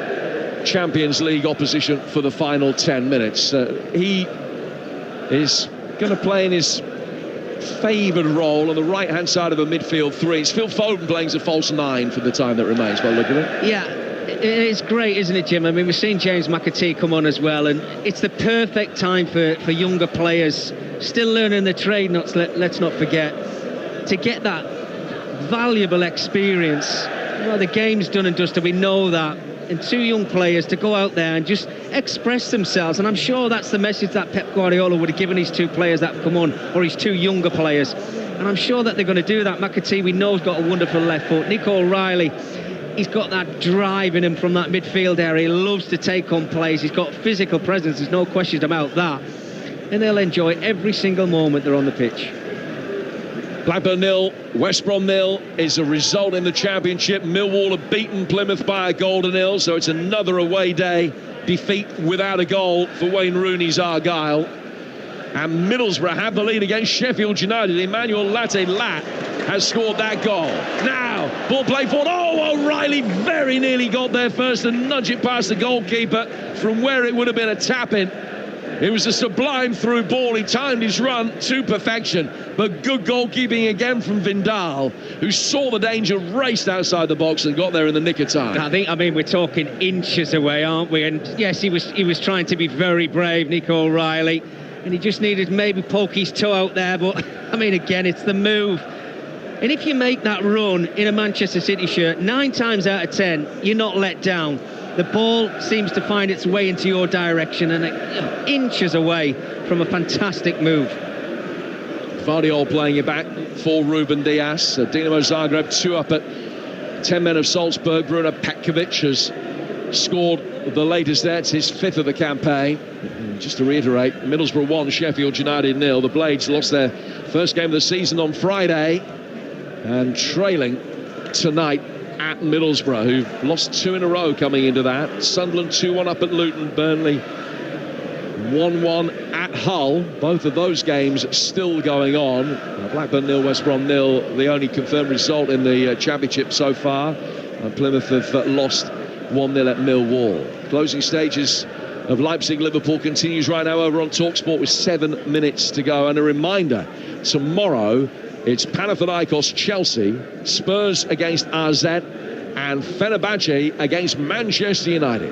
Champions League opposition for the final 10 minutes. He is going to play in his favoured role on the right-hand side of a midfield three. It's Phil Foden playing as a false 9 for the time that remains, by looking at it. Yeah, it's great, isn't it, Jim? I mean, we've seen James McAtee come on as well, and it's the perfect time for younger players, still learning the trade, let's not forget, to get that valuable experience. You know, the game's done and dusted, we know that. And two young players to go out there and just express themselves, and I'm sure that's the message that Pep Guardiola would have given his two players that have come on, or his two younger players, and I'm sure that they're going to do that. McAtee, we know, has got a wonderful left foot. Nico O'Reilly, he's got that drive in him from that midfield area. He loves to take on plays. He's got physical presence, there's no question about that, and they'll enjoy every single moment they're on the pitch. Blackburn 0, West Brom 0 is a result in the Championship. Millwall have beaten Plymouth by a goal to 0, so it's another away day defeat without a goal for Wayne Rooney's Argyle. And Middlesbrough have the lead against Sheffield United. Emmanuel Lat has scored that goal. Now, ball play forward. Oh, O'Reilly very nearly got there first and nudge it past the goalkeeper from where it would have been a tap-in. It was a sublime through ball. He timed his run to perfection. But good goalkeeping again from Vindal, who saw the danger, raced outside the box and got there in the nick of time. I mean, we're talking inches away, aren't we? And yes, he was trying to be very brave, Nico O'Reilly, and he just needed maybe poke his toe out there. But I mean, again, it's the move. And if you make that run in a Manchester City shirt, 9 times out of 10, you're not let down. The ball seems to find its way into your direction, and inches away from a fantastic move. Vardiol playing it back for Ruben Diaz. Dinamo Zagreb 2 up at 10 men of Salzburg. Bruno Petkovic has scored the latest there. It's his 5th of the campaign. Just to reiterate, Middlesbrough 1, Sheffield United 0. The Blades lost their first game of the season on Friday and trailing tonight at Middlesbrough, who've lost 2 in a row coming into that. Sunderland 2-1 up at Luton. Burnley 1-1 at Hull. Both of those games still going on. Blackburn 0, West Brom 0, the only confirmed result in the Championship so far. Plymouth have lost 1-0 at Millwall. Closing stages of Leipzig-Liverpool continues right now over on TalkSport with 7 minutes to go. And a reminder, tomorrow it's Panathinaikos-Chelsea, Spurs against AZ, and Fenerbahce against Manchester United.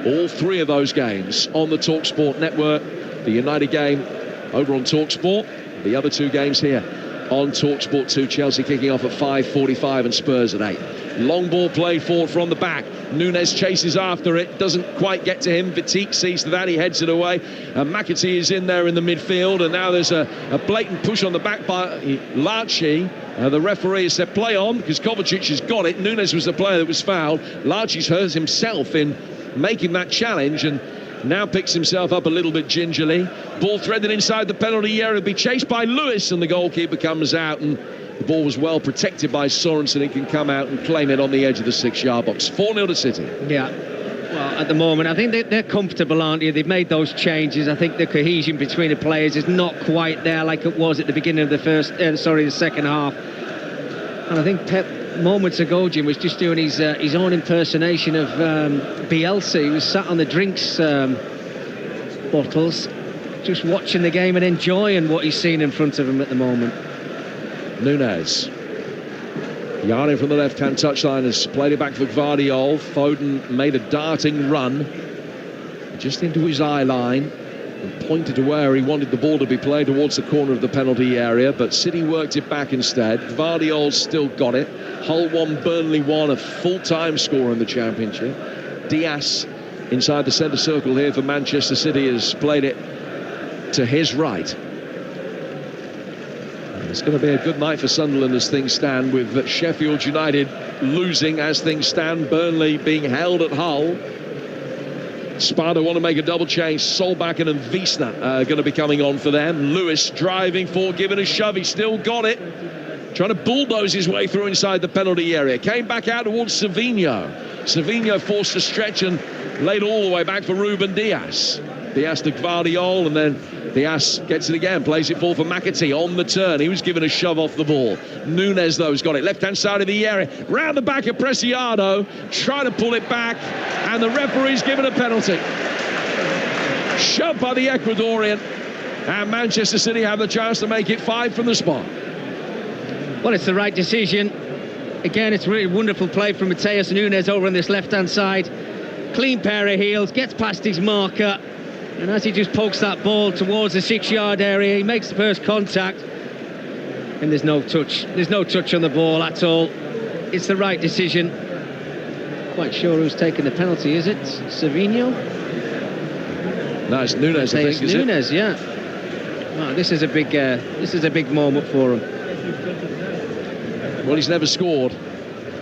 All 3 of those games on the TalkSport network. The United game over on TalkSport. The other 2 games here on TalkSport 2. Chelsea kicking off at 5:45 and Spurs at 8. Long ball played forward from the back. Nunez chases after it, doesn't quite get to him. Vitique sees to that, he heads it away. And McAtee is in there in the midfield, and now there's a blatant push on the back by Larchi. The referee has said play on because Kovacic has got it. Nunes was the player that was fouled. Larchie's hurt himself in making that challenge and now picks himself up a little bit gingerly. Ball threaded inside the penalty area, be chased by Lewis, and the goalkeeper comes out, and the ball was well protected by Sorensen. He can come out and claim it on the edge of the 6-yard box. 4-0 to City. Yeah. Well, at the moment, I think they're comfortable, aren't you? They've made those changes. I think the cohesion between the players is not quite there like it was at the beginning of the second half. And I think Pep, moments ago, Jim, was just doing his own impersonation of Bielsa. He was sat on the drinks bottles, just watching the game and enjoying what he's seen in front of him at the moment. Nunes. Yarding from the left-hand touchline has played it back for Gvardiol. Foden made a darting run just into his eye line and pointed to where he wanted the ball to be played, towards the corner of the penalty area, but City worked it back instead. Gvardiol's still got it. Hull 1, Burnley 1, a full-time score in the Championship. Diaz inside the centre circle here for Manchester City has played it to his right. It's going to be a good night for Sunderland as things stand, with Sheffield United losing as things stand, Burnley being held at Hull. Sparta want to make a double change. Solbakken and Wiesner are going to be coming on for them. Lewis driving forward, giving a shove. He's still got it. Trying to bulldoze his way through inside the penalty area. Came back out towards Savinho. Savinho forced to stretch and laid all the way back for Ruben Diaz. Diaz to Gvardiol, and then Diaz gets it again, plays it forward for McAtee on the turn. He was given a shove off the ball. Nunes, though, has got it left-hand side of the area, round the back of Preciado, trying to pull it back, and the referee's given a penalty. Shoved by the Ecuadorian, and Manchester City have the chance to make it 5 from the spot. Well, it's the right decision. Again, it's really wonderful play from Mateus Nunes over on this left-hand side. Clean pair of heels, gets past his marker, and as he just pokes that ball towards the 6-yard area, he makes the first contact, and there's no touch. There's no touch on the ball at all. It's the right decision. Quite sure who's taking the penalty, is it? Savinho? No, it's Nunes, I think, is Nunes, yeah. Oh, this is a big moment for him. Well, he's never scored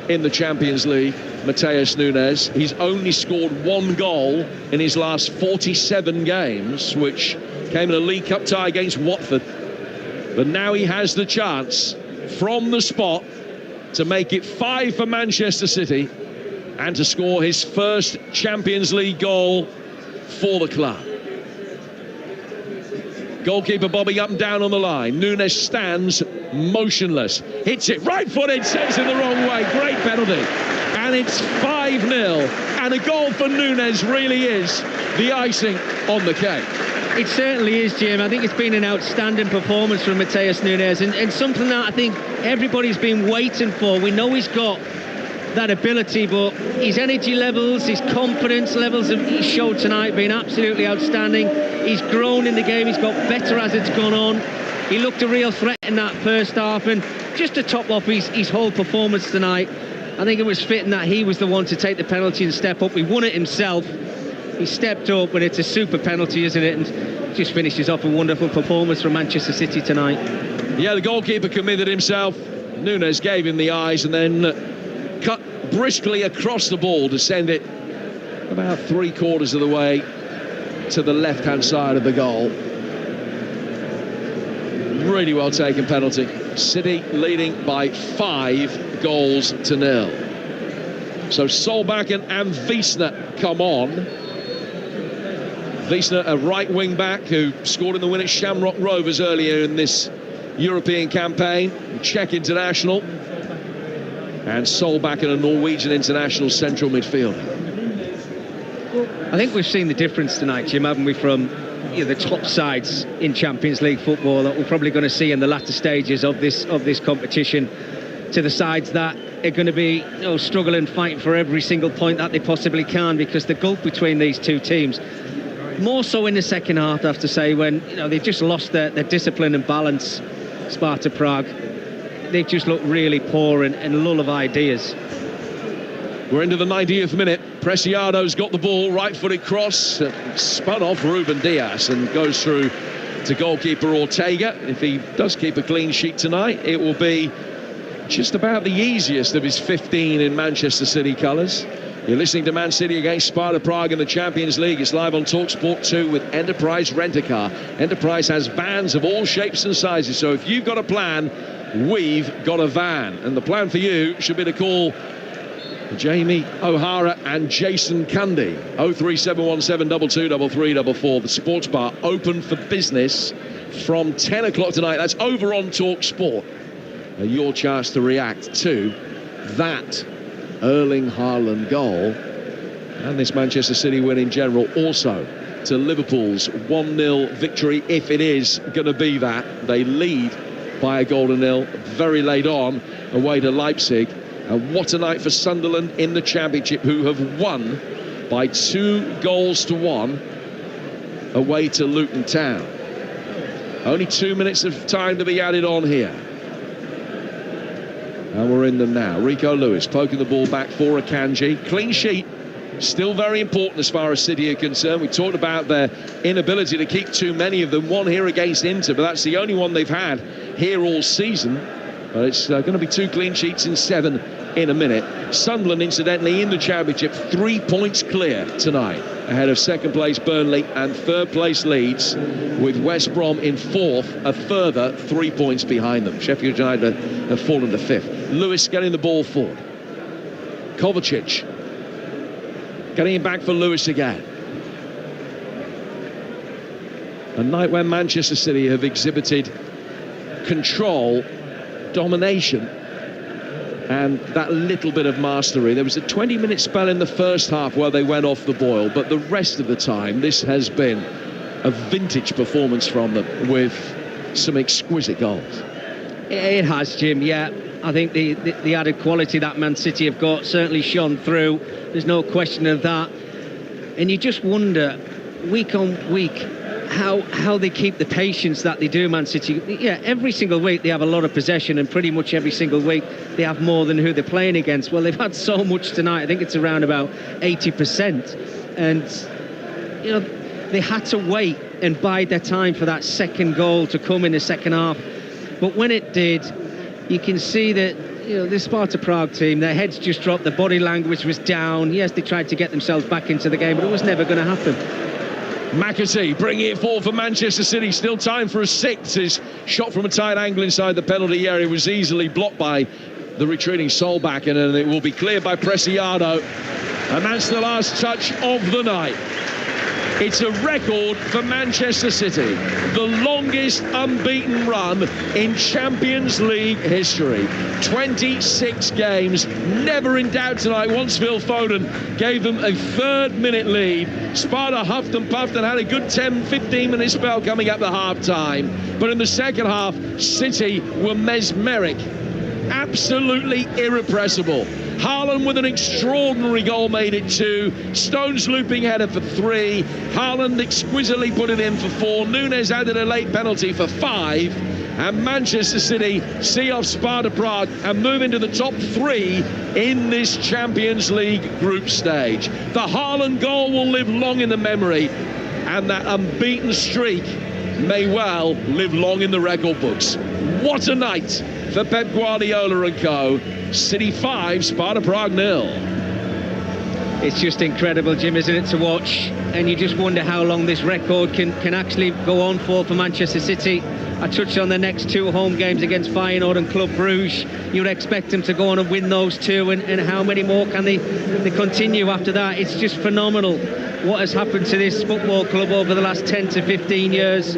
in the Champions League, Mateus Nunes. He's only scored 1 goal in his last 47 games, which came in a League Cup tie against Watford. But now he has the chance from the spot to make it 5 for Manchester City and to score his first Champions League goal for the club. Goalkeeper bobbing up and down on the line. Nunes stands motionless. Hits it right-footed, sends it the wrong way. Great penalty. And it's 5-0. And a goal for Nunes really is the icing on the cake. It certainly is, Jim. I think it's been an outstanding performance from Mateus Nunes, and something that I think everybody's been waiting for. We know he's got that ability, but his energy levels, his confidence levels he showed tonight been absolutely outstanding. He's grown in the game, he's got better as it's gone on. He looked a real threat in that first half, and just to top off his whole performance tonight, I think it was fitting that he was the one to take the penalty and step up. He won it himself. He stepped up, and it's a super penalty, isn't it? And just finishes off a wonderful performance from Manchester City tonight. Yeah, the goalkeeper committed himself. Nunes gave him the eyes and then cut briskly across the ball to send it about 3/4 of the way to the left-hand side of the goal. Really well taken penalty. City leading by 5-0. So Solbakken and Wiesner come on. Wiesner, a right wing back who scored in the win at Shamrock Rovers earlier in this European campaign, Czech international, and Solbakken, a Norwegian international central midfielder. I think we've seen the difference tonight, Jim, haven't we, from the top sides in Champions League football that we're probably going to see in the latter stages of this competition, to the sides that are going to be struggling, fighting for every single point that they possibly can, because the gulf between these two teams, more so in the second half, I have to say, when they've just lost their discipline and balance. Sparta Prague, they've just looked really poor and lull of ideas. We're into the 90th minute. Preciado's got the ball, right-footed cross, spun off Ruben Diaz and goes through to goalkeeper Ortega. If he does keep a clean sheet tonight, it will be just about the easiest of his 15 in Manchester City colours. You're listening to Man City against Sparta Prague in the Champions League. It's live on TalkSport 2 with Enterprise Rent-A-Car. Enterprise has vans of all shapes and sizes, so if you've got a plan, we've got a van. And the plan for you should be to call Jamie O'Hara and Jason Cundy. 03717 223344. The sports bar open for business from 10 o'clock tonight. That's over on TalkSport. Your chance to react to that Erling Haaland goal and this Manchester City win in general, also to Liverpool's 1-0 victory, if it is going to be that. They lead by a goal to nil very late on away to Leipzig. And what a night for Sunderland in the Championship, who have won by 2-1 away to Luton Town. Only 2 minutes of time to be added on here. And we're in them now. Rico Lewis poking the ball back for Akanji. Clean sheet, still very important as far as City are concerned. We talked about their inability to keep too many of them. One here against Inter, but that's the only one they've had here all season. But it's going to be 2 clean sheets in 7 in a minute. Sunderland, incidentally, in the Championship, 3 points clear tonight, ahead of second place Burnley and third place Leeds, with West Brom in 4th, a further 3 points behind them. Sheffield United have fallen to 5th. Lewis getting the ball forward. Kovacic getting it back for Lewis again. A night when Manchester City have exhibited control, domination, and that little bit of mastery. There was a 20-minute spell in the first half where they went off the boil, but the rest of the time this has been a vintage performance from them with some exquisite goals. It has, Jim, yeah. I think the added quality that Man City have got certainly shone through. There's no question of that. And you just wonder, week on week, how they keep the patience that they do, Man City. Yeah, every single week they have a lot of possession, and pretty much every single week they have more than who they're playing against. Well, they've had so much tonight. I think it's around about 80%. And, you know, they had to wait and bide their time for that second goal to come in the second half. But when it did, you can see that, you know, the Sparta Prague team, their heads just dropped, the body language was down. Yes, they tried to get themselves back into the game, but it was never going to happen. McAtee bringing it forward for Manchester City. Still time for a 6. His shot from a tight angle inside the penalty area was easily blocked by the retreating Solbakken, and it will be cleared by Preciado. And that's the last touch of the night. It's a record for Manchester City, the longest unbeaten run in Champions League history. 26 games, never in doubt tonight once Phil Foden gave them a 3rd-minute lead. Sparta huffed and puffed and had a good 10-15-minute spell coming up the half-time. But in the second half, City were mesmeric, absolutely irrepressible. Haaland with an extraordinary goal made it 2. Stones looping header for 3. Haaland exquisitely put it in for 4. Nunes added a late penalty for 5. And Manchester City see off Sparta Prague and move into the top 3 in this Champions League group stage. The Haaland goal will live long in the memory, and that unbeaten streak may well live long in the record books. What a night for Pep Guardiola and co. City 5, Sparta Prague 0. It's just incredible, Jim, isn't it, to watch? And you just wonder how long this record can actually go on for Manchester City. I touched on the next 2 home games against Feyenoord and Club Brugge. You'd expect them to go on and win those 2, and how many more can they continue after that? It's just phenomenal what has happened to this football club over the last 10 to 15 years.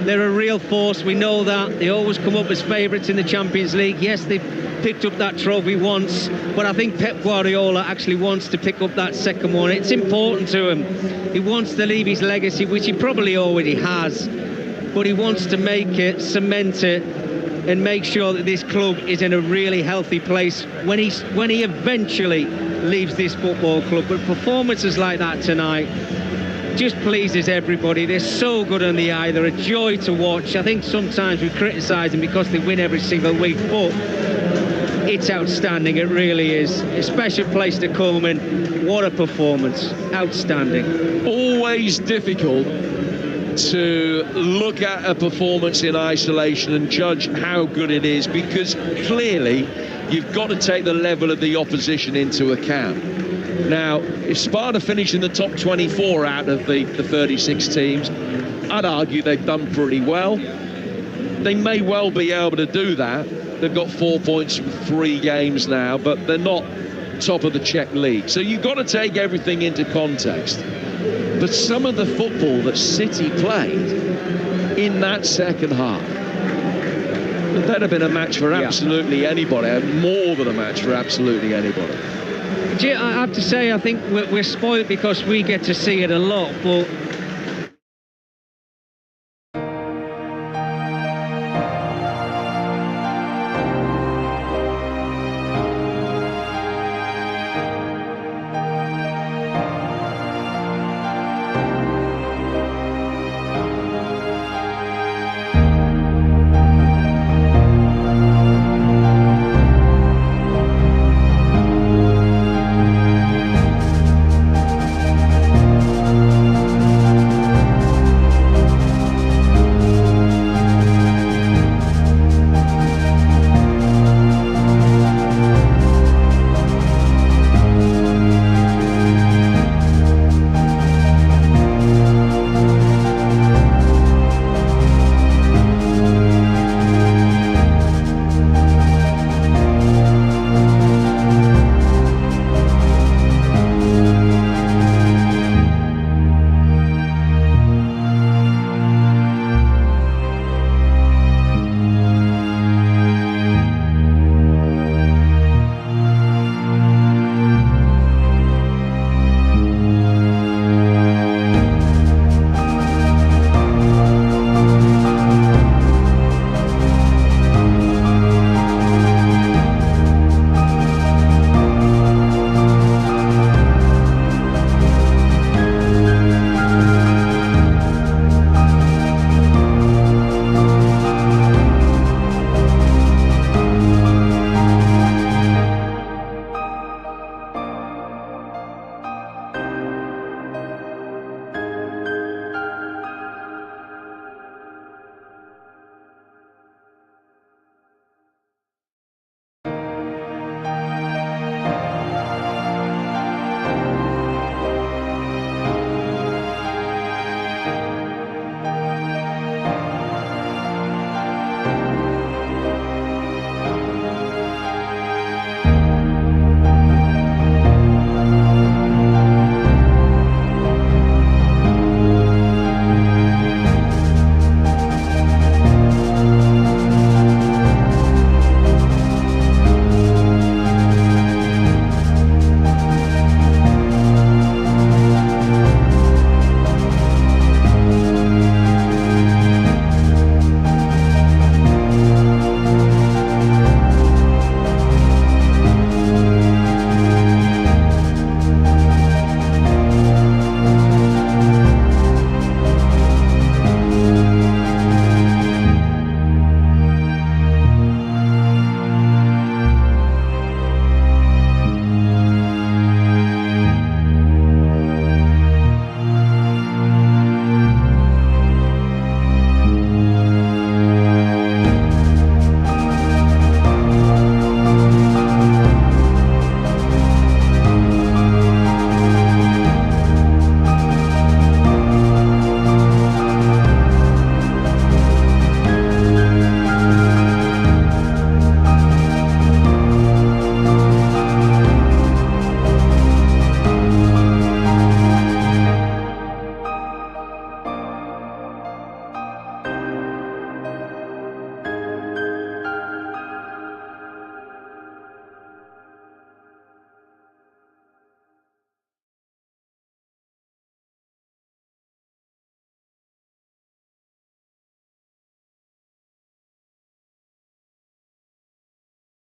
They're a real force, we know that. They always come up as favourites in the Champions League. Yes, they've picked up that trophy once, but I think Pep Guardiola actually wants to pick up that second one. It's important to him. He wants to leave his legacy, which he probably already has, but he wants to make it, cement it, and make sure that this club is in a really healthy place when he eventually leaves this football club. But performances like that tonight just pleases everybody. They're so good on the eye. They're a joy to watch. I think sometimes we criticise them because they win every single week, but it's outstanding. It really is. A special place to come, and what a performance. Outstanding. Always difficult to look at a performance in isolation and judge how good it is, because clearly you've got to take the level of the opposition into account. Now, if Sparta finish in the top 24 out of the 36 teams, I'd argue they've done pretty well. They may well be able to do that. They've got 4 points from 3 games now, but they're not top of the Czech league. So you've got to take everything into context. But some of the football that City played in that second half, that'd have been a match for absolutely anybody, more than a match for absolutely anybody. I have to say, I think we're spoiled because we get to see it a lot, but